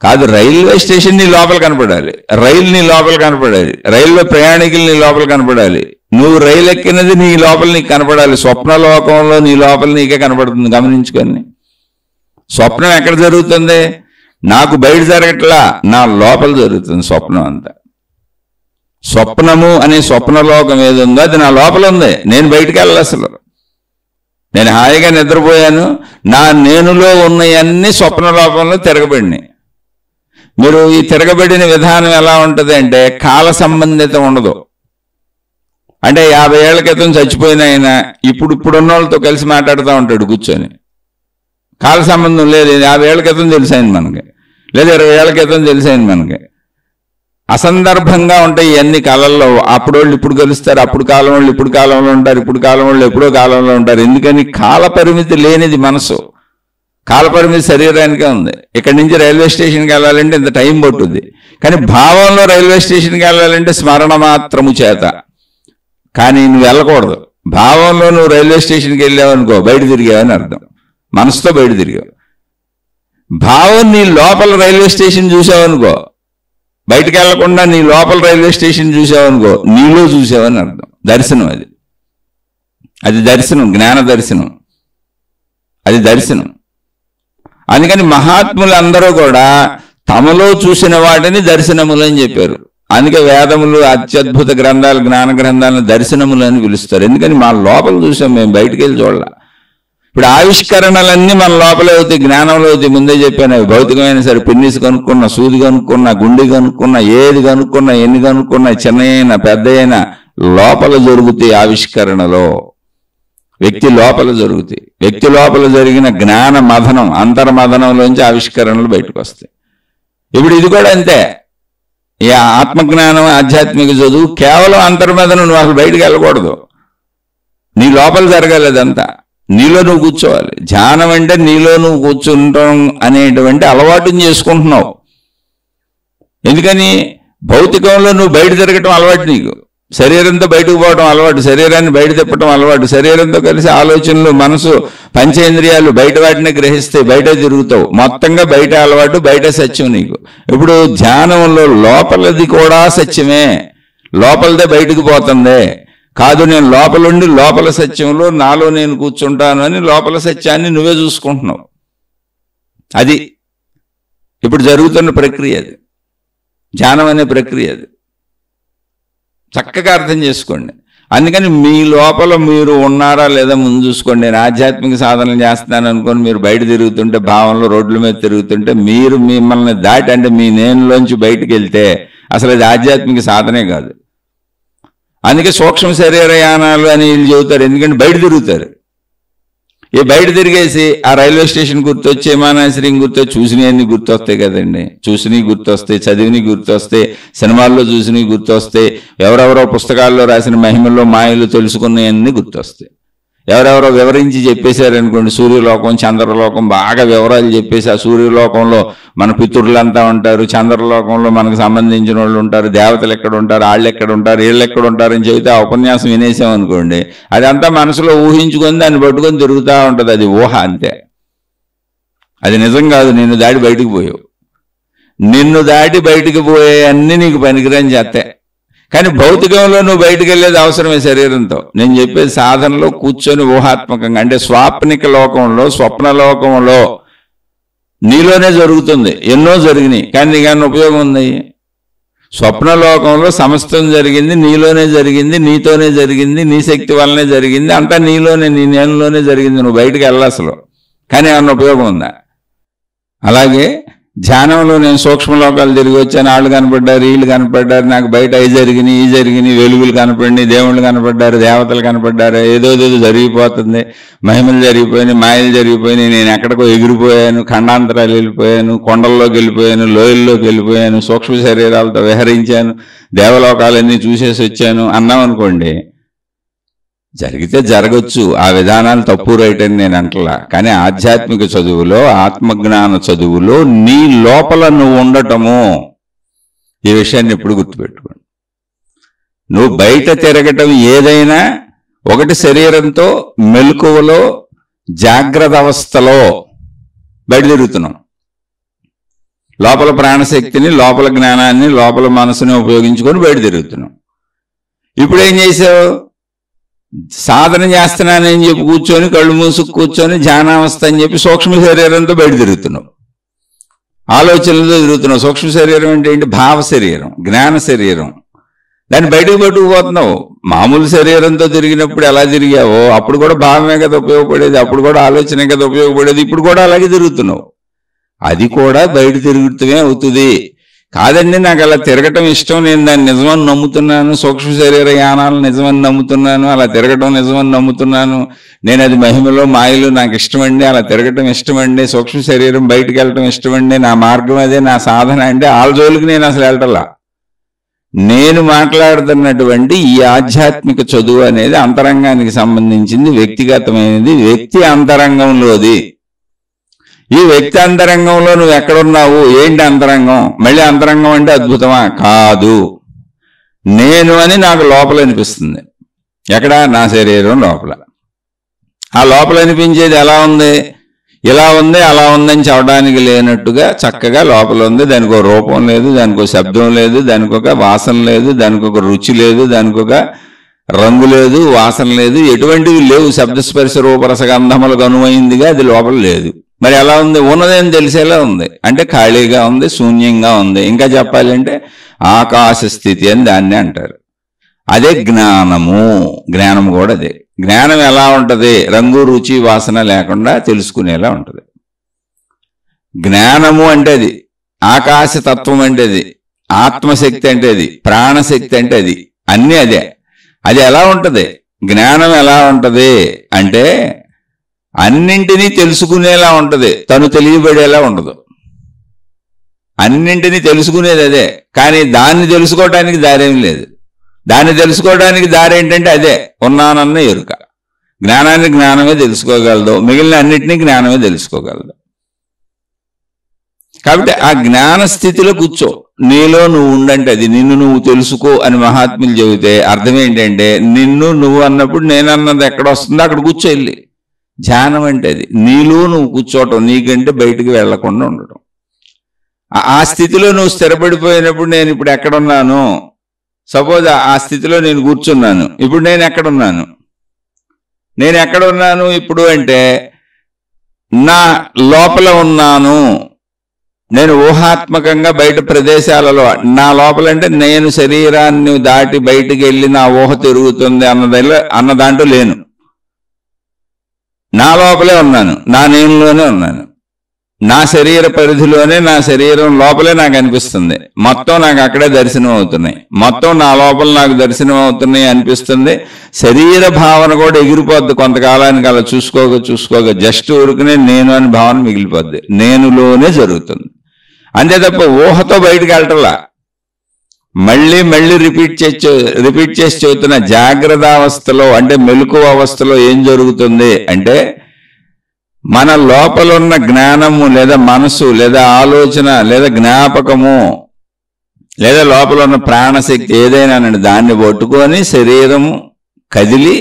కాదు, రైల్వే స్టేషన్ నీ లోపల కనపడాలి, రైలు నీ లోపల కనపడాలి, రైల్లో ప్రయాణికులు నీ లోపల కనపడాలి, నువ్వు రైలు ఎక్కినది నీ లోపల నీకు కనపడాలి. స్వప్నలోకంలో నీ లోపల నీకే కనపడుతుంది. గమనించుకొని, స్వప్నం ఎక్కడ జరుగుతుంది? నాకు బయట జరగట్లా, నా లోపల జరుగుతుంది స్వప్నం అంతా. స్వప్నము అనే స్వప్నలోకం ఏది ఉందో అది నా లోపల ఉంది, నేను బయటికి వెళ్ళాలి. అసలు నేను హాయిగా నిద్రపోయాను, నా నేనులో ఉన్నవన్నీ స్వప్నలోకంలో తిరగబడినాయి. మీరు ఈ తిరగబడిన విధానం ఎలా ఉంటుంది అంటే, కాల సంబంధితం ఉండదు. అంటే 50 ఏళ్ల క్రితం చచ్చిపోయిన ఆయన ఇప్పుడున్న వాళ్ళతో కలిసి మాట్లాడుతూ ఉంటాడు కూర్చొని. కాల సంబంధం లేదు. 50 ఏళ్ల క్రితం తెలిసాయింది మనకి, లేదా 20 ఏళ్ల క్రితం తెలిసాయింది మనకి. అసందర్భంగా ఉంటాయి ఇవన్నీ కళల్లో. అప్పుడు వాళ్ళు ఇప్పుడు కలుస్తారు, అప్పుడు కాలం వాళ్ళు ఇప్పుడు కాలంలో ఉంటారు, ఇప్పుడు కాలం వాళ్ళు ఎప్పుడో కాలంలో ఉంటారు. ఎందుకని? కాల పరిమితి లేనిది మనసు, కాల పరిమితి శరీరానికే ఉంది. ఇక్కడి నుంచి రైల్వే స్టేషన్కి వెళ్ళాలంటే ఇంత టైం పట్టుద్ది, కానీ భావంలో రైల్వే స్టేషన్కి వెళ్ళాలంటే స్మరణ మాత్రము చేత. కానీ నువ్వు వెళ్ళకూడదు. భావంలో నువ్వు రైల్వే స్టేషన్కి వెళ్ళావనుకో, బయట తిరిగావని అర్థం, మనసుతో బయట తిరిగావు. భావం నీ లోపల రైల్వే స్టేషన్ చూసావనుకో, బయటకు వెళ్లకుండా నీ లోపల రైల్వే స్టేషన్ చూసావనుకో, నీలో చూసావని అర్థం. దర్శనం అది, అది దర్శనం, జ్ఞాన దర్శనం, అది దర్శనం. అందుకని మహాత్ములు అందరూ కూడా తమలో చూసిన వాటిని దర్శనములు అని చెప్పారు. అందుకే వేదములు, అత్యద్భుత గ్రంథాలు, జ్ఞాన గ్రంథాలను దర్శనములు అని పిలుస్తారు. ఎందుకని మా లోపల చూసాం, మేము బయటికి వెళ్ళి చూడాల. ఇప్పుడు ఆవిష్కరణలన్నీ మన లోపలే అవుతాయి, జ్ఞానంలో అవుతాయి. ముందే చెప్పాను, అవి భౌతికమైన సరే, పిన్నిసి కనుక్కున్నా, సూది కనుక్కున్నా, గుండె కనుక్కున్నా, ఏది కనుక్కున్నా, ఎన్ని కనుక్కున్నా, చిన్న అయినా పెద్ద అయినా లోపల జరుగుతాయి. ఆవిష్కరణలో వ్యక్తి లోపల జరుగుతాయి. వ్యక్తి లోపల జరిగిన జ్ఞాన మథనం, అంతర్మథనంలోంచి ఆవిష్కరణలు బయటకు వస్తాయి. ఇప్పుడు ఇది కూడా అంతే. ఈ ఆత్మజ్ఞానం, ఆధ్యాత్మిక చదువు కేవలం అంతర్మథనం. నువ్వు అసలు బయటకు వెళ్ళకూడదు, నీ లోపల జరగాలి. అదంతా నీలో నువ్వు కూర్చోవాలి. ధ్యానం అంటే నీలో నువ్వు కూర్చుంటాం అనేటువంటి అలవాటుని చేసుకుంటున్నావు. ఎందుకని? భౌతికంలో నువ్వు బయట తిరగటం అలవాటు, నీకు శరీరంతో బయటకు పోవడం అలవాటు, శరీరాన్ని బయట తిప్పటం అలవాటు, శరీరంతో కలిసి ఆలోచనలు, మనసు, పంచేంద్రియాలు బయట వాటిని గ్రహిస్తే బయట తిరుగుతావు. మొత్తంగా బయట అలవాటు, బయట సత్యం నీకు. ఇప్పుడు ధ్యానంలో లోపలది కూడా సత్యమే, లోపలదే బయటకు పోతుందే. కాదు, నేను లోపలుండి లోపల సత్యంలో నాలో నేను కూర్చుంటాను అని లోపల సత్యాన్ని నువ్వే చూసుకుంటున్నావు. అది ఇప్పుడు జరుగుతున్న ప్రక్రియ, అది ధ్యానం అనే ప్రక్రియ. అది చక్కగా అర్థం చేసుకోండి. అందుకని మీ లోపల మీరు ఉన్నారా లేదా ముందు చూసుకోండి. నేను ఆధ్యాత్మిక సాధనలు చేస్తున్నాను అనుకోని మీరు బయట తిరుగుతుంటే, భావంలో రోడ్ల మీద తిరుగుతుంటే, మీరు మిమ్మల్ని దాటి, అంటే మీ నేనులోంచి బయటికి వెళ్తే అసలు అది ఆధ్యాత్మిక సాధనే కాదు. అందుకే సూక్ష్మ శరీరయానాలు అని వీళ్ళు చెబుతారు. ఎందుకంటే బయట తిరుగుతారు. ఈ బయట తిరిగేసి ఆ రైల్వే స్టేషన్ గుర్తొచ్చి, విమానాశ్రయం గుర్తొచ్చి, చూసినవన్నీ గుర్తొస్తాయి కదండి. చూసినవి గుర్తొస్తాయి, చదివినవి గుర్తొస్తాయి, సినిమాల్లో చూసినవి గుర్తొస్తాయి, ఎవరెవరో పుస్తకాల్లో రాసిన మహిమల్లో మాయలు తెలుసుకున్నవన్నీ గుర్తొస్తాయి. ఎవరెవరో వివరించి చెప్పేశారనుకోండి, సూర్యలోకం, చంద్రలోకం బాగా వివరాలు చెప్పేసి, ఆ సూర్యలోకంలో మన పితృలంతా ఉంటారు, చంద్రలోకంలో మనకు సంబంధించిన వాళ్ళు ఉంటారు, దేవతలు ఎక్కడ ఉంటారు, వాళ్ళు ఎక్కడ ఉంటారు, వీళ్ళు ఎక్కడ ఉంటారు అని చెబితే ఆ ఉపన్యాసం వినేసామనుకోండి, అదంతా మనసులో ఊహించుకొని దాన్ని పట్టుకొని తిరుగుతూ ఉంటుంది. అది ఊహ అంతే. అది నిజం కాదు. నిన్ను దాటి బయటికి పోయావు. నిన్ను దాటి బయటికి పోయే అన్నీ నీకు పనికిరాని చేస్తాయి. కానీ భౌతికంలో నువ్వు బయటికి వెళ్ళేది అవసరమే శరీరంతో. నేను చెప్పేది సాధనలో కూర్చొని ఊహాత్మకంగా, అంటే స్వాప్నిక లోకంలో, స్వప్న లోకంలో నీలోనే జరుగుతుంది. ఎన్నో జరిగినాయి, కానీ నీకన్నా ఉపయోగం ఉంది? స్వప్నలోకంలో సమస్తం జరిగింది నీలోనే జరిగింది, నీతోనే జరిగింది, నీ శక్తి వల్లనే జరిగింది, అంతా నీలోనే, నీ నేనులోనే జరిగింది. నువ్వు బయటికి వెళ్ళాల్సలు, కానీ ఏమన్నా ఉపయోగం ఉందా? అలాగే ధ్యానంలో నేను సూక్ష్మలోకాలు తిరిగి వచ్చాను, వాళ్ళు కనపడ్డారు, వీళ్ళు కనపడ్డారు, నాకు బయట అవి జరిగినాయి, ఈ జరిగినాయి, వెలుగులు కనపడినాయి, దేవుళ్ళు కనపడ్డారు, దేవతలు కనపడ్డారు, ఏదో జరిగిపోతుంది, మహిమలు జరిగిపోయినాయి, మాయలు జరిగిపోయినాయి, నేను ఎక్కడికో ఎగిరిపోయాను, ఖండాంతరాలు వెళ్ళిపోయాను, కొండల్లోకి వెళ్ళిపోయాను, లోయల్లోకి వెళ్ళిపోయాను, సూక్ష్మ శరీరాలతో విహరించాను, దేవలోకాలన్నీ చూసేసి వచ్చాను అన్నాం అనుకోండి, జరిగితే జరగచ్చు. ఆ విధానాలు తప్పు రైట్ అని నేను అంటలా. కానీ ఆధ్యాత్మిక చదువులో, ఆత్మజ్ఞాన చదువులో నీ లోపల నువ్వు ఉండటము, ఈ విషయాన్ని ఎప్పుడు గుర్తుపెట్టుకోండి. నువ్వు బయట తిరగటం ఏదైనా ఒకటి శరీరంతో, మెలకువలో, జాగ్రత్త అవస్థలో బయట తిరుగుతున్నాం. లోపల ప్రాణశక్తిని, లోపల జ్ఞానాన్ని, లోపల మనసుని ఉపయోగించుకొని బయట తిరుగుతున్నాం. ఇప్పుడు ఏం చేసావు? సాధన చేస్తున్నానని చెప్పి కూర్చొని, కళ్ళు మూసుకు కూర్చొని ధ్యానావస్థ అని చెప్పి సూక్ష్మ శరీరంతో బయట తిరుగుతున్నావు, ఆలోచనలతో తిరుగుతున్నావు. సూక్ష్మ శరీరం అంటే ఏంటి? భావ శరీరం, జ్ఞాన శరీరం. దాన్ని బయటకు పట్టుకుపోతున్నావు. మామూలు శరీరంతో తిరిగినప్పుడు ఎలా తిరిగావో అప్పుడు కూడా భావమే కదా ఉపయోగపడేది, అప్పుడు కూడా ఆలోచనే కదా ఉపయోగపడేది, ఇప్పుడు కూడా అలాగే తిరుగుతున్నావు. అది కూడా బయట తిరుగుతూనే అవుతుంది. కాదండి నాకు అలా తిరగటం ఇష్టం, నేను దాన్ని నిజమని నమ్ముతున్నాను, సూక్ష్మ శరీర యానాలు నిజమని నమ్ముతున్నాను, అలా తిరగటం నిజమని నమ్ముతున్నాను, నేను అది మహిమలో మాయలు నాకు ఇష్టమండి, అలా తిరగటం ఇష్టమండి, సూక్ష్మ శరీరం బయటకు వెళ్ళటం ఇష్టమండి, నా మార్గం అదే, నా సాధన అంటే ఆళ్ళ జోలికి నేను అసలు వెళ్ళటలా. నేను మాట్లాడుతున్నటువంటి ఈ ఆధ్యాత్మిక చదువు అనేది అంతరంగానికి సంబంధించింది, వ్యక్తిగతమైనది, వ్యక్తి అంతరంగంలోది. ఈ వ్యక్తి అంతరంగంలో నువ్వు ఎక్కడున్నావు? ఏంటి అంతరంగం? మళ్ళీ అంతరంగం అంటే అద్భుతమా? కాదు. నేను అని నాకు లోపల అనిపిస్తుంది. ఎక్కడ? నా శరీరం లోపల. ఆ లోపల అనిపించేది ఎలా ఉంది? ఇలా ఉంది, అలా ఉందని చెప్పడానికి లేనట్టుగా చక్కగా లోపల ఉంది. దానికి ఒక రూపం లేదు, దానికి ఒక శబ్దం లేదు, దానికి ఒక వాసన లేదు, దానికి ఒక రుచి లేదు, దానికి ఒక రంగు లేదు, వాసన లేదు, ఎటువంటివి లేవు. శబ్దస్పర్శ రూపరసగంధములకు అనువైందిగా అది లోపల లేదు. మరి ఎలా ఉంది? ఉన్నదేం తెలిసేలా ఉంది. అంటే ఖాళీగా ఉంది, శూన్యంగా ఉంది. ఇంకా చెప్పాలంటే ఆకాశ స్థితి అని దాన్ని అంటారు. అదే జ్ఞానము. జ్ఞానం కూడా అదే. జ్ఞానం ఎలా ఉంటుంది? రంగు, రుచి, వాసన లేకుండా తెలుసుకునేలా ఉంటుంది. జ్ఞానము అంటే అది, ఆకాశతత్వం అంటే అది, ఆత్మశక్తి అంటే అది, ప్రాణశక్తి అంటే అది, అన్నీ అదే. అది ఎలా ఉంటుంది? జ్ఞానం ఎలా ఉంటుంది అంటే అన్నింటినీ తెలుసుకునేలా ఉంటుంది, తను తెలియబడేలా ఉండదు. అన్నింటినీ తెలుసుకునేది అదే, కానీ దాన్ని తెలుసుకోవడానికి దారేం లేదు. దాన్ని తెలుసుకోవడానికి దారి ఏంటంటే అదే, ఉన్నానన్న ఎరుక. జ్ఞానాన్ని జ్ఞానమే తెలుసుకోగలదు, మిగిలిన అన్నింటినీ జ్ఞానమే తెలుసుకోగలదు. కాబట్టి ఆ జ్ఞాన స్థితిలో కూర్చో. నీలో నువ్వు ఉండంటే అది, నిన్ను నువ్వు తెలుసుకో అని మహాత్ములు చెబితే అర్థం ఏంటంటే, నిన్ను నువ్వు అన్నప్పుడు నేనన్నది ఎక్కడ వస్తుందో అక్కడ కూర్చో వెళ్ళి. ధ్యానం అంటే అది, నీలో నువ్వు కూర్చోవటం, నీకంటే బయటికి వెళ్లకుండా ఉండటం. ఆ స్థితిలో నువ్వు స్థిరపడిపోయినప్పుడు నేను ఇప్పుడు ఎక్కడున్నాను? సపోజ్ ఆ స్థితిలో నేను కూర్చున్నాను, ఇప్పుడు నేను ఎక్కడున్నాను? నేను ఎక్కడున్నాను ఇప్పుడు అంటే నా లోపల ఉన్నాను. నేను ఊహాత్మకంగా బయట ప్రదేశాలలో, నా లోపలంటే నేను శరీరాన్ని దాటి బయటికి వెళ్ళి నా ఊహ తిరుగుతుంది అన్న దాంట్లో లేను. నా లోపలే ఉన్నాను, నా నేనులోనే ఉన్నాను, నా శరీర పరిధిలోనే, నా శరీరం లోపలే నాకు అనిపిస్తుంది. మొత్తం నాకు అక్కడే దర్శనం అవుతున్నాయి, మొత్తం నా లోపల నాకు దర్శనం అవుతున్నాయి అనిపిస్తుంది. శరీర భావన కూడా ఎగిరిపోద్ది కొంతకాలానికి. అలా చూసుకోగా జస్ట్ ఊరుకునే నేను అని భావన మిగిలిపోద్ది. నేనులోనే జరుగుతుంది అంతే తప్ప ఊహతో బయటకు వెళ్ళటంలా. మళ్ళీ రిపీట్ చేసి చెబుతున్న జాగ్రత్త అవస్థలో, అంటే మెలకువ అవస్థలో ఏం జరుగుతుంది అంటే, మన లోపల ఉన్న జ్ఞానము లేదా మనసు లేదా ఆలోచన లేదా జ్ఞాపకము లేదా లోపల ఉన్న ప్రాణశక్తి ఏదైనా దాన్ని పట్టుకొని శరీరము కదిలి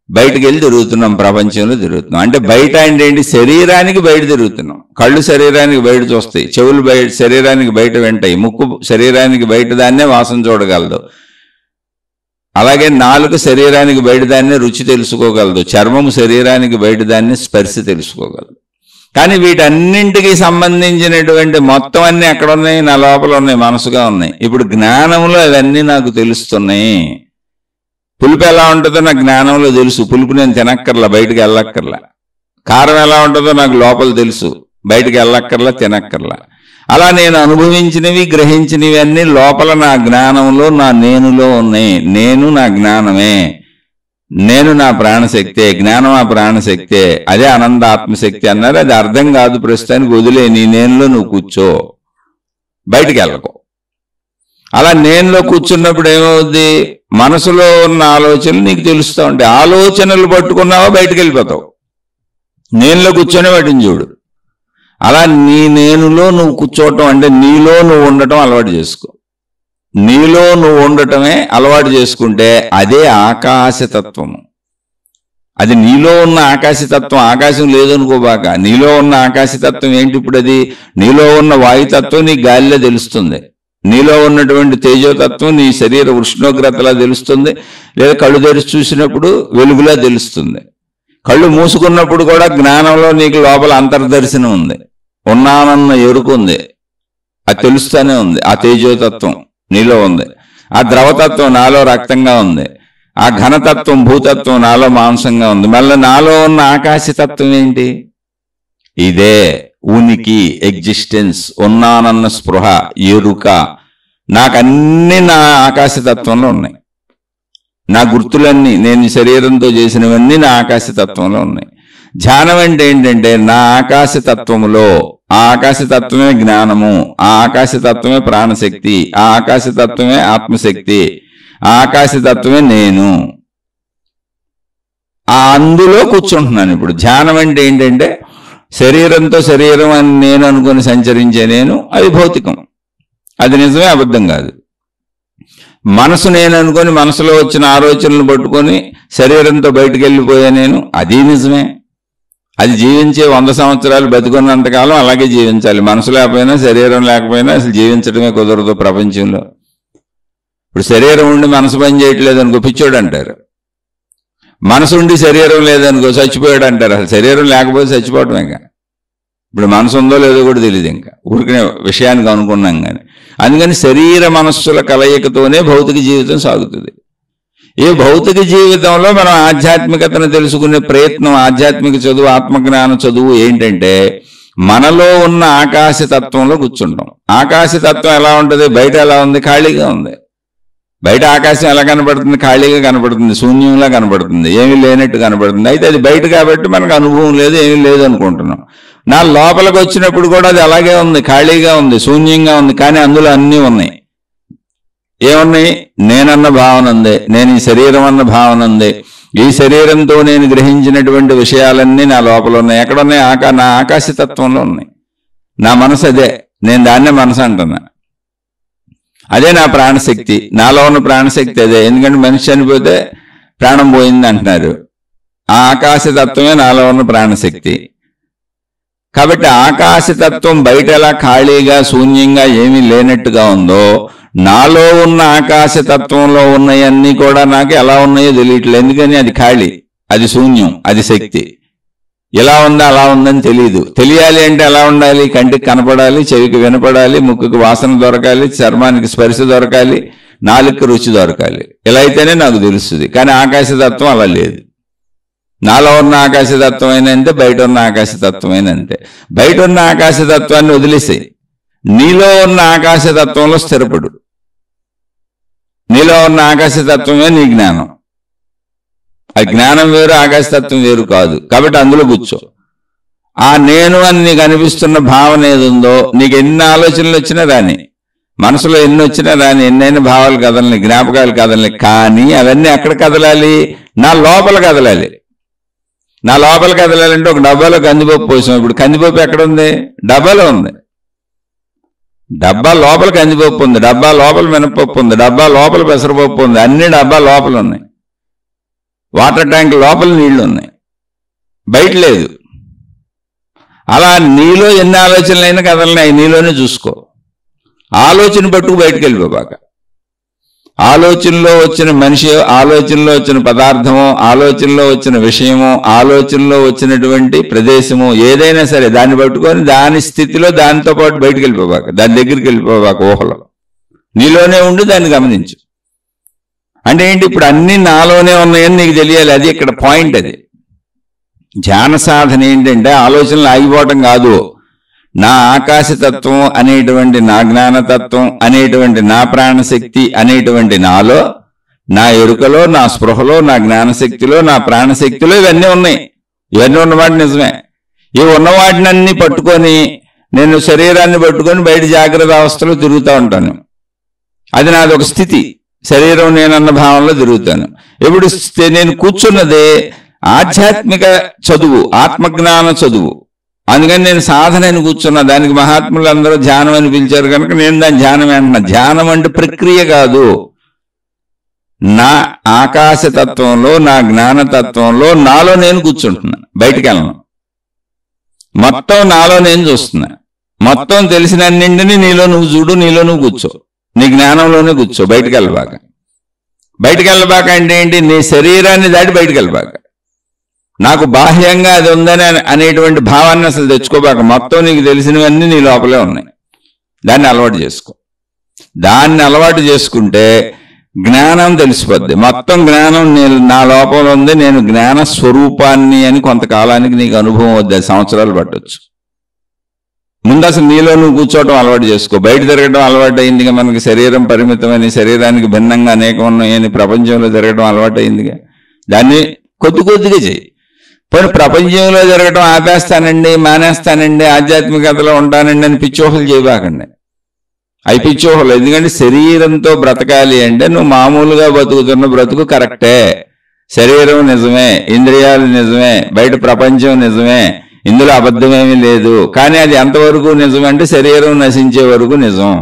బయటకు వెళ్ళి తిరుగుతున్నాం, ప్రపంచంలో తిరుగుతున్నాం. అంటే బయట అంటే ఏంటి? శరీరానికి బయట తిరుగుతున్నాం. కళ్ళు శరీరానికి బయట చూస్తాయి, చెవులు బయట శరీరానికి బయట వింటాయి, ముక్కు శరీరానికి బయట దాన్నే వాసన చూడగలదు, అలాగే నాలుక శరీరానికి బయట దాన్నే రుచి తెలుసుకోగలదు, చర్మము శరీరానికి బయట దాన్ని స్పర్శ తెలుసుకోగలదు. కానీ వీటన్నింటికి సంబంధించినటువంటి మొత్తం అన్నీ ఎక్కడ ఉన్నాయి? నా లోపల ఉన్నాయి, మనసుగా ఉన్నాయి. ఇప్పుడు జ్ఞానంలో అవన్నీ నాకు తెలుస్తున్నాయి. పులుపు ఎలా ఉంటుందో నాకు జ్ఞానంలో తెలుసు, పులుపు నేను తినక్కర్లా, బయటకు వెళ్ళక్కర్లా. కారం ఎలా ఉంటుందో నాకు లోపల తెలుసు, బయటకు వెళ్ళక్కర్లా, తినక్కర్లా. అలా నేను అనుభవించినవి, గ్రహించినవి అన్నీ లోపల నా జ్ఞానంలో, నా నేనులో ఉన్నాయి. నేను నా జ్ఞానమే, నేను నా ప్రాణశక్తే, జ్ఞానం ఆ ప్రాణశక్తే, అదే ఆనందాత్మశక్తి అన్నారు. అది అర్థం కాదు ప్రస్తుతానికి, వదిలే. నీ నేనులో నువ్వు కూర్చో, బయటికి వెళ్ళకు. అలా నేనులో కూర్చున్నప్పుడు ఏమవుద్ది? మనసులో ఉన్న ఆలోచనలు నీకు తెలుస్తూ ఉంటాయి. ఆలోచనలు పట్టుకున్నావా బయటకు వెళ్ళిపోతావు. నేనులో కూర్చొని వాటిని చూడు. అలా నీ నేనులో నువ్వు కూర్చోవటం అంటే నీలో నువ్వు ఉండటం అలవాటు చేసుకో. నీలో నువ్వు ఉండటమే అలవాటు చేసుకుంటే అదే ఆకాశతత్వము. అది నీలో ఉన్న ఆకాశతత్వం. ఆకాశం లేదనుకోబాక, నీలో ఉన్న ఆకాశతత్వం ఏంటి? ఇప్పుడు అది నీలో ఉన్న వాయుతత్వం నీ గాలిలో తెలుస్తుంది, నీలో ఉన్నటువంటి తేజోతత్వం నీ శరీర ఉష్ణోగ్రతలా తెలుస్తుంది, లేదా కళ్ళు తెరిచి చూసినప్పుడు వెలుగులా తెలుస్తుంది. కళ్ళు మూసుకున్నప్పుడు కూడా జ్ఞానంలో నీకు లోపల అంతర్దర్శనం ఉంది, ఉన్నానన్న ఎరుకు ఉంది, అది తెలుస్తూనే ఉంది. ఆ తేజోతత్వం నీలో ఉంది, ఆ ద్రవతత్వం నాలో రక్తంగా ఉంది, ఆ ఘనతత్వం భూతత్వం నాలో మాంసంగా ఉంది. మళ్ళీ నాలో ఉన్న ఆకాశతత్వం ఏంటి? ఇదే ఉనికి, ఎగ్జిస్టెన్స్, ఉన్నానన్న స్పృహ, ఎరుక. నాకన్నీ నా ఆకాశతత్వంలో ఉన్నాయి. నా గుర్తులన్నీ, నేను శరీరంతో చేసినవన్నీ నా ఆకాశతత్వంలో ఉన్నాయి. ధ్యానం అంటే ఏంటంటే నా ఆకాశతత్వములో, ఆ ఆకాశతత్వమే జ్ఞానము, ఆ ఆకాశతత్వమే ప్రాణశక్తి, ఆ ఆకాశతత్వమే ఆత్మశక్తి, ఆ ఆకాశతత్వమే నేను. అందులో కూర్చుంటున్నాను. ఇప్పుడు ధ్యానం అంటే ఏంటంటే శరీరంతో శరీరం అని నేను అనుకుని సంచరించే నేను, అది భౌతికం, అది నిజమే, అబద్ధం కాదు. మనసు నేను అనుకొని మనసులో వచ్చిన ఆలోచనలు పట్టుకొని శరీరంతో బయటకు వెళ్ళిపోయే నేను, అది నిజమే. అది జీవించే 100 సంవత్సరాలు బతికున్నంతకాలం అలాగే జీవించాలి. మనసు లేకపోయినా, శరీరం లేకపోయినా అసలు జీవించడమే కుదరదు ప్రపంచంలో. ఇప్పుడు శరీరం ఉండి మనసు పని చేయట్లేదు అనుకో పిచ్చోడు అంటారు, మనసు ఉండి శరీరం లేదనుకో చచ్చిపోయాడు అంటారు. అసలు శరీరం లేకపోతే చచ్చిపోవటమే. ఇప్పుడు మనసు ఉందో లేదో కూడా తెలియదు, ఇంకా ఊరికనే విషయానికి అనుకున్నాం కానీ. అందుకని శరీర మనస్సుల కలయికతోనే భౌతిక జీవితం సాగుతుంది. ఈ భౌతిక జీవితంలో మనం ఆధ్యాత్మికతను తెలుసుకునే ప్రయత్నం, ఆధ్యాత్మిక చదువు, ఆత్మజ్ఞాన చదువు ఏంటంటే మనలో ఉన్న ఆకాశతత్వంలో కూర్చుంటాం. ఆకాశతత్వం ఎలా ఉంటుంది? బయట ఎలా ఉంది? ఖాళీగా ఉంది. బయట ఆకాశం ఎలా కనపడుతుంది? ఖాళీగా కనపడుతుంది, శూన్యంలా కనపడుతుంది, ఏమీ లేనట్టు కనపడుతుంది. అయితే అది బయట కాబట్టి మనకు అనుభవం లేదు, ఏమీ లేదు అనుకుంటున్నాం. నా లోపలికి వచ్చినప్పుడు కూడా అది అలాగే ఉంది, ఖాళీగా ఉంది, శూన్యంగా ఉంది. కానీ అందులో అన్నీ ఉన్నాయి. ఏమున్నాయి? నేనన్న భావన ఉంది, నేను ఈ శరీరం అన్న భావన ఉంది, ఈ శరీరంతో నేను గ్రహించినటువంటి విషయాలన్నీ నా లోపల ఉన్నాయి. ఎక్కడున్నాయి? నా ఆకాశతత్వంలో ఉన్నాయి. నా మనసు అదే, నేను దాన్నే మనసు అంటున్నా. అదే నా ప్రాణశక్తి, నాలో ఉన్న ప్రాణశక్తి అదే. ఎందుకంటే మనిషి చనిపోతే ప్రాణం పోయింది అంటున్నారు. ఆ ఆకాశతత్వమే నాలో ఉన్న ప్రాణశక్తి. కాబట్టి ఆకాశతత్వం బయట ఎలా ఖాళీగా శూన్యంగా ఏమీ లేనట్టుగా ఉందో, నాలో ఉన్న ఆకాశతత్వంలో ఉన్నాయన్నీ కూడా నాకు ఎలా ఉన్నాయో తెలియట్లేదు. ఎందుకని? అది ఖాళీ, అది శూన్యం, అది శక్తి. ఎలా ఉందా అలా ఉందని తెలియదు. తెలియాలి అంటే ఎలా ఉండాలి? కంటికి కనపడాలి, చెవికి వినపడాలి, ముక్కుకి వాసన దొరకాలి, చర్మానికి స్పర్శ దొరకాలి, నాలుగుకి రుచి దొరకాలి. ఇలా అయితేనే నాకు తెలుస్తుంది. కానీ ఆకాశతత్వం అలా లేదు. నాలో ఉన్న ఆకాశతత్వం అయినంతే, బయట ఉన్న ఆకాశతత్వం అయినంతే. బయట ఉన్న ఆకాశతత్వాన్ని వదిలేసాయి, నీలో ఉన్న ఆకాశతత్వంలో స్థిరపడు. నీలో ఉన్న ఆకాశతత్వమే నీ జ్ఞానం. ఆ జ్ఞానం వేరు, ఆకాశతత్వం వేరు కాదు. కాబట్టి అందులో కూర్చో. ఆ నేను అని నీకు అనిపిస్తున్న భావన ఏది ఉందో, నీకు ఎన్ని ఆలోచనలు వచ్చినా రాని, మనసులో ఎన్ని వచ్చినా రాని, ఎన్నైనా భావాలు కదలని, జ్ఞాపకాలు కదలని, కానీ అవన్నీ ఎక్కడ కదలాలి? నా లోపల కదలాలి. నా లోపల కదలాలంటే ఒక డబ్బాలో కందిపప్పు పోసాం. ఇప్పుడు కందిపప్పు ఎక్కడ ఉంది? డబ్బాలో ఉంది. డబ్బా లోపల కందిపప్పు ఉంది, డబ్బా లోపల మినపప్పు ఉంది, డబ్బా లోపల పెసరపప్పు ఉంది, అన్ని డబ్బా లోపల ఉన్నాయి. వాటర్ ట్యాంక్ లోపల నీళ్లు ఉన్నాయి, బయట లేదు. అలా నీలో ఎన్ని ఆలోచనలైనా కదలనాయి, నీలోనే చూసుకో. ఆలోచన పట్టుకు బయటకు వెళ్ళిపోబాక. ఆలోచనలో వచ్చిన మనిషి, ఆలోచనలో వచ్చిన పదార్థము, ఆలోచనలో వచ్చిన విషయము, ఆలోచనలో వచ్చినటువంటి ప్రదేశము ఏదైనా సరే దాన్ని పట్టుకొని దాని స్థితిలో దానితో పాటు బయటకు వెళ్ళిపోబాక, దాని దగ్గరికి వెళ్ళిపోబాక. ఊహలో నీలోనే ఉండి దాన్ని గమనించు. అంటే ఏంటి, ఇప్పుడు అన్ని నాలోనే ఉన్నాయని నీకు తెలియాలి. అది ఇక్కడ పాయింట్. అది ధ్యాన సాధన ఏంటంటే ఆలోచనలు ఆగిపోవటం కాదు. నా ఆకాశతత్వం అనేటువంటి, నా జ్ఞానతత్వం అనేటువంటి, నా ప్రాణశక్తి అనేటువంటి నాలో, నా ఎరుకలో, నా స్పృహలో, నా జ్ఞానశక్తిలో, నా ప్రాణశక్తిలో ఇవన్నీ ఉన్నాయి. ఇవన్నీ ఉన్నమాట నిజమే. ఈ ఉన్నవాటినన్నీ పట్టుకొని నేను శరీరాన్ని పట్టుకొని బయట జాగ్రత్త అవస్థలో తిరుగుతూ ఉంటాను. అది నాది ఒక స్థితి. శరీరం నేనన్న భావంలో తిరుగుతాను. ఇప్పుడు నేను కూర్చున్నదే ఆధ్యాత్మిక చదువు, ఆత్మజ్ఞాన చదువు. అందుకని నేను సాధన అని కూర్చున్నా. దానికి మహాత్ములు అందరూ ధ్యానం అని పిలిచారు కనుక నేను దాని ధ్యానమే అంటున్నా. ధ్యానం అంటే ప్రక్రియ కాదు. నా ఆకాశతత్వంలో, నా జ్ఞానతత్వంలో నాలో నేను కూర్చుంటున్నా, బయటికి వెళ్ళను. మొత్తం నాలో నేను చూస్తున్నా. మొత్తం తెలిసినన్నింటినీ నీలో నువ్వు చూడు, నీలో నువ్వు కూర్చో, నీ జ్ఞానంలోనే కూర్చో. బయటికి వెళ్ళబాక. బయటికి వెళ్ళబాక అంటే ఏంటి, నీ శరీరాన్ని దాటి బయటికి వెళ్ళబాక. నాకు బాహ్యంగా అది ఉందని అనేటువంటి భావాన్ని అసలు తెచ్చుకోబాక. మొత్తం నీకు తెలిసినవన్నీ నీ లోపలే ఉన్నాయి. దాన్ని అలవాటు చేసుకో. దాన్ని అలవాటు చేసుకుంటే జ్ఞానం తెలిసిపోద్ది. మొత్తం జ్ఞానం నా లోపల ఉంది, నేను జ్ఞాన స్వరూపాన్ని అని కొంతకాలానికి నీకు అనుభవం వద్ద సంవత్సరాలు పట్టొచ్చు. ముందు అసలు నీలో నువ్వు కూర్చోవటం అలవాటు చేసుకో. బయట తిరగడం అలవాటు అయిందిగా మనకి. శరీరం పరిమితమని, శరీరానికి భిన్నంగా అనేకం ఉన్నాయని ప్రపంచంలో తిరగడం అలవాటు అయిందిగా. దాన్ని కొద్ది కొద్దిగా చెయ్యి. పోనీ ప్రపంచంలో జరగటం ఆపేస్తానండి, మానేస్తానండి, ఆధ్యాత్మికతలో ఉంటానండి అని పిచ్చోహలు చేయబాకండి. అవి పిచ్చోహలు. ఎందుకంటే శరీరంతో బ్రతకాలి అంటే నువ్వు మామూలుగా బతుకుతున్న బ్రతుకు కరెక్టే. శరీరం నిజమే, ఇంద్రియాలు నిజమే, బయట ప్రపంచం నిజమే, ఇందులో అబద్ధమేమీ లేదు. కానీ అది ఎంతవరకు నిజం అంటే శరీరం నశించే వరకు నిజం.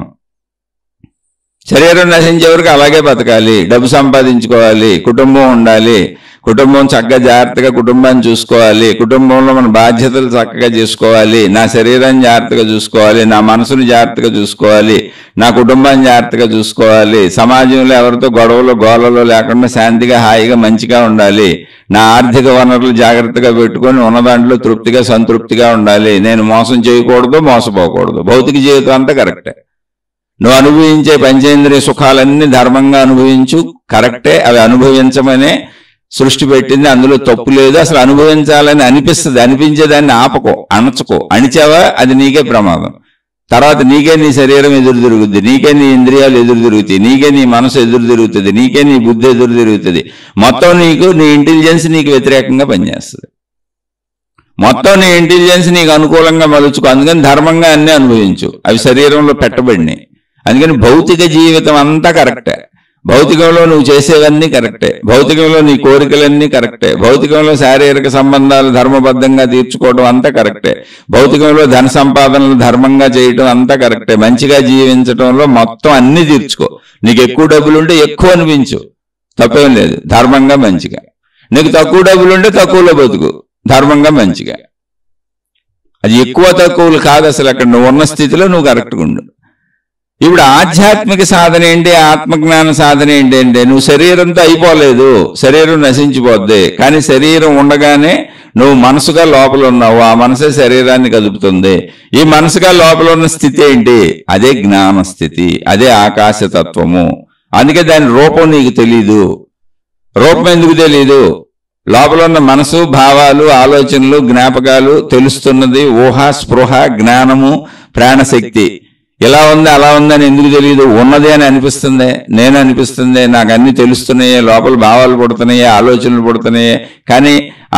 శరీరం నశించే వరకు అలాగే బతకాలి. డబ్బు సంపాదించుకోవాలి, కుటుంబం ఉండాలి, కుటుంబం చక్కగా జాగ్రత్తగా కుటుంబాన్ని చూసుకోవాలి, కుటుంబంలో మన బాధ్యతలు చక్కగా చేసుకోవాలి, నా శరీరాన్ని జాగ్రత్తగా చూసుకోవాలి, నా మనసును జాగ్రత్తగా చూసుకోవాలి, నా కుటుంబాన్ని జాగ్రత్తగా చూసుకోవాలి, సమాజంలో ఎవరితో గొడవలు గోలలో లేకుండా శాంతిగా హాయిగా మంచిగా ఉండాలి, నా ఆర్థిక వనరులు జాగ్రత్తగా పెట్టుకొని ఉన్న దాంట్లో తృప్తిగా సంతృప్తిగా ఉండాలి, నేను మోసం చేయకూడదు, మోసపోకూడదు. భౌతిక జీవితం అంతా కరెక్టే. నువ్వు అనుభవించే పంచేంద్రియ సుఖాలన్నీ ధర్మంగా అనుభవించు, కరెక్టే. అవి అనుభవించమనే సృష్టి పెట్టింది, అందులో తప్పు లేదు. అసలు అనుభవించాలని అనిపిస్తుంది, అనిపించేదాన్ని ఆపకో, అణచుకో. అణిచావా అది నీకే ప్రమాదం. తర్వాత నీకే నీ శరీరం ఎదురు తిరుగుద్ది, నీకే నీ ఇంద్రియాలు ఎదురు తిరుగుతాయి, నీకే నీ మనసు ఎదురు తిరుగుతుంది, నీకే నీ బుద్ధి ఎదురు తిరుగుతుంది. మొత్తం నీకు నీ ఇంటెలిజెన్స్ నీకు వ్యతిరేకంగా పనిచేస్తుంది. మొత్తం నీ ఇంటెలిజెన్స్ నీకు అనుకూలంగా మలుచుకో. అందుకని ధర్మంగా అన్నీ అనుభవించు. అవి శరీరంలో పెట్టబడినాయి. అందుకని భౌతిక జీవితం అంతా కరెక్టే. భౌతికంలో నువ్వు చేసేవన్నీ కరెక్టే. భౌతికంలో నీ కోరికలన్నీ కరెక్టే. భౌతికంలో శారీరక సంబంధాలు ధర్మబద్ధంగా తీర్చుకోవడం అంతా కరెక్టే. భౌతికంలో ధన సంపాదనలు ధర్మంగా చేయటం అంతా కరెక్టే. మంచిగా జీవించడంలో మొత్తం అన్ని తీర్చుకో. నీకు ఎక్కువ డబ్బులుంటే ఎక్కువ అనిపించు, తప్పేం లేదు, ధర్మంగా మంచిగా. నీకు తక్కువ డబ్బులుంటే తక్కువలో బతుకు, ధర్మంగా మంచిగా. అది ఎక్కువ తక్కువలు కాదు అసలు. అక్కడ నువ్వు ఉన్న స్థితిలో నువ్వు కరెక్ట్గా ఉండు. ఇప్పుడు ఆధ్యాత్మిక సాధన ఏంటి, ఆత్మజ్ఞాన సాధన ఏంటి అంటే నువ్వు శరీరంతో అయిపోలేదు, శరీరం నశించిపోద్ది. కానీ శరీరం ఉండగానే నువ్వు మనసుగా లోపల ఉన్నావు, ఆ మనసే శరీరాన్ని కదుపుతుంది. ఈ మనసుగా లోపల ఉన్న స్థితి ఏంటి, అదే జ్ఞాన స్థితి, అదే ఆకాశతత్వము. అందుకే దాని రూపం నీకు తెలీదు. రూపం ఎందుకు తెలీదు? లోపల ఉన్న మనసు, భావాలు, ఆలోచనలు, జ్ఞాపకాలు, తెలుస్తున్నది ఊహ, స్పృహ, జ్ఞానము, ప్రాణశక్తి. ఇలా ఉంది అలా ఉందని ఎందుకు తెలియదు? ఉన్నది అని అనిపిస్తుంది, నేను అనిపిస్తుంది, నాకు అన్ని తెలుస్తున్నాయి, లోపల భావాలు పుడుతున్నాయి, ఆలోచనలు పుడుతున్నాయి. కానీ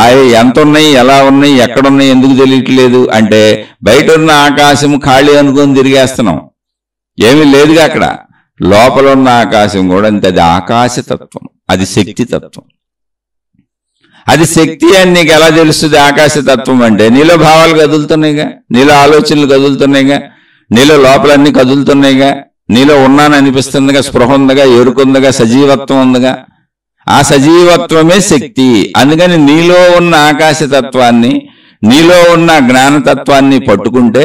అవి ఎంత ఉన్నాయి, ఎలా ఉన్నాయి, ఎక్కడున్నాయి ఎందుకు తెలియట్లేదు అంటే బయట ఉన్న ఆకాశం ఖాళీ అనుకొని తిరిగేస్తున్నాం. ఏమీ లేదుగా అక్కడ. లోపల ఉన్న ఆకాశం కూడా అంతే. అది ఆకాశతత్వం, అది శక్తి తత్వం. అది శక్తి అని నీకు ఎలా తెలుస్తుంది? ఆకాశతత్వం అంటే నీలో భావాలు కదులుతున్నాయిగా, నీలో ఆలోచనలు కదులుతున్నాయిగా, నీలో లోపలన్నీ కదులుతున్నాయిగా, నీలో ఉన్నాను అనిపిస్తుందిగా, స్పృహ ఉందిగా, ఎరుకుందిగా, సజీవత్వం ఉందిగా. ఆ సజీవత్వమే శక్తి. అందుకని నీలో ఉన్న ఆకాశతత్వాన్ని, నీలో ఉన్న జ్ఞానతత్వాన్ని పట్టుకుంటే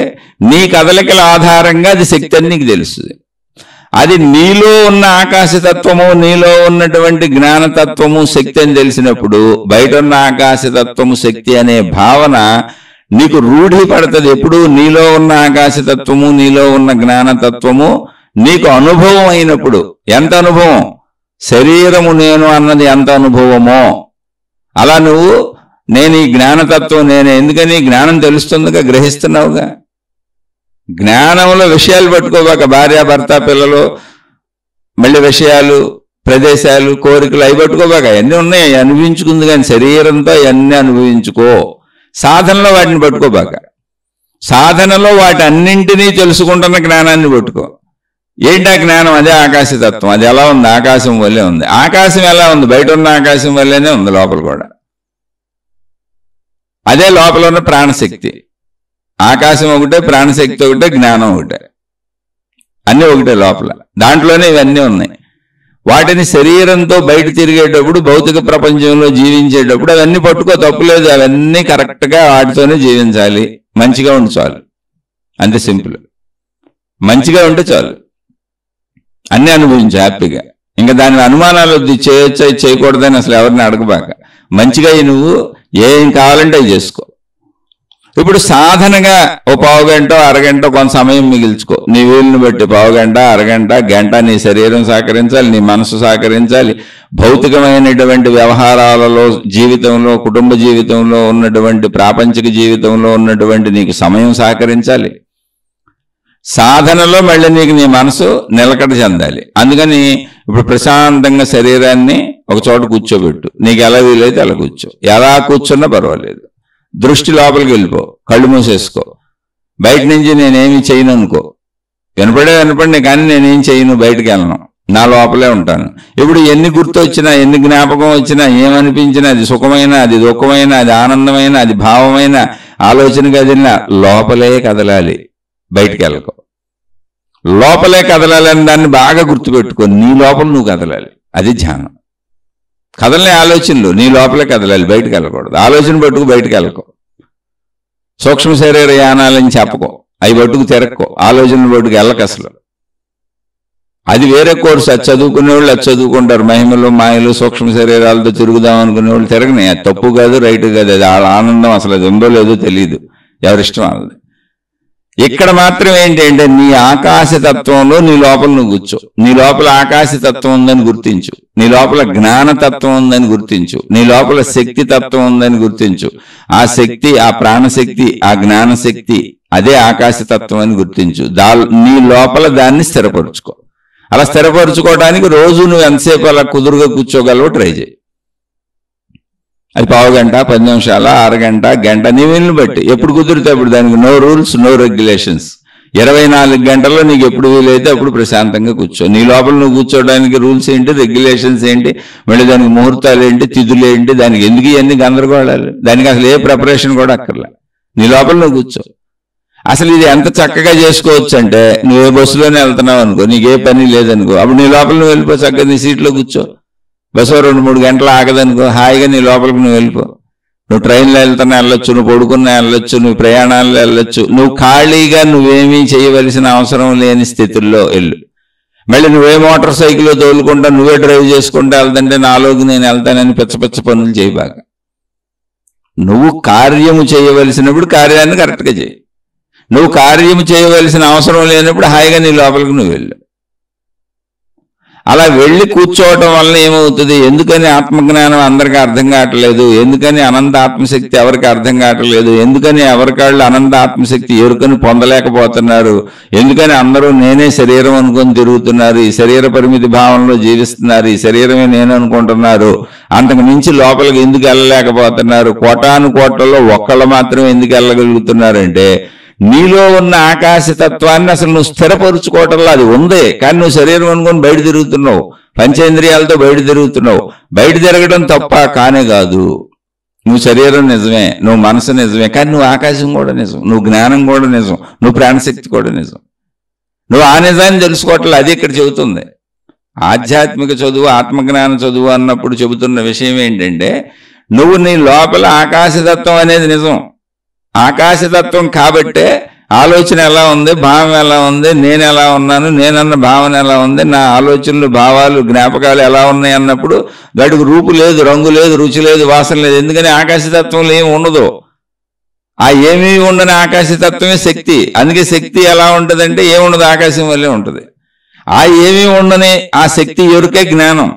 నీ కదలికల ఆధారంగా అది శక్తి అని నీకు తెలుస్తుంది. అది నీలో ఉన్న ఆకాశతత్వము, నీలో ఉన్నటువంటి జ్ఞానతత్వము శక్తి అని తెలిసినప్పుడు బయట ఉన్న ఆకాశతత్వము శక్తి అనే భావన నీకు రూఢి పడుతుంది. ఎప్పుడు నీలో ఉన్న ఆకాశతత్వము, నీలో ఉన్న జ్ఞానతత్వము నీకు అనుభవం అయినప్పుడు. ఎంత అనుభవం? శరీరము నేను అన్నది ఎంత అనుభవమో అలా నువ్వు నేను ఈ జ్ఞానతత్వం నేనే. ఎందుకని జ్ఞానం తెలుస్తుందిగా, గ్రహిస్తున్నావుగా. జ్ఞానంలో విషయాలు పట్టుకోబాక, భార్య భర్త పిల్లలు మళ్ళీ విషయాలు ప్రదేశాలు కోరికలు అవి పట్టుకోబాక. అవన్నీ ఉన్నాయి, అనుభవించుకుంది. కానీ శరీరంతో అవన్నీ అనుభవించుకో. సాధనలో వాటిని పట్టుకోబాక. సాధనలో వాటి అన్నింటినీ తెలుసుకుంటున్న జ్ఞానాన్ని పట్టుకో. ఏంటి ఆ జ్ఞానం? అదే ఆకాశతత్వం. అది ఎలా ఉంది? ఆకాశం వల్లే ఉంది. ఆకాశం ఎలా ఉంది? బయట ఉన్న ఆకాశం వల్లేనే ఉంది లోపల కూడా. అదే లోపల ఉన్న ప్రాణశక్తి. ఆకాశం ఒకటే, ప్రాణశక్తి ఒకటే, జ్ఞానం ఒకటే, అన్నీ ఒకటే లోపల. దాంట్లోనే ఇవన్నీ ఉన్నాయి. వాటిని శరీరంతో బయట తిరిగేటప్పుడు, భౌతిక ప్రపంచంలో జీవించేటప్పుడు అవన్నీ పట్టుకో, తప్పులేదు. అవన్నీ కరెక్ట్గా వాటితోనే జీవించాలి. మంచిగా ఉండి చాలు, అంతే సింపుల్. మంచిగా ఉంటే చాలు, అన్నీ అనుభవించు హ్యాపీగా. ఇంకా దాని అనుమానాలు వద్దు, చేయొచ్చా చేయకూడదని అసలు ఎవరిని అడగబాక. మంచిగా నువ్వు ఏం కావాలంటే అవి చేసుకో. ఇప్పుడు సాధనగా ఓ పావు గంట అరగంట కొంత సమయం మిగిల్చుకో. నీ వీలుని బట్టి పావు గంట అరగంట గంట నీ శరీరం సహకరించాలి, నీ మనసు సహకరించాలి. భౌతికమైనటువంటి వ్యవహారాలలో, జీవితంలో, కుటుంబ జీవితంలో ఉన్నటువంటి, ప్రాపంచిక జీవితంలో ఉన్నటువంటి నీకు సమయం సహకరించాలి. సాధనలో మళ్ళీ నీకు నీ మనసు నిలకడ చెందాలి. అందుకని ఇప్పుడు ప్రశాంతంగా శరీరాన్ని ఒక చోట కూర్చోబెట్టు. నీకు ఎలా వీలైతే అలా కూర్చో. ఎలా కూర్చున్నా పర్వాలేదు. దృష్టి లోపలికి వెళ్ళిపో, కళ్ళు మూసేసుకో. బయట నుంచి నేనేమి చేయను అనుకో. వినపడి కానీ నేనేం చేయను, బయటికి వెళ్ళను, నా లోపలే ఉంటాను. ఇప్పుడు ఎన్ని గుర్తు వచ్చినా, ఎన్ని జ్ఞాపకం వచ్చినా, ఏమనిపించినా, అది సుఖమైన, అది దుఃఖమైన, అది ఆనందమైన, అది భావమైన, ఆలోచన కదిలినా లోపలే కదలాలి, బయటికి వెళ్ళకో. లోపలే కదలాలని దాన్ని బాగా గుర్తుపెట్టుకో. నీ లోపల నువ్వు కదలాలి, అది ధ్యానం. కదలని ఆలోచనలు నీ లోపలే కదలాలి, బయటకు వెళ్ళకూడదు. ఆలోచన పట్టుకు బయటకు వెళ్ళకో. సూక్ష్మ శరీర యానాలని చెప్పకో, అవి పట్టుకు తిరక్కో. ఆలోచనలు పట్టుకు వెళ్ళక అసలు. అది వేరే కోర్సు. అది చదువుకునేవాళ్ళు అది చదువుకుంటారు. మహిమలు మాయలు సూక్ష్మ శరీరాలతో తిరుగుదాం అనుకునేవాళ్ళు తిరగని. అది తప్పు కాదు, రైట్ కాదు. అది ఆనందం అసలు అది ఉందో లేదో తెలియదు, ఎవరిష్టం వాళ్ళది. ఇక్కడ మాత్రం ఏంటి అంటే నీ ఆకాశతత్వంలో నీ లోపల నువ్వు కూర్చో. నీ లోపల ఆకాశతత్వం ఉందని గుర్తించు. నీ లోపల జ్ఞానతత్వం ఉందని గుర్తించు. నీ లోపల శక్తి తత్వం ఉందని గుర్తించు. ఆ శక్తి, ఆ ప్రాణశక్తి, ఆ జ్ఞానశక్తి అదే ఆకాశతత్వం అని గుర్తించు. నీ లోపల దాన్ని స్థిరపరుచుకో. అలా స్థిరపరుచుకోవడానికి రోజు నువ్వు ఎంతసేపు అలా కుదురుగా కూర్చోగలవో ట్రై చేయి. అది పావు గంట, 10 నిమిషాల, అరగంట, గంట, నీ వీలుని బట్టి ఎప్పుడు కుదిరితే అప్పుడు. దానికి నో రూల్స్, నో రెగ్యులేషన్స్. 24 గంటల్లో నీకు ఎప్పుడు వీలైతే అప్పుడు ప్రశాంతంగా కూర్చో. నీ లోపల నువ్వు కూర్చోడానికి రూల్స్ ఏంటి, రెగ్యులేషన్స్ ఏంటి, మళ్ళీ దానికి ముహూర్తాలు ఏంటి, తిథులు ఏంటి, దానికి ఎందుకు ఇవన్నీ గందరగోళాలు? దానికి అసలు ఏ ప్రిపరేషన్ కూడా అక్కర్లే. నీ లోపల నువ్వు కూర్చో. అసలు ఇది ఎంత చక్కగా చేసుకోవచ్చు అంటే, నువ్వు ఏ బస్సులోనే వెళ్తున్నావు అనుకో, నీకు ఏ పని లేదనుకో, అప్పుడు నీ లోపల నువ్వు వెళ్ళిపో. చక్కగా నీ సీట్లో కూర్చో. బస్సు 2-3 గంటలు ఆగదనుకో, హాయిగా నీ లోపలికి నువ్వు వెళ్ళిపో. నువ్వు ట్రైన్లో వెళ్తున్నా వెళ్ళొచ్చు, నువ్వు పడుకున్నా వెళ్ళొచ్చు, నువ్వు ప్రయాణాల్లో వెళ్ళొచ్చు. నువ్వు ఖాళీగా నువ్వేమీ చేయవలసిన అవసరం లేని స్థితుల్లో వెళ్ళు. మళ్ళీ నువ్వే మోటార్ సైకిల్ తోలుకుంటా, నువ్వే డ్రైవ్ చేసుకుంటా వెళ్తుంటే నాలోకి నేను వెళ్తానని పిచ్చ పనులు చేయబాక. నువ్వు కార్యము చేయవలసినప్పుడు కార్యాన్ని కరెక్ట్గా చేయి. నువ్వు కార్యము చేయవలసిన అవసరం లేనప్పుడు హాయిగా నీ లోపలికి నువ్వు వెళ్ళు. అలా వెళ్ళి కూర్చోవటం వలన ఏమవుతుంది? ఎందుకని ఆత్మజ్ఞానం అందరికీ అర్థం కావట్లేదు, ఎందుకని అనంత ఆత్మశక్తి ఎవరికి అర్థం కావట్లేదు, ఎందుకని ఎవరికాళ్ళు అనంత ఆత్మశక్తి ఎరుకని పొందలేకపోతున్నారు, ఎందుకని అందరూ నేనే శరీరం అనుకొని తిరుగుతున్నారు, ఈ శరీర పరిమితి భావంలో జీవిస్తున్నారు, ఈ శరీరమే నేను అనుకుంటున్నారు, అంతకు మించి లోపలికి ఎందుకు వెళ్ళలేకపోతున్నారు, కోటాను కోట్లలో ఒక్కళ్ళు మాత్రమే ఎందుకు వెళ్ళగలుగుతున్నారంటే నీలో ఉన్న ఆకాశతత్వాన్ని అసలు నువ్వు స్థిరపరుచుకోవటంలో అది ఉంది. కానీ నువ్వు శరీరం అనుకొని బయట తిరుగుతున్నావు, పంచేంద్రియాలతో బయట తిరుగుతున్నావు. బయట తిరగడం తప్ప కానే కాదు. నువ్వు శరీరం నిజమే, నువ్వు మనసు నిజమే, కానీ నువ్వు ఆకాశం కూడా నిజం, నువ్వు జ్ఞానం కూడా నిజం, నువ్వు ప్రాణశక్తి కూడా నిజం. నువ్వు ఆ నిజాన్ని తెలుసుకోవట్లే, అది ఇక్కడ చెబుతుంది. ఆధ్యాత్మిక చదువు, ఆత్మజ్ఞాన చదువు అన్నప్పుడు చెబుతున్న విషయం ఏంటంటే, నువ్వు నీ లోపల ఆకాశతత్వం అనేది నిజం. ఆకాశతత్వం కాబట్టే ఆలోచన ఎలా ఉంది, భావం ఎలా ఉంది, నేను ఎలా ఉన్నాను, నేనన్న భావన ఎలా ఉంది, నా ఆలోచనలు, భావాలు, జ్ఞాపకాలు ఎలా ఉన్నాయి అన్నప్పుడు గడుగు రూపు లేదు, రంగు లేదు, రుచి లేదు, వాసన లేదు. ఎందుకని ఆకాశతత్వంలో ఏమి ఉండదు. ఆ ఏమీ ఉండని ఆకాశతత్వమే శక్తి. అందుకే శక్తి ఎలా ఉంటుందంటే ఏముండదు, ఆకాశం వల్లే ఉంటుంది. ఆ ఏమీ ఉండని ఆ శక్తి ఎరుకే జ్ఞానం.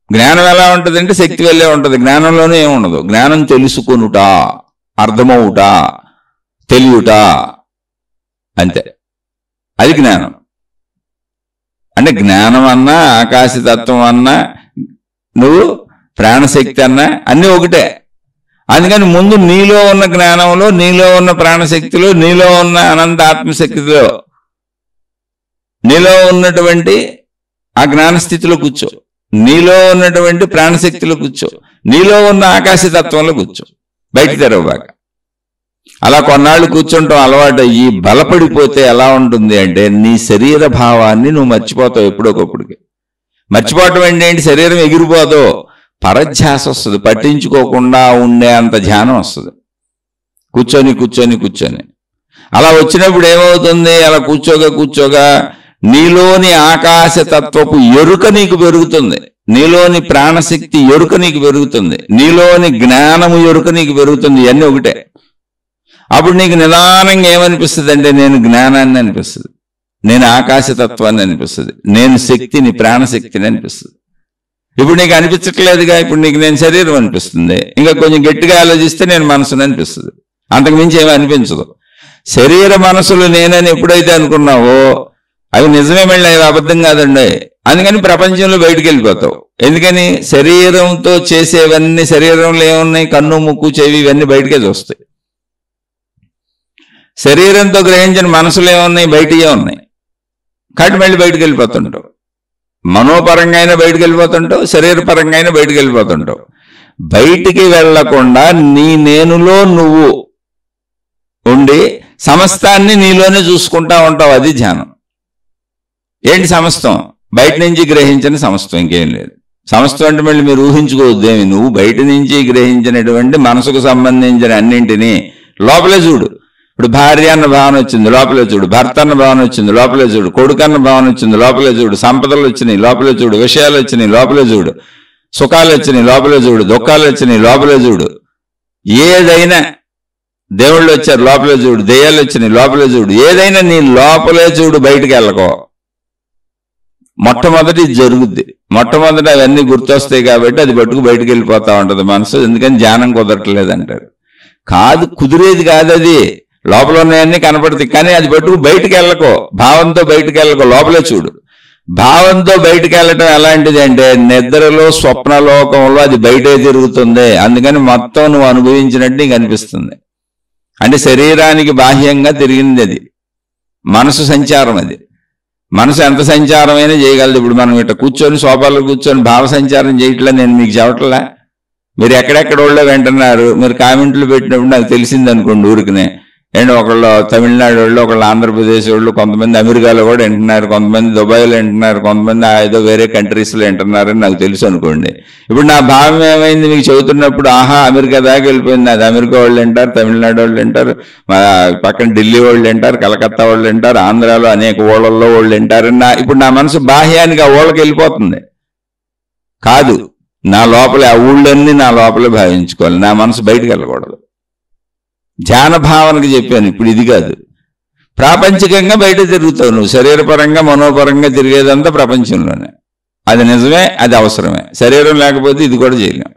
జ్ఞానం ఎలా ఉంటుందంటే శక్తి వల్లే ఉంటుంది. జ్ఞానంలోనే ఏముండదు. జ్ఞానం తెలుసుకొనుట, అర్థమవుట, తెలియట, అంతే. అది జ్ఞానం. అంటే జ్ఞానం అన్నా, ఆకాశతత్వం అన్నా, నువ్వు ప్రాణశక్తి అన్నా అన్నీ ఒకటే. అందుకని ముందు నీలో ఉన్న జ్ఞానంలో, నీలో ఉన్న ప్రాణశక్తిలో, నీలో ఉన్న అనంత ఆత్మశక్తిలో, నీలో ఉన్నటువంటి ఆ జ్ఞానస్థితిలో కూర్చో, నీలో ఉన్నటువంటి ప్రాణశక్తిలో కూర్చో, నీలో ఉన్న ఆకాశతత్వంలో కూర్చో, బయటికి తెరవబాక. అలా కొన్నాళ్ళు కూర్చుంటాం అలవాటు అయ్యి బలపడిపోతే ఎలా ఉంటుంది అంటే, నీ శరీర భావాన్ని నువ్వు మర్చిపోతావు. ఎప్పుడొకప్పటికి మర్చిపోవటం ఏంటి, శరీరం ఎగిరిపోదో, పరధ్యాస వస్తుంది. పట్టించుకోకుండా ఉండే అంత ధ్యానం వస్తుంది. కూర్చొని కూర్చొని కూర్చొని అలా వచ్చినప్పుడు ఏమవుతుంది, అలా కూర్చోగా నీలోని ఆకాశతత్వపు ఎరుక నీకు పెరుగుతుంది, నీలోని ప్రాణశక్తి ఎరుక నీకు పెరుగుతుంది, నీలోని జ్ఞానము ఎరుక నీకు పెరుగుతుంది. ఇవన్నీ ఒకటే. అప్పుడు నీకు నిదానంగా ఏమనిపిస్తుంది అంటే, నేను జ్ఞానాన్ని అనిపిస్తుంది, నేను ఆకాశతత్వాన్ని అనిపిస్తుంది, నేను శక్తిని, ప్రాణశక్తిని అనిపిస్తుంది. ఇప్పుడు నీకు అనిపించట్లేదుగా. ఇప్పుడు నీకు నేను శరీరం అనిపిస్తుంది. ఇంకా కొంచెం గట్టిగా ఆలోచిస్తే నేను మనసుని అనిపిస్తుంది. అంతకుమించి ఏమీ అనిపించదు. శరీర మనసులు నేనని ఎప్పుడైతే అనుకున్నావో అవి నిజమే, మళ్ళీ అవి అబద్ధం కాదండి. అందుకని ప్రపంచంలో బయటికి వెళ్ళిపోతావు. ఎందుకని, శరీరంతో చేసేవన్నీ, శరీరంలో ఏమున్నాయి, కన్ను, ముక్కు, చెవి, ఇవన్నీ బయటకే చూస్తాయి. శరీరంతో గ్రహించిన మనసులు ఏమున్నాయి, బయటకే ఉన్నాయి. కాబట్టి మళ్ళీ బయటకు వెళ్ళిపోతుంటావు. మనోపరంగా అయినా బయటకు వెళ్ళిపోతుంటావు, శరీరపరంగా అయినా బయటకు వెళ్ళిపోతుంటావు. బయటికి వెళ్లకుండా నీ నేనులో నువ్వు ఉండి సమస్తాన్ని నీలోనే చూసుకుంటా ఉంటావు. అది ధ్యానం. ఏంటి సమస్తం? బయట నుంచి గ్రహించిన సమస్తం, ఇంకేం లేదు. సమస్తం అంటే మళ్ళీ మీరు ఊహించుకోవద్దేమి. నువ్వు బయట నుంచి గ్రహించినటువంటి మనసుకు సంబంధించిన అన్నింటినీ లోపలే చూడు. ఇప్పుడు భార్య అన్న భావన వచ్చింది, లోపలే చూడు. భర్త అన్న భావన వచ్చింది, లోపలే చూడు. కొడుకు అన్న భావన వచ్చింది, లోపలే చూడు. సంపదలు వచ్చినాయి, లోపలే చూడు. విషయాలు వచ్చినాయి, లోపలే చూడు. సుఖాలు వచ్చినాయి, లోపలే చూడు. దుఃఖాలు వచ్చినాయి, లోపలే చూడు. ఏదైనా, దేవుళ్ళు వచ్చారు, లోపలే చూడు. దెయ్యాలు వచ్చినాయి, లోపలే చూడు. ఏదైనా నీ లోపలే చూడు, బయటికి వెళ్ళకో. మొట్టమొదటి జరుగుద్ది. మొట్టమొదటి అవన్నీ గుర్తొస్తాయి కాబట్టి అది పట్టుకు బయటకు వెళ్ళిపోతా ఉంటుంది మనసు. ఎందుకని ధ్యానం కుదరట్లేదు అంటారు. కాదు, కుదిరేది కాదు. అది లోపల ఉన్నాయన్నీ కనపడతాయి, కానీ అది పట్టుకు బయటికి వెళ్ళకో. భావంతో బయటికి వెళ్ళకో, లోపలే చూడు. భావంతో బయటికి వెళ్ళటం ఎలాంటిది అంటే, నిద్రలో, స్వప్నలోకంలో అది బయటే తిరుగుతుంది. అందుకని మొత్తం నువ్వు అనుభవించినట్టు నీకు అనిపిస్తుంది. అంటే శరీరానికి బాహ్యంగా తిరిగింది అది. మనసు సంచారం. అది మనసు ఎంత సంచారమైనా చేయగలదు. ఇప్పుడు మనం ఇట్లా కూర్చొని, సోఫాలో కూర్చొని భావ సంచారం చేయట్లా, నేను మీకు చెప్పట్లా. మీరు ఎక్కడెక్కడ వాళ్ళో వింటున్నారు. మీరు కామెంట్లు పెట్టినప్పుడు నాకు తెలిసింది అనుకోండి ఊరికనే. అండ్ ఒకళ్ళు తమిళనాడు వాళ్ళు, ఒకళ్ళు ఆంధ్రప్రదేశ్ వాళ్ళు, కొంతమంది అమెరికాలో కూడా వింటున్నారు, కొంతమంది దుబాయ్లో వింటున్నారు, కొంతమంది ఏదో వేరే కంట్రీస్లో వింటున్నారని నాకు తెలుసు అనుకోండి. ఇప్పుడు నా భావం ఏమైంది మీకు చెబుతున్నప్పుడు, ఆహా అమెరికా దాకా వెళ్ళిపోయింది. అది అమెరికా వాళ్ళు వింటారు, తమిళనాడు వాళ్ళు వింటారు, పక్కన ఢిల్లీ వాళ్ళు వింటారు, కలకత్తా వాళ్ళు వింటారు, ఆంధ్రాలో అనేక ఊళ్ళల్లో వాళ్ళు వింటారు. ఇప్పుడు నా మనసు బాహ్యానికి ఆ ఊళ్ళకి వెళ్ళిపోతుంది. కాదు, నా లోపల ఆ ఊళ్ళన్నీ నా లోపలే భావించుకోవాలి. నా మనసు బయటకు వెళ్ళకూడదు. ధ్యాన భావనకి చెప్పాను. ఇప్పుడు ఇది కాదు. ప్రాపంచికంగా బయట తిరుగుతావు నువ్వు. శరీరపరంగా, మనోపరంగా తిరిగేదంతా ప్రపంచంలోనే. అది నిజమే, అది అవసరమే. శరీరం లేకపోతే ఇది కూడా చేయలేం.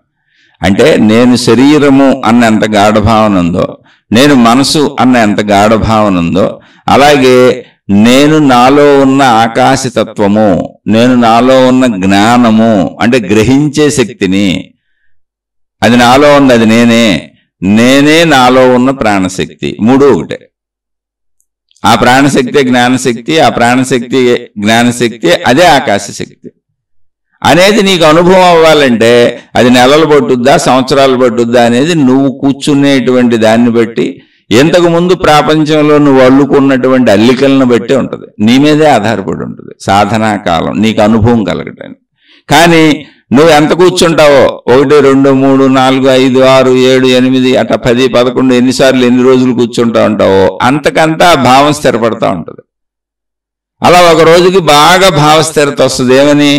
అంటే నేను శరీరము అన్న ఎంత గాఢభావన ఉందో, నేను మనసు అన్న ఎంత గాఢభావన ఉందో, అలాగే నేను నాలో ఉన్న ఆకాశతత్వము, నేను నాలో ఉన్న జ్ఞానము అంటే గ్రహించే శక్తిని, అది నాలో ఉంది, అది నేనే నాలో ఉన్న ప్రాణశక్తి. మూడు ఒకటే. ఆ ప్రాణశక్తి జ్ఞానశక్తి, ఆ ప్రాణశక్తి జ్ఞానశక్తి, అదే ఆకాశశక్తి అనేది నీకు అనుభవం అవ్వాలంటే అది నెలలు పట్టుద్దా, సంవత్సరాలు పట్టుద్దా అనేది నువ్వు కూర్చునేటువంటి దాన్ని బట్టి, ఇంతకు ముందు ప్రపంచంలో నువ్వు అల్లుకున్నటువంటి అల్లికలను బట్టి ఉంటుంది, నీ మీదే ఆధారపడి ఉంటుంది సాధనా కాలం, నీకు అనుభవం కలగటానికి. కానీ నువ్వు ఎంత కూర్చుంటావో 1 2 3 4 5 6 7 8 అట్లా 10 11 ఎన్నిసార్లు ఎన్ని రోజులు కూర్చుంటా ఉంటావో అంతకంతా భావం స్థిరపడతా ఉంటుంది. అలా ఒక రోజుకి బాగా భావస్థిరత వస్తుంది. ఏమని?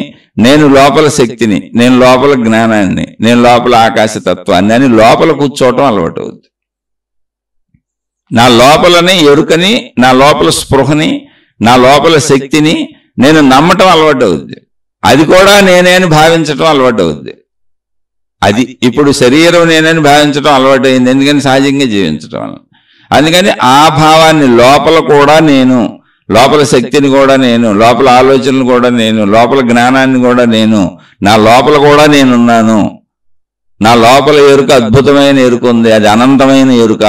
నేను లోపల శక్తిని, నేను లోపల జ్ఞానాన్ని, నేను లోపల ఆకాశతత్వాన్ని అని లోపల కూర్చోవటం అలవాటు అవుద్ది. నా లోపలని ఎరుకని, నా లోపల స్పృహని, నా లోపల శక్తిని నేను నమ్మటం అలవాటు అవుద్ది. అది కూడా నేనేని భావించటం అలవాటు అవుద్ది. అది ఇప్పుడు శరీరం నేనని భావించటం అలవాటు అయింది, ఎందుకని సహజంగా జీవించటం వల్ల. అందుకని ఆ భావాన్ని లోపల కూడా నేను, లోపల శక్తిని కూడా నేను, లోపల ఆలోచనలు కూడా నేను, లోపల జ్ఞానాన్ని కూడా నేను, నా లోపల కూడా నేనున్నాను. నా లోపల ఎరుక అద్భుతమైన ఎరుక ఉంది, అది అనంతమైన ఎరుక,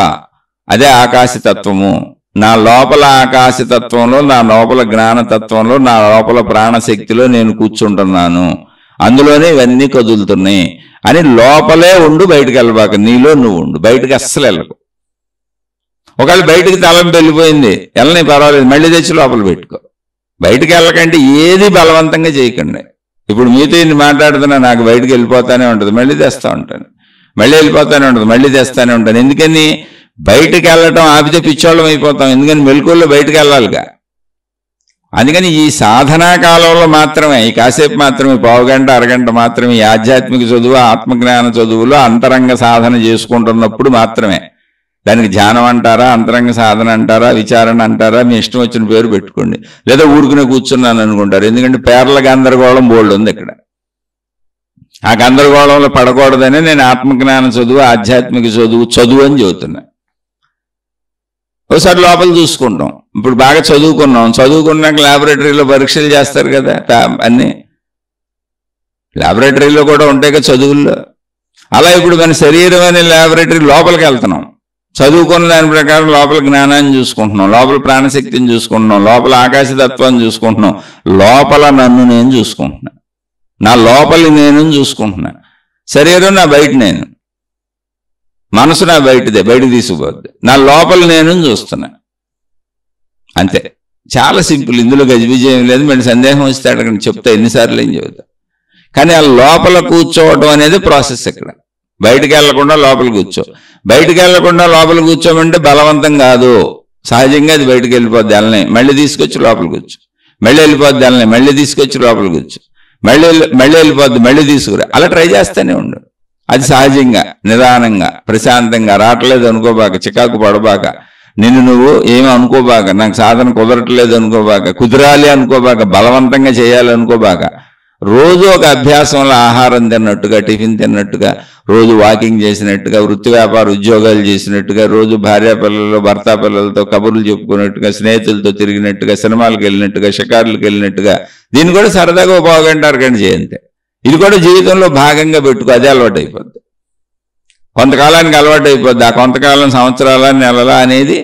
అదే ఆకాశతత్వము. నా లోపల ఆకాశతత్వంలో, నా లోపల జ్ఞానతత్వంలో, నా లోపల ప్రాణశక్తిలో నేను కూర్చుంటున్నాను, అందులోనే ఇవన్నీ కదులుతున్నాయి అని లోపలే ఉండు, బయటకు వెళ్ళబాక. నీలో నువ్వు ఉండు, బయటకు అస్సలు వెళ్ళకు. ఒకవేళ బయటికి తలంపు వెళ్ళిపోయింది, వెళ్ళని పర్వాలేదు, మళ్ళీ తెచ్చి లోపల పెట్టుకో. బయటికి వెళ్ళకంటే ఏది బలవంతంగా చేయకండి. ఇప్పుడు మీతో ఇన్ని మాట్లాడుతున్నా నాకు బయటికి వెళ్ళిపోతానే ఉంటుంది, మళ్ళీ తెస్తా ఉంటాను, మళ్ళీ వెళ్ళిపోతానే ఉంటుంది, మళ్ళీ తెస్తానే ఉంటాను. ఎందుకని? బయటకు వెళ్ళటం ఆపితే పిచ్చోళ్ళం అయిపోతాం. ఎందుకని? మెలకువల్లో బయటకు వెళ్ళాలిగా. అందుకని ఈ సాధనా కాలంలో మాత్రమే, ఈ కాసేపు మాత్రమే, పావుగంట అరగంట మాత్రమే ఈ ఆధ్యాత్మిక చదువు, ఆత్మజ్ఞాన చదువులో అంతరంగ సాధన చేసుకుంటున్నప్పుడు మాత్రమే. దానికి ధ్యానం అంటారా, అంతరంగ సాధన అంటారా, విచారణ అంటారా, మీ ఇష్టం వచ్చిన పేరు పెట్టుకోండి. లేదా ఊరుకునే కూర్చున్నాను అనుకుంటారు. ఎందుకంటే పేర్ల గందరగోళం బోల్డ్ ఉంది ఇక్కడ. ఆ గందరగోళంలో పడకూడదని నేను ఆత్మజ్ఞాన చదువు, ఆధ్యాత్మిక చదువు అని చెబుతున్నా. ఒకసారి లోపల చూసుకుంటాం. ఇప్పుడు బాగా చదువుకున్నాక ల్యాబొరేటరీలో పరీక్షలు చేస్తారు కదా, అన్నీ ల్యాబొరేటరీలో కూడా ఉంటాయి కదా చదువుల్లో. అలా ఇప్పుడు మన శరీరం అనే ల్యాబొరేటరీ లోపలికి వెళ్తున్నాం. చదువుకున్న దాని ప్రకారం లోపల జ్ఞానాన్ని చూసుకుంటున్నాం, లోపల ప్రాణశక్తిని చూసుకుంటున్నాం, లోపల ఆకాశతత్వాన్ని చూసుకుంటున్నాం, లోపల నన్ను నేను చూసుకుంటున్నా, నా లోపలి నేను చూసుకుంటున్నా. శరీరం నా బయట నేను, మనసు నా బయటదే, బయటకు తీసుకుపోద్ది. నా లోపల నేను చూస్తున్నా. అంతే, చాలా సింపుల్. ఇందులో గజిబిజయం లేదు. మళ్ళీ సందేహం వస్తే అడగండి, చెప్తా, ఎన్నిసార్లు ఏం చెబుతా. కానీ ఆ లోపల కూర్చోవటం అనేది ప్రాసెస్. ఇక్కడ బయటకు వెళ్లకుండా లోపల కూర్చో. బయటకు వెళ్లకుండా లోపల కూర్చోమంటే బలవంతం కాదు, సహజంగా అది బయటకు వెళ్ళిపోద్ది. వెళ్ళనే మళ్ళీ తీసుకొచ్చి లోపల కూర్చో, మళ్ళీ వెళ్ళిపోద్ది. వెళ్ళనే మళ్ళీ తీసుకొచ్చి లోపల కూర్చో, మళ్ళీ వెళ్ళిపోద్ది, మళ్ళీ తీసుకురా. అలా ట్రై చేస్తూనే ఉండు. అది సహజంగా, నిదానంగా, ప్రశాంతంగా. రావట్లేదు అనుకోబాక, చికాకు పడబాక, నిన్ను నువ్వు ఏమి అనుకోబాక, నాకు సాధన కుదరట్లేదు అనుకోబాక, కుదరాలి అనుకోబాక, బలవంతంగా చేయాలి అనుకోబాక. రోజు ఒక అభ్యాసంలో ఆహారం తిన్నట్టుగా, టిఫిన్ తిన్నట్టుగా, రోజు వాకింగ్ చేసినట్టుగా, వృత్తి వ్యాపార ఉద్యోగాలు చేసినట్టుగా, రోజు భార్యాపిల్లలు భర్త పిల్లలతో కబుర్లు చెప్పుకున్నట్టుగా, స్నేహితులతో తిరిగినట్టుగా, సినిమాలకు వెళ్ళినట్టుగా, షికారులకు వెళ్ళినట్టుగా, దీన్ని కూడా సరదాగా పావుగంట అరగంట చేయంతే. ఇది కూడా జీవితంలో భాగంగా పెట్టుకో, అదే అలవాటు అయిపోద్ది. కొంతకాలానికి అలవాటు అయిపోద్ది. ఆ కొంతకాలం సంవత్సరాల, నెలల అనేది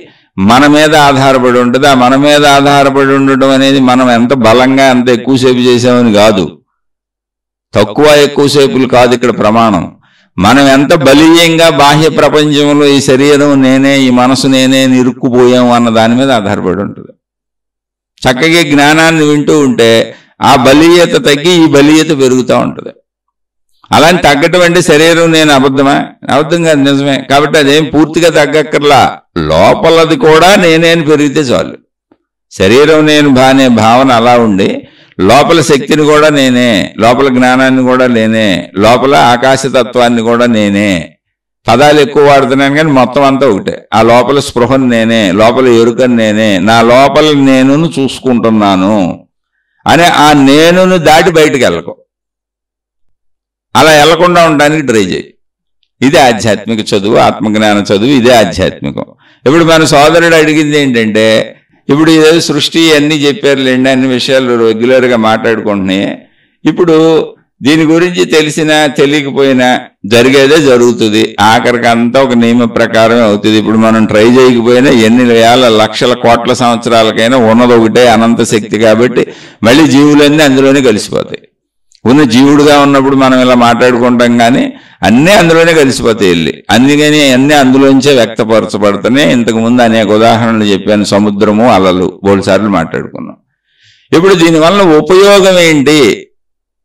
మన మీద ఆధారపడి ఉంటుంది. ఆ మన మీద ఆధారపడి ఉండటం అనేది మనం ఎంత బలంగా, ఎంత ఎక్కువసేపు చేసామని కాదు, తక్కువ ఎక్కువసేపులు కాదు ఇక్కడ ప్రమాణం. మనం ఎంత బలీయంగా బాహ్య ప్రపంచంలో ఈ శరీరం నేనే, ఈ మనసు నేనే ఇరుక్కుపోయాము అన్న దాని మీద ఆధారపడి ఉంటుంది. చక్కగా జ్ఞానాన్ని వింటూ ఉంటే ఆ బలీయత తగ్గి ఈ బలీయత పెరుగుతూ ఉంటుంది. అలాంటి తగ్గటం అంటే శరీరం నేను అబద్ధమా? అబద్ధం కాదు, నిజమే. కాబట్టి అదేం పూర్తిగా తగ్గక్కర్లా. లోపలది కూడా నేనేని పెరిగితే చాలు. శరీరం నేను బానే భావన అలా ఉండి, లోపల శక్తిని కూడా నేనే, లోపల జ్ఞానాన్ని కూడా నేనే, లోపల ఆకాశతత్వాన్ని కూడా నేనే. పదాలు ఎక్కువ వాడుతున్నాను కానీ మొత్తం అంతా ఒకటే. ఆ లోపల స్పృహను నేనే, లోపల ఎరుకను నేనే, నా లోపల నేనును చూసుకుంటున్నాను అనే ఆ నేనును దాటి బయటికి వెళ్ళకు. అలా వెళ్లకుండా ఉండడానికి ట్రై చేయి. ఇదే ఆధ్యాత్మిక చదువు, ఆత్మజ్ఞాన చదువు, ఇదే ఆధ్యాత్మికం. ఇప్పుడు మన సోదరుడు అడిగింది ఏంటంటే, ఇప్పుడు ఇదే సృష్టి అన్నీ చెప్పారులేండి, అన్ని విషయాలు రెగ్యులర్గా మాట్లాడుకుంటున్నాయి. ఇప్పుడు దీని గురించి తెలిసినా తెలియకపోయినా జరిగేదే జరుగుతుంది. ఆఖరికి అంతా ఒక నియమ ప్రకారమే అవుతుంది. ఇప్పుడు మనం ట్రై చేయకపోయినా ఎన్ని వేల లక్షల కోట్ల సంవత్సరాలకైనా ఉన్నది ఒకటే అనంత శక్తి. కాబట్టి మళ్ళీ జీవులన్నీ అందులోనే కలిసిపోతాయి. ఉన్న జీవుడుగా ఉన్నప్పుడు మనం ఇలా మాట్లాడుకుంటాం, కానీ అన్నీ అందులోనే కలిసిపోతాయి వెళ్ళి. అందుకని అన్నీ అందులోంచే వ్యక్తపరచబడుతున్నాయి. ఇంతకుముందు అనేక ఉదాహరణలు చెప్పాను. సముద్రము, అలలు బోల్సార్లు మాట్లాడుకున్నాం. ఇప్పుడు దీనివల్ల ఉపయోగం ఏంటి?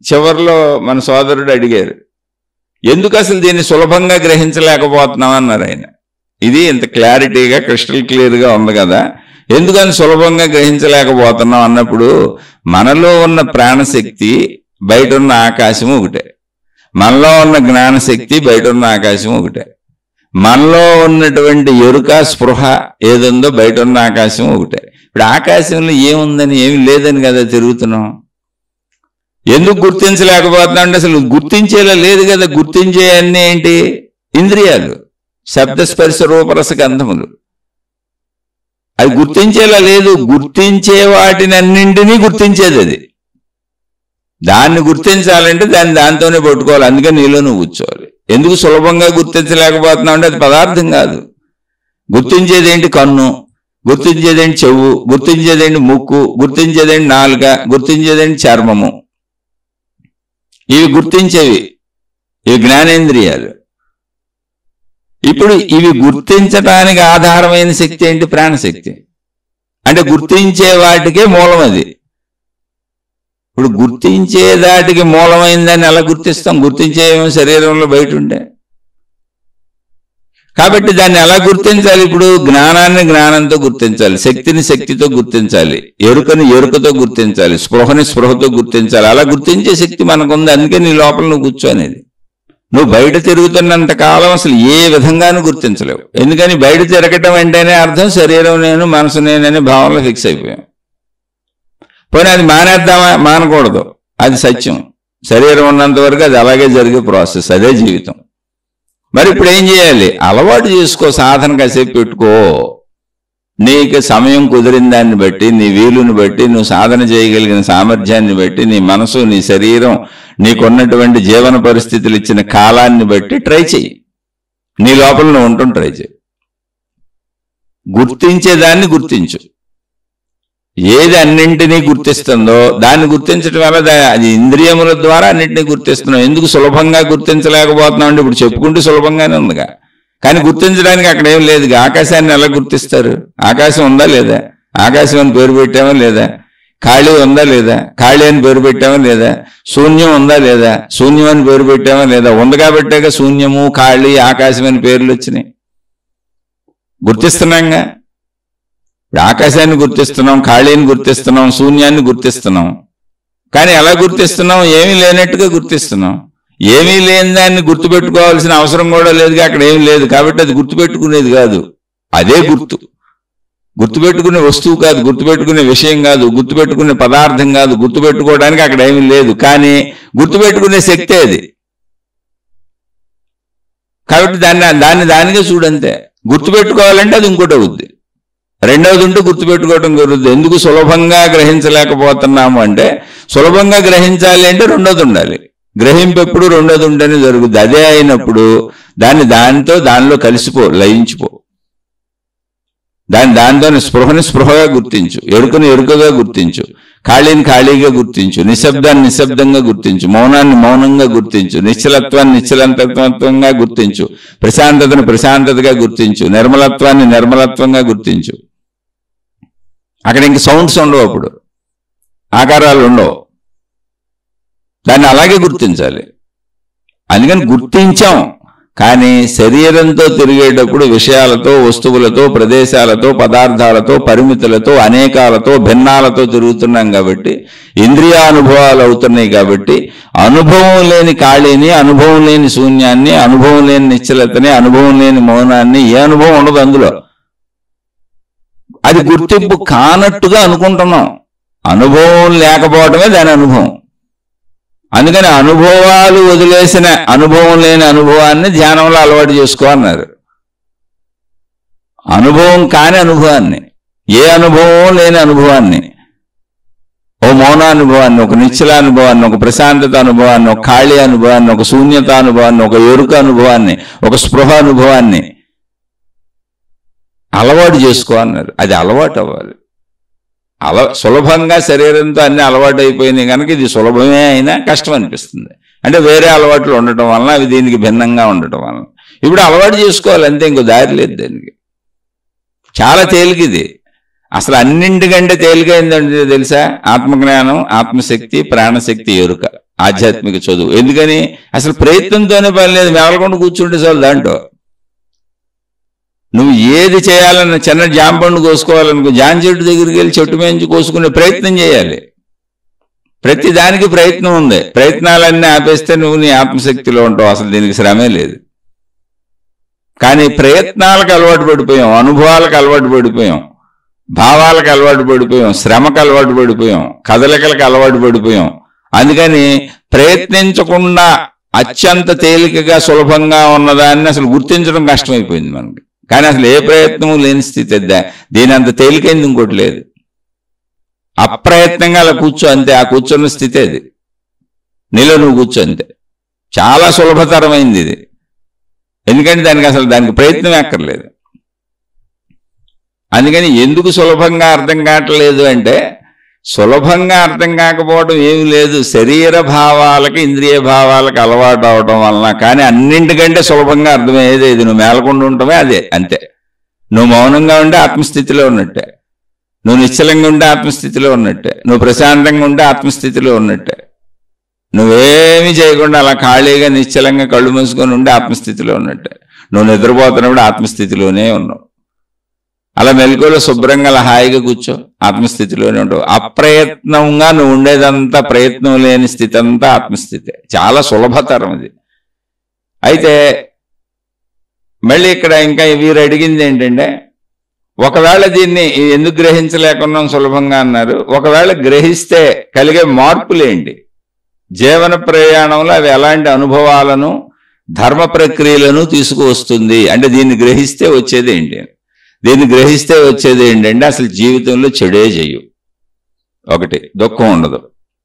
చివరిలో మన సోదరుడు అడిగారు, ఎందుకు అసలు దీన్ని సులభంగా గ్రహించలేకపోతున్నాం అన్నారు ఆయన. ఇది ఇంత క్లారిటీగా క్రిస్టల్ క్లియర్గా ఉంది కదా, ఎందుకని సులభంగా గ్రహించలేకపోతున్నాం అన్నప్పుడు, మనలో ఉన్న ప్రాణశక్తి బయట ఉన్న ఆకాశం ఒకటే, మనలో ఉన్న జ్ఞానశక్తి బయట ఉన్న ఆకాశం ఒకటే, మనలో ఉన్నటువంటి ఎరుక స్పృహ ఏదుందో బయట ఉన్న ఆకాశం ఒకటే. ఇప్పుడు ఆకాశంలో ఏముందని ఏమి లేదని కదా తిరుగుతున్నాం. ఎందుకు గుర్తించలేకపోతున్నాం అంటే అసలు గుర్తించేలా లేదు కదా. గుర్తించే అన్నీ ఏంటి? ఇంద్రియాలు, శబ్ద స్పర్శ రూపరస గంధములు. అది గుర్తించేలా లేదు. గుర్తించే వాటిని అన్నింటినీ గుర్తించేది అది. దాన్ని గుర్తించాలంటే దాంతోనే పట్టుకోవాలి. అందుకని నీలో నువ్వు కూర్చోవాలి. ఎందుకు సులభంగా గుర్తించలేకపోతున్నావు అంటే అది పదార్థం కాదు. గుర్తించేదేంటి? కన్ను, గుర్తించేదేంటి చెవు, గుర్తించేదేంటి ముక్కు, గుర్తించేదేంటి నాలుక, గుర్తించేదేంటి చర్మము. ఇవి గుర్తించేవి, ఇవి జ్ఞానేంద్రియాలు. ఇప్పుడు ఇవి గుర్తించటానికి ఆధారమైన శక్తి ఏంటి? ప్రాణశక్తి. అంటే గుర్తించే వాటికే మూలం అది. ఇప్పుడు గుర్తించే దాటికి మూలమైందని ఎలా గుర్తిస్తాం? గుర్తించేమో శరీరంలో బయట ఉండే. కాబట్టి దాన్ని ఎలా గుర్తించాలి? ఇప్పుడు జ్ఞానాన్ని జ్ఞానంతో గుర్తించాలి, శక్తిని శక్తితో గుర్తించాలి, ఎరుకని ఎరుకతో గుర్తించాలి, స్పృహని స్పృహతో గుర్తించాలి. అలా గుర్తించే శక్తి మనకుంది. అందుకే నీ లోపల నువ్వు కూర్చోనేది. నువ్వు బయట తిరుగుతున్నంత కాలం అసలు ఏ విధంగానూ గుర్తించలేవు. ఎందుకని బయట తిరగటం అంటేనే అర్థం శరీరం నేను, మనసు నేననే భావనలో ఫిక్స్ అయిపోయాం. పోనీ అది మానేద్దామా? మానకూడదు. అది సత్యం. శరీరం ఉన్నంత వరకు అది అలాగే జరిగే ప్రాసెస్, అదే జీవితం. మరి ఇప్పుడు ఏం చేయాలి? అలవాటు చేసుకో, సాధన కాసేపు పెట్టుకో. నీకు సమయం కుదిరిన దాన్ని బట్టి, నీ వీలుని బట్టి, నువ్వు సాధన చేయగలిగిన సామర్థ్యాన్ని బట్టి, నీ మనసు, నీ శరీరం, నీకున్నటువంటి జీవన పరిస్థితులు ఇచ్చిన కాలాన్ని బట్టి ట్రై చెయ్యి. నీ లోపల నువ్వు ఉండటం ట్రై చేయి. గుర్తించేదాన్ని గుర్తించు. ఏది అన్నింటినీ గుర్తిస్తుందో దాన్ని గుర్తించడం వల్ల అది ఇంద్రియముల ద్వారా అన్నింటినీ గుర్తిస్తున్నాం. ఎందుకు సులభంగా గుర్తించలేకపోతున్నాం అంటే ఇప్పుడు చెప్పుకుంటే సులభంగానే ఉందిగా, కానీ గుర్తించడానికి అక్కడ ఏం లేదుగా. ఆకాశాన్ని ఎలా గుర్తిస్తారు? ఆకాశం ఉందా లేదా? ఆకాశం అని పేరు పెట్టామా లేదా? ఖాళీ ఉందా లేదా? ఖాళీ అని పేరు పెట్టామా లేదా? శూన్యం ఉందా లేదా? శూన్యం అని పేరు పెట్టామా లేదా? ఉంది కాబట్టే శూన్యము, ఖాళీ, ఆకాశం అని పేర్లు వచ్చినాయి. గుర్తిస్తున్నాంగా. ఆకాశాన్ని గుర్తిస్తున్నాం, ఖాళీని గుర్తిస్తున్నాం, శూన్యాన్ని గుర్తిస్తున్నాం. కానీ ఎలా గుర్తిస్తున్నాం? ఏమీ లేనట్టుగా గుర్తిస్తున్నాం. ఏమీ లేని దాన్ని గుర్తుపెట్టుకోవాల్సిన అవసరం కూడా లేదుగా. అక్కడ ఏమీ లేదు కాబట్టి అది గుర్తుపెట్టుకునేది కాదు. అదే గుర్తు. గుర్తుపెట్టుకునే వస్తువు కాదు, గుర్తుపెట్టుకునే విషయం కాదు, గుర్తుపెట్టుకునే పదార్థం కాదు. గుర్తుపెట్టుకోవడానికి అక్కడ ఏమీ లేదు, కానీ గుర్తుపెట్టుకునే శక్తే అది. కాబట్టి దానిగా చూడంతే. గుర్తుపెట్టుకోవాలంటే అది ఇంకోటి అవుద్ది. రెండవది ఉంటే గుర్తుపెట్టుకోవటం కుదురుద్ది. ఎందుకు సులభంగా గ్రహించలేకపోతున్నాము అంటే, సులభంగా గ్రహించాలి అంటే రెండోది ఉండాలి. గ్రహింపు ఎప్పుడు రెండోది ఉంటేనే జరుగుద్ది. అదే అయినప్పుడు దానిలో కలిసిపో, లయించిపో. దాంతోనే స్పృహని స్పృహగా గుర్తించు, ఎరుకని ఎరుకగా గుర్తించు, ఖాళీని ఖాళీగా గుర్తించు, నిశ్శబ్దాన్ని నిశ్శబ్దంగా గుర్తించు, మౌనాన్ని మౌనంగా గుర్తించు, నిశ్చలత్వాన్ని నిశ్చలత్వంగా గుర్తించు, ప్రశాంతతను ప్రశాంతతగా గుర్తించు, నిర్మలత్వాన్ని నిర్మలత్వంగా గుర్తించు. అక్కడ ఇంక సౌండ్స్ ఉండవు, అప్పుడు ఆకారాలు ఉండవు. దాన్ని అలాగే గుర్తించాలి. అందుకని గుర్తించాం, కానీ శరీరంతో తిరిగేటప్పుడు విషయాలతో, వస్తువులతో, ప్రదేశాలతో, పదార్థాలతో, పరిమితులతో, అనేకాలతో, భిన్నాలతో తిరుగుతున్నాం కాబట్టి ఇంద్రియానుభవాలు అవుతున్నాయి. కాబట్టి అనుభవం లేని ఖాళీని, అనుభవం లేని శూన్యాన్ని, అనుభవం లేని నిశ్చలతని, అనుభవం లేని మౌనాన్ని, ఏ అనుభవం ఉండదు అందులో. అది గుర్తింపు కానట్టుగా అనుకుంటున్నాం. అనుభవం లేకపోవటమే దాని అనుభవం. అందుకని అనుభవాలు వదిలేసిన అనుభవం లేని అనుభవాన్ని ధ్యానంలో అలవాటు చేసుకో అన్నారు. అనుభవం కాని అనుభవాన్ని, ఏ అనుభవం లేని అనుభవాన్ని, ఓ మౌనానుభవాన్ని, ఒక నిశ్చలానుభవాన్ని, ఒక ప్రశాంతత అనుభవాన్ని, ఒక ఖాళీ అనుభవాన్ని, ఒక శూన్యత అనుభవాన్ని, ఒక ఎరుక అనుభవాన్ని, ఒక స్పృహ అనుభవాన్ని అలవాటు చేసుకో అన్నారు. అది అలవాటు అవ్వాలి. సులభంగా శరీరంతో అన్ని అలవాటు అయిపోయినాయి కనుక ఇది సులభమే అయినా కష్టం అనిపిస్తుంది. అంటే వేరే అలవాట్లు ఉండటం వలన అవి దీనికి భిన్నంగా ఉండటం వలన ఇప్పుడు అలవాటు చేసుకోవాలి అంతే, ఇంకో దారి లేదు దానికి. చాలా తేలికిది. అసలు అన్నింటికంటే తేలికైందంటే తెలుసా? ఆత్మజ్ఞానం, ఆత్మశక్తి, ప్రాణశక్తి ఎరుక, ఆధ్యాత్మిక చదువు. ఎందుకని? అసలు ప్రయత్నంతోనే పని లేదు, మేలకుండా కూర్చుంటే చాలు. దాంట్లో నువ్వు ఏది చేయాలన్న చిన్న జామ పండు కోసుకోవాలనుకో, జామ చెట్టు దగ్గరికి వెళ్ళి చెట్టు మేంచి కోసుకునే ప్రయత్నం చేయాలి. ప్రతి దానికి ప్రయత్నం ఉంది. ప్రయత్నాలన్నీ ఆపేస్తే నువ్వు నీ ఆత్మశక్తిలో ఉంటావు. అసలు దీనికి శ్రమే లేదు. కానీ ప్రయత్నాలకు అలవాటు పడిపోయాం, అనుభవాలకు అలవాటు పడిపోయాం, భావాలకు అలవాటు పడిపోయాం, శ్రమకు అలవాటు పడిపోయాం, కదలికలకు అలవాటు పడిపోయాం. అందుకని ప్రయత్నించకుండా అత్యంత తేలికగా సులభంగా ఉన్నదాన్ని అసలు గుర్తించడం కష్టమైపోయింది మనకి. కానీ అసలు ఏ ప్రయత్నము లేని స్థితి. దీని అంత తేలికైంది ఇంకోటి లేదు. అప్రయత్నంగా అలా కూర్చో అంతే. ఆ కూర్చున్న స్థితి అది. నీలో నువ్వు కూర్చో అంతే. చాలా సులభతరమైంది ఇది. ఎందుకంటే దానికి ప్రయత్నం ఎక్కర్లేదు. అందుకని ఎందుకు సులభంగా అర్థం కావట్లేదు అంటే, సులభంగా అర్థం కాకపోవడం ఏమి లేదు, శరీర భావాలకి ఇంద్రియ భావాలకు అలవాటు అవడం వలన. కానీ అన్నింటికంటే సులభంగా అర్థమయ్యేది ఇది. నువ్వు మేలకుండా ఉండటమే అదే, అంతే. నువ్వు మౌనంగా ఉంటే ఆత్మస్థితిలో ఉన్నట్టే, నువ్వు నిశ్చలంగా ఉంటే ఆత్మస్థితిలో ఉన్నట్టే, నువ్వు ప్రశాంతంగా ఉంటే ఆత్మస్థితిలో ఉన్నట్టే. నువ్వేమీ చేయకుండా అలా ఖాళీగా నిశ్చలంగా కళ్ళు మూసుకొని ఉంటే ఆత్మస్థితిలో ఉన్నట్టే. నువ్వు నిద్రపోతున్నప్పుడు ఆత్మస్థితిలోనే ఉన్నావు. అలా మెలకువలో శుభ్రంగా అలా హాయిగా కూర్చో, ఆత్మస్థితిలోనే ఉంటావు. అప్రయత్నంగా నువ్వు ఉండేదంతా, ప్రయత్నం లేని స్థితి అంతా ఆత్మస్థితి. చాలా సులభతరం ఇది. అయితే మళ్ళీ ఇక్కడ ఇంకా వీరు అడిగింది ఏంటంటే, ఒకవేళ దీన్ని ఎందుకు గ్రహించలేకున్నాం సులభంగా అన్నారు. ఒకవేళ గ్రహిస్తే కలిగే మార్పులేంటి? జీవన ప్రయాణంలో అవి ఎలాంటి అనుభవాలను, ధర్మ ప్రక్రియలను తీసుకువస్తుంది అంటే దీన్ని గ్రహిస్తే వచ్చేది ఏంటి? దీన్ని గ్రహిస్తే వచ్చేది ఏంటంటే అసలు జీవితంలో చెడే చెయ్యు. ఒకటి, దుఃఖం ఉండదు.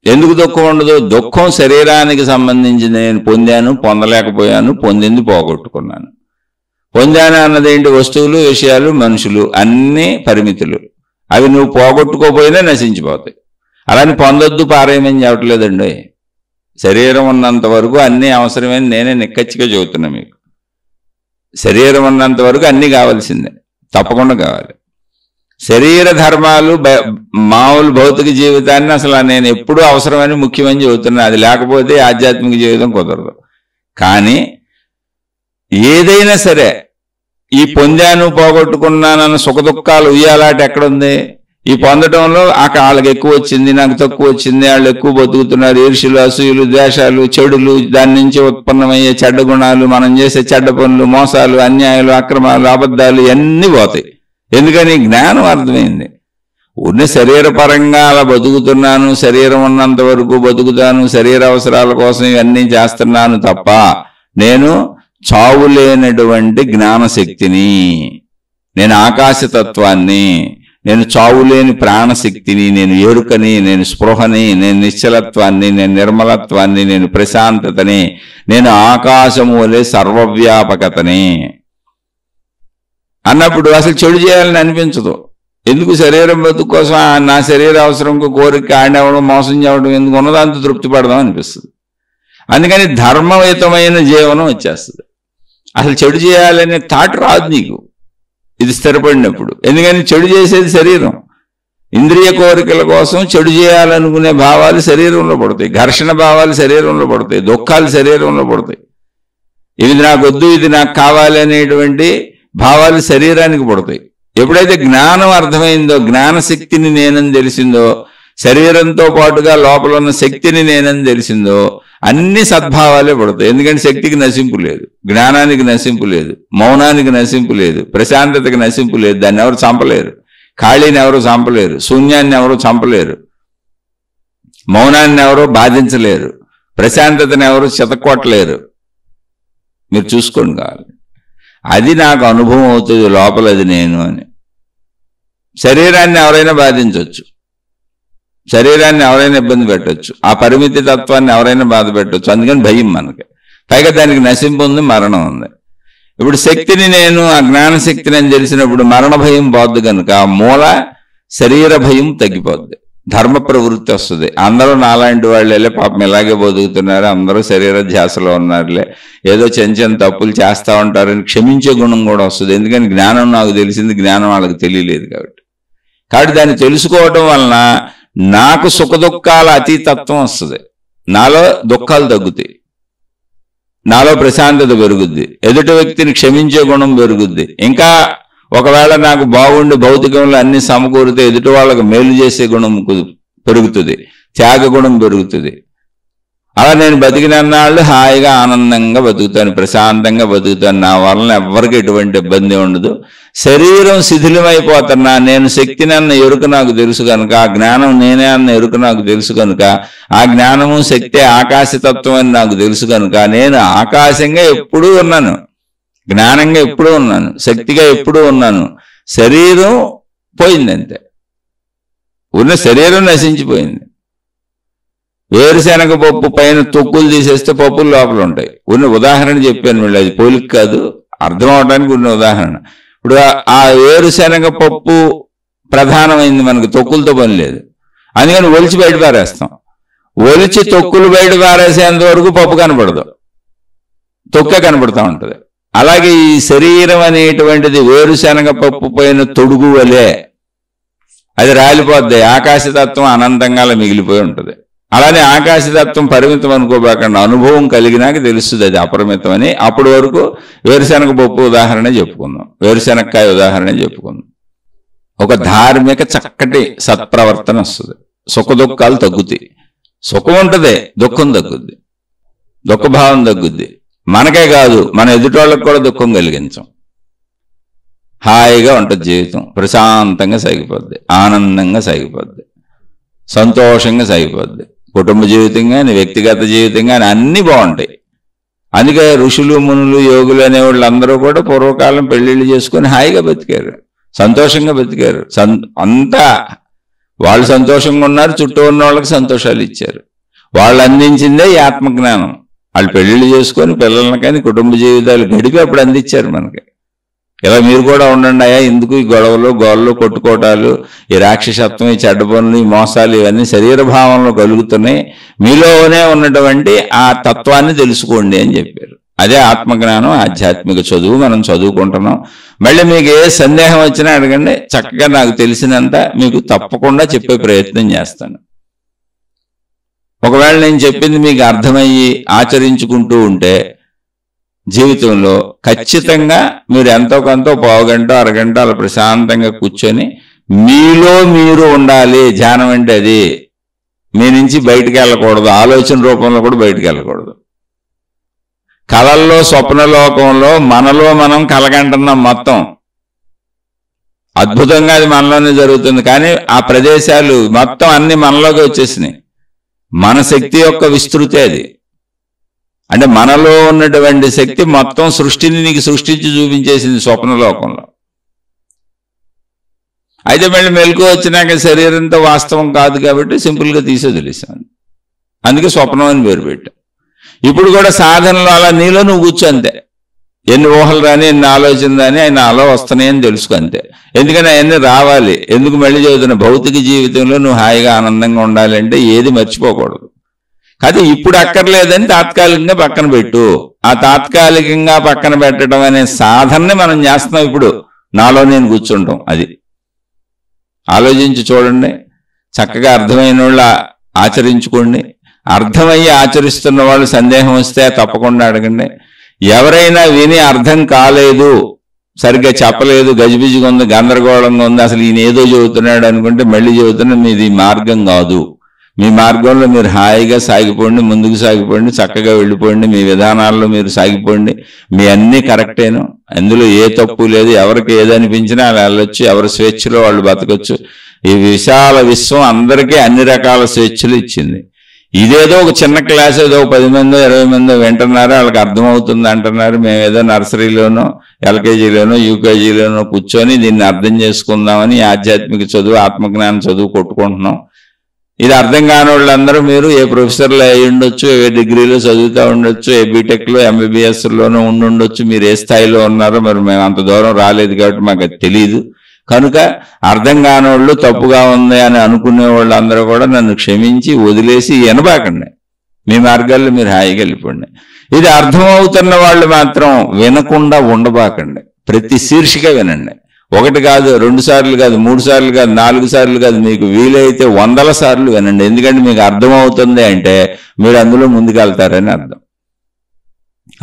ఎందుకు దుఃఖం ఉండదు? దుఃఖం శరీరానికి సంబంధించి నేను పొందాను, పొందలేకపోయాను, పొందింది పోగొట్టుకున్నాను. పొందాను అన్నది ఏంటి? వస్తువులు, విషయాలు, మనుషులు, అన్నీ పరిమితులు. అవి నువ్వు పోగొట్టుకోపోయినా నశించిపోతాయి. అలాని పొందొద్దు, పారేయమని చెప్పట్లేదండి. శరీరం ఉన్నంత వరకు అన్నీ అవసరమని నేనే నిక్కచ్చిగా చెబుతున్నా మీకు. శరీరం ఉన్నంత వరకు అన్నీ కావాల్సిందే, తప్పకుండా కావాలి. శరీర ధర్మాలు మామూలు భౌతిక జీవితాన్ని అసలు నేను ఎప్పుడూ అవసరమని, ముఖ్యమని చెబుతున్నా. అది లేకపోతే ఆధ్యాత్మిక జీవితం కుదరదు. కానీ ఏదైనా సరే ఈ పొందాను, పోగొట్టుకున్నానన్న సుఖదుఖాలు ఉయ్యాలాట ఎక్కడుంది? ఈ పొందడంలో వాళ్ళకి ఎక్కువ వచ్చింది, నాకు తక్కువ వచ్చింది, వాళ్ళు ఎక్కువ బతుకుతున్నారు, ఈర్ష్యలు, అసూయలు, ద్వేషాలు, చెడులు, దాని నుంచి ఉత్పన్నమయ్యే చెడ్డ గుణాలు, మనం చేసే చెడ్డ పనులు, మోసాలు, అన్యాయాలు, అక్రమాలు, అబద్ధాలు ఇవన్నీ పోతాయి. ఎందుకని? జ్ఞానం అర్థమైంది. ఉన్న శరీరపరంగా అలా బతుకుతున్నాను, శరీరం ఉన్నంత వరకు బతుకుతాను, శరీర అవసరాల కోసం ఇవన్నీ చేస్తున్నాను తప్ప నేను చావు లేనటువంటి జ్ఞానశక్తిని, నేను ఆకాశతత్వాన్ని, నేను చావులేని ప్రాణశక్తిని, నేను ఎరుకని, నేను స్పృహని, నేను నిశ్చలత్వాన్ని, నేను నిర్మలత్వాన్ని, నేను ప్రశాంతతని, నేను ఆకాశము వలె సర్వవ్యాపకతని అన్నప్పుడు అసలు చెడు చేయాలని అనిపించదు. ఎందుకు? శరీరం బతుకు కోసం నా శరీర అవసరంకు కోరిక ఆడవడం, మోసం చేయడం ఎందుకు? ఉన్నదాంతో తృప్తి పడదాం అనిపిస్తుంది. అందుకని ధర్మయుతమైన జీవనం వచ్చేస్తుంది. అసలు చెడు చేయాలనే థాట్ రాదు నీకు, ఇది స్థిరపడినప్పుడు. ఎందుకని? చెడు చేసేది శరీరం. ఇంద్రియ కోరికల కోసం చెడు చేయాలనుకునే భావాలు శరీరంలో పడతాయి, ఘర్షణ భావాలు శరీరంలో పడతాయి, దుఃఖాలు శరీరంలో పడతాయి. ఇది నాకు వద్దు, ఇది నాకు కావాలి అనేటువంటి భావాలు శరీరానికి పడతాయి. ఎప్పుడైతే జ్ఞానం అర్థమైందో, జ్ఞానశక్తిని నేనని తెలిసిందో, శరీరంతో పాటుగా లోపల ఉన్న శక్తిని నేనని తెలిసిందో, అన్ని సద్భావాలే పడతాయి. ఎందుకంటే శక్తికి నశింపు లేదు, జ్ఞానానికి నశింపు లేదు, మౌనానికి నశింపు లేదు, ప్రశాంతతకి నశింపు లేదు. దాన్ని ఎవరు చంపలేరు. ఖాళీని ఎవరు చంపలేరు, శూన్యాన్ని ఎవరు చంపలేరు, మౌనాన్ని ఎవరు బాధించలేరు, ప్రశాంతతని ఎవరు చితకొట్టలేరు. మీరు చూసుకోండి కావాలి. అది నాకు అనుభవం అవుతుంది లోపలది నేను అని. శరీరాన్ని ఎవరైనా బాధించవచ్చు, శరీరాన్ని ఎవరైనా ఇబ్బంది పెట్టవచ్చు, ఆ పరిమితి తత్వాన్ని ఎవరైనా బాధ పెట్టవచ్చు. అందుకని భయం మనకి. పైగా దానికి నశింపు ఉంది, మరణం ఉంది. ఇప్పుడు శక్తిని నేను, ఆ జ్ఞానశక్తిని అని తెలిసినప్పుడు మరణ భయం పోద్దు కనుక మూల శరీర భయం తగ్గిపోద్ది, ధర్మ ప్రవృత్తి వస్తుంది. అందరూ నాలాంటి వాళ్ళే పాపం ఇలాగే బతుకుతున్నారు, అందరూ శరీర ధ్యాసలో ఉన్నారులే, ఏదో చిన్న చిన్న తప్పులు చేస్తూ ఉంటారని క్షమించే గుణం కూడా వస్తుంది. ఎందుకని జ్ఞానం నాకు తెలిసింది, జ్ఞానం వాళ్ళకి తెలియలేదు కాబట్టి దాన్ని తెలుసుకోవటం వలన నాకు సుఖ దుఃఖాల అతీతత్వం వస్తుంది, నాలో దుఃఖాలు తగ్గుతాయి, నాలో ప్రశాంతత పెరుగుద్ది, ఎదుటి వ్యక్తిని క్షమించే గుణం పెరుగుద్ది. ఇంకా ఒకవేళ నాకు బాగుండి భౌతికంలో అన్ని సమకూరితే ఎదుటి వాళ్ళకు మేలు చేసే గుణం పెరుగుతుంది, త్యాగ గుణం పెరుగుతుంది. అలా నేను బతికినన్నాళ్ళు హాయిగా ఆనందంగా బతుకుతాను, ప్రశాంతంగా బతుకుతాను. నా వలన ఎవరికి ఎటువంటి ఇబ్బంది ఉండదు. శరీరం శిథిలమైపోతున్నా నేను శక్తిని అన్న ఎరుక నాకు తెలుసు కనుక, ఆ జ్ఞానం నేనే అన్న ఎరుక నాకు తెలుసు కనుక, ఆ జ్ఞానము శక్తి ఆకాశతత్వం అని నాకు తెలుసు కనుక నేను ఆకాశంగా ఎప్పుడూ ఉన్నాను, జ్ఞానంగా ఎప్పుడూ ఉన్నాను, శక్తిగా ఎప్పుడూ ఉన్నాను. శరీరం పోయింది అంతే, ఉన్న శరీరం నశించిపోయింది. వేరుశనగ పప్పు పైన తొక్కులు తీసేస్తే పప్పులు లోపల ఉంటాయి. ఉన్న ఉదాహరణ చెప్పాను వీళ్ళు, అది పోలిక కాదు, అర్థం అవడానికి ఉన్న ఉదాహరణ. ఇప్పుడు ఆ వేరుశనగ పప్పు ప్రధానమైంది, మనకు తొక్కులతో పని లేదు, అందుకని ఒలిచి బయట పారేస్తాం. ఒలిచి తొక్కులు బయట పారేసేంత వరకు పప్పు కనపడదు, తొక్కే కనపడుతూ ఉంటుంది. అలాగే ఈ శరీరం అనేటువంటిది వేరుశనగ పప్పు పైన తొడుగు వలే, అది రాలిపోద్ది. ఆకాశతత్వం అనంతంగా మిగిలిపోయి ఉంటుంది. అలానే ఆకాశతత్వం పరిమితం అనుకోబోకుండా అనుభవం కలిగినాక తెలుస్తుంది అది అపరిమితం అని. అప్పటి వరకు వేరుశనగ పప్పు ఉదాహరణ చెప్పుకుందాం, వేరుశనగకాయ ఉదాహరణ చెప్పుకుందాం. ఒక ధార్మిక చక్కటి సత్ప్రవర్తన వస్తుంది, సుఖ దుఃఖాలు తగ్గుతాయి. సుఖం ఉంటుంది, దుఃఖం తగ్గుద్ది, దుఃఖభావం తగ్గుద్ది. మనకే కాదు, మన ఎదుటోళ్ళకి కూడా దుఃఖం కలిగించం. హాయిగా ఉంటుంది జీవితం, ప్రశాంతంగా సాగిపోద్ది, ఆనందంగా సాగిపోద్ది, సంతోషంగా సాగిపోద్ది. కుటుంబ జీవితం కానీ వ్యక్తిగత జీవితం కానీ అన్నీ బాగుంటాయి. అందుకే ఋషులు మునులు యోగులు అనే వాళ్ళందరూ కూడా పూర్వకాలం పెళ్లిళ్ళు చేసుకొని హాయిగా బతికారు, సంతోషంగా బతికారు. అంతా వాళ్ళు సంతోషంగా ఉన్నారు, చుట్టూ ఉన్న వాళ్ళకి సంతోషాలు ఇచ్చారు. వాళ్ళు అందించిందే ఈ ఆత్మజ్ఞానం. వాళ్ళు పెళ్లిళ్ళు చేసుకొని పిల్లలను కానీ కుటుంబ జీవితాలు గడిపి అప్పుడు అందించారు మనకి. ఇలా మీరు కూడా ఉండండి అయ్యా, ఎందుకు ఈ గొడవలు గోళ్ళు కొట్టుకోవటాలు, ఈ రాక్షసత్వం, ఈ చెడ్డ పనులు, ఈ మోసాలు, ఇవన్నీ శరీర భావంలో కలుగుతున్నాయి. మీలోనే ఉన్నటువంటి ఆ తత్వాన్ని తెలుసుకోండి అని చెప్పారు. అదే ఆత్మజ్ఞానం, ఆధ్యాత్మిక చదువు మనం చదువుకుంటున్నాం. మళ్ళీ మీకు ఏ సందేహం వచ్చినా అడగండి, చక్కగా నాకు తెలిసినంత మీకు తప్పకుండా చెప్పే ప్రయత్నం చేస్తాను. ఒకవేళ నేను చెప్పింది మీకు అర్థమయ్యి ఆచరించుకుంటూ ఉంటే జీవితంలో ఖచ్చితంగా మీరు ఎంతో కొంత పావుగంట అరగంట అలా ప్రశాంతంగా కూర్చొని మీలో మీరు ఉండాలి. ధ్యానం అంటే అది మీ నుంచి బయటికి వెళ్ళకూడదు, ఆలోచన రూపంలో కూడా బయటికి వెళ్ళకూడదు. కళల్లో స్వప్నలోకంలో మనలో మనం కలగంటున్నాం మొత్తం, అద్భుతంగా అది మనలోనే జరుగుతుంది. కానీ ఆ ప్రదేశాలు మొత్తం అన్ని మనలోకి వచ్చేసినాయి. మన శక్తి యొక్క విస్తృతి అది. అంటే మనలో ఉన్నటువంటి శక్తి మొత్తం సృష్టిని నీకు సృష్టించి చూపించేసింది స్వప్నలోకంలో. అయితే మళ్ళీ మెలకు వచ్చినాక శరీరంతో వాస్తవం కాదు కాబట్టి సింపుల్గా తీసి వదిలేసాను. అందుకే స్వప్నం అని పేరు పెట్టాను. ఇప్పుడు కూడా సాధనలో అలా నీలో నువ్వు కూర్చో అంతే. ఎన్ని ఊహలు రాని, ఎన్ని ఆలోచనలు రాని ఆయన అలా వస్తున్నాయని తెలుసుకో అంతే. ఎందుకని అవన్నీ రావాలి. ఎందుకు మళ్ళీ చదువుతున్నా, భౌతిక జీవితంలో నువ్వు హాయిగా ఆనందంగా ఉండాలంటే ఏది మర్చిపోకూడదు. కాదు ఇప్పుడు అక్కర్లేదని తాత్కాలికంగా పక్కన పెట్టు. ఆ తాత్కాలికంగా పక్కన పెట్టడం అనే సాధనని మనం చేస్తున్నాం. ఇప్పుడు నాలో నేను కూర్చుంటాం, అది ఆలోచించి చూడండి. చక్కగా అర్థమైన వాళ్ళు ఆచరించుకోండి. అర్థమయ్యి ఆచరిస్తున్న వాళ్ళు సందేహం వస్తే తప్పకుండా అడగండి. ఎవరైనా విని అర్థం కాలేదు, సరిగ్గా చెప్పలేదు, గజిబిజిగా ఉంది, గందరగోళంగా ఉంది, అసలు ఈయన ఏదో చెబుతున్నాడు అనుకుంటే మళ్ళీ చెబుతున్నా మీది మార్గం కాదు. మీ మార్గంలో మీరు హాయిగా సాగిపోండి, ముందుకు సాగిపోండి, చక్కగా వెళ్ళిపోండి, మీ విధానాల్లో మీరు సాగిపోండి. మీ అన్నీ కరెక్టేను, అందులో ఏ తప్పు లేదు. ఎవరికి ఏదనిపించినా అలా వెళ్ళొచ్చు, ఎవరి స్వేచ్ఛలో వాళ్ళు బతకొచ్చు. ఈ విశాల విశ్వం అందరికీ అన్ని రకాల స్వేచ్ఛలు ఇచ్చింది. ఇదేదో ఒక చిన్న క్లాస్, ఏదో 10 మందో 20 మందో వింటున్నారు, వాళ్ళకి అర్థమవుతుంది అంటున్నారు. మేమేదో నర్సరీలోనో ఎల్కేజీలోనో యూకేజీలోనో కూర్చొని దీన్ని అర్థం చేసుకుందామని ఆధ్యాత్మిక చదువు, ఆత్మజ్ఞానం చదువు కొట్టుకుంటున్నాం. ఇది అర్థం కాని వాళ్ళందరూ మీరు ఏ ప్రొఫెసర్లు అయి ఉండొచ్చు, ఏ డిగ్రీలో చదువుతూ ఉండొచ్చు, ఏ బీటెక్లో ఎంబీబీఎస్లోనూ ఉండుండొచ్చు. మీరు ఏ స్థాయిలో ఉన్నారో మరి మేము అంత దూరం రాలేదు కాబట్టి మాకు అది తెలియదు. కనుక అర్థం కానోళ్ళు తప్పుగా ఉంది అని అనుకునే వాళ్ళు అందరూ కూడా నన్ను క్షమించి వదిలేసి వినబాకండి, మీ మార్గాల్లో మీరు హాయిగా వెళ్ళిపోండి. ఇది అర్థమవుతున్న వాళ్ళు మాత్రం వినకుండా ఉండబాకండి, ప్రతి శీర్షిక వినండి. 1 కాదు, 2 సార్లు కాదు, 3 సార్లు కాదు, 4 సార్లు కాదు, మీకు వీలైతే 100 సార్లు వినండి. ఎందుకంటే మీకు అర్థమవుతుంది అంటే మీరు అందులో ముందుకెళ్తారని అర్థం.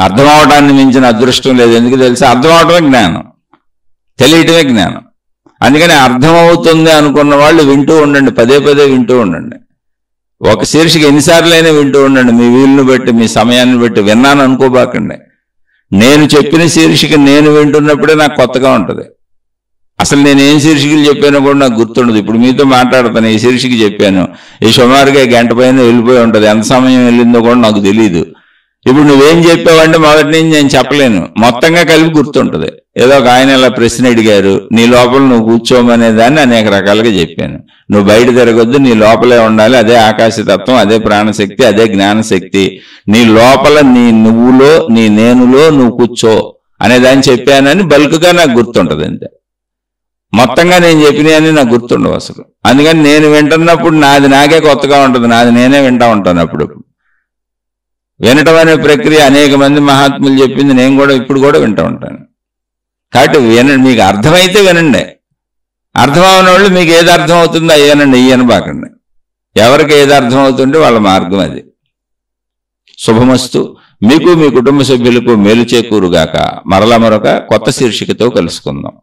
అర్థం అవడాన్ని మించిన అదృష్టం లేదు. ఎందుకు తెలుసా? అర్థం అవడమే జ్ఞానం, తెలియటమే జ్ఞానం. అందుకని అర్థమవుతుంది అనుకున్న వాళ్ళు వింటూ ఉండండి, పదే పదే వింటూ ఉండండి. ఒక శీర్షిక ఎన్నిసార్లైనా వింటూ ఉండండి, మీ వీలుని బట్టి, మీ సమయాన్ని బట్టి. విన్నాను అనుకోబాకండి. నేను చెప్పిన శీర్షిక నేను వింటున్నప్పుడే నాకు కొత్తగా ఉంటుంది. అసలు నేను ఏం శీర్షికలు చెప్పానో కూడా నాకు గుర్తుండదు. ఇప్పుడు మీతో మాట్లాడుతాను, ఈ శీర్షిక చెప్పాను, ఈ సుమారుగా 1 గంట పైన వెళ్ళిపోయి ఉంటుంది, ఎంత సమయం వెళ్ళిందో కూడా నాకు తెలియదు. ఇప్పుడు నువ్వేం చెప్పావంటే మొదటి నుంచి నేను చెప్పలేను, మొత్తంగా కలిపి గుర్తుంటుంది. ఏదో ఒక ఆయన ఇలా ప్రశ్న అడిగారు, నీ లోపల నువ్వు కూర్చోమనే దాన్ని అనేక రకాలుగా చెప్పాను. నువ్వు బయట తిరగొద్దు, నీ లోపలే ఉండాలి, అదే ఆకాశతత్వం, అదే ప్రాణశక్తి, అదే జ్ఞానశక్తి. నీ లోపల, నీ నువ్వులో, నీ నేనులో నువ్వు కూర్చో అనేదాన్ని చెప్పానని బల్క్గా నాకు గుర్తుంటుంది అంతే. మొత్తంగా నేను చెప్పినవన్నీ నాకు గుర్తుండవు అసలు. అందుకని నేను వింటున్నప్పుడు నాది నాకే కొత్తగా ఉంటుంది, నాది నేనే వింటా ఉంటాను. అప్పుడు వినటం అనే ప్రక్రియ అనేక మంది మహాత్ములు చెప్పింది నేను కూడా ఇప్పుడు కూడా వింటూ ఉంటాను. కాబట్టి వినండి, మీకు అర్థమైతే వినండి. అర్థం అవని వాళ్ళు మీకు ఏది అర్థం అవుతుందో అయ్యానండి, ఇయ్యనబాకండి. ఎవరికి ఏది అర్థం అవుతుంటే వాళ్ళ మార్గం అది. శుభమస్తు. మీకు మీ కుటుంబ సభ్యులకు మేలు చేకూరుగాక. మరలా మరొక కొత్త శీర్షికతో కలుసుకుందాం.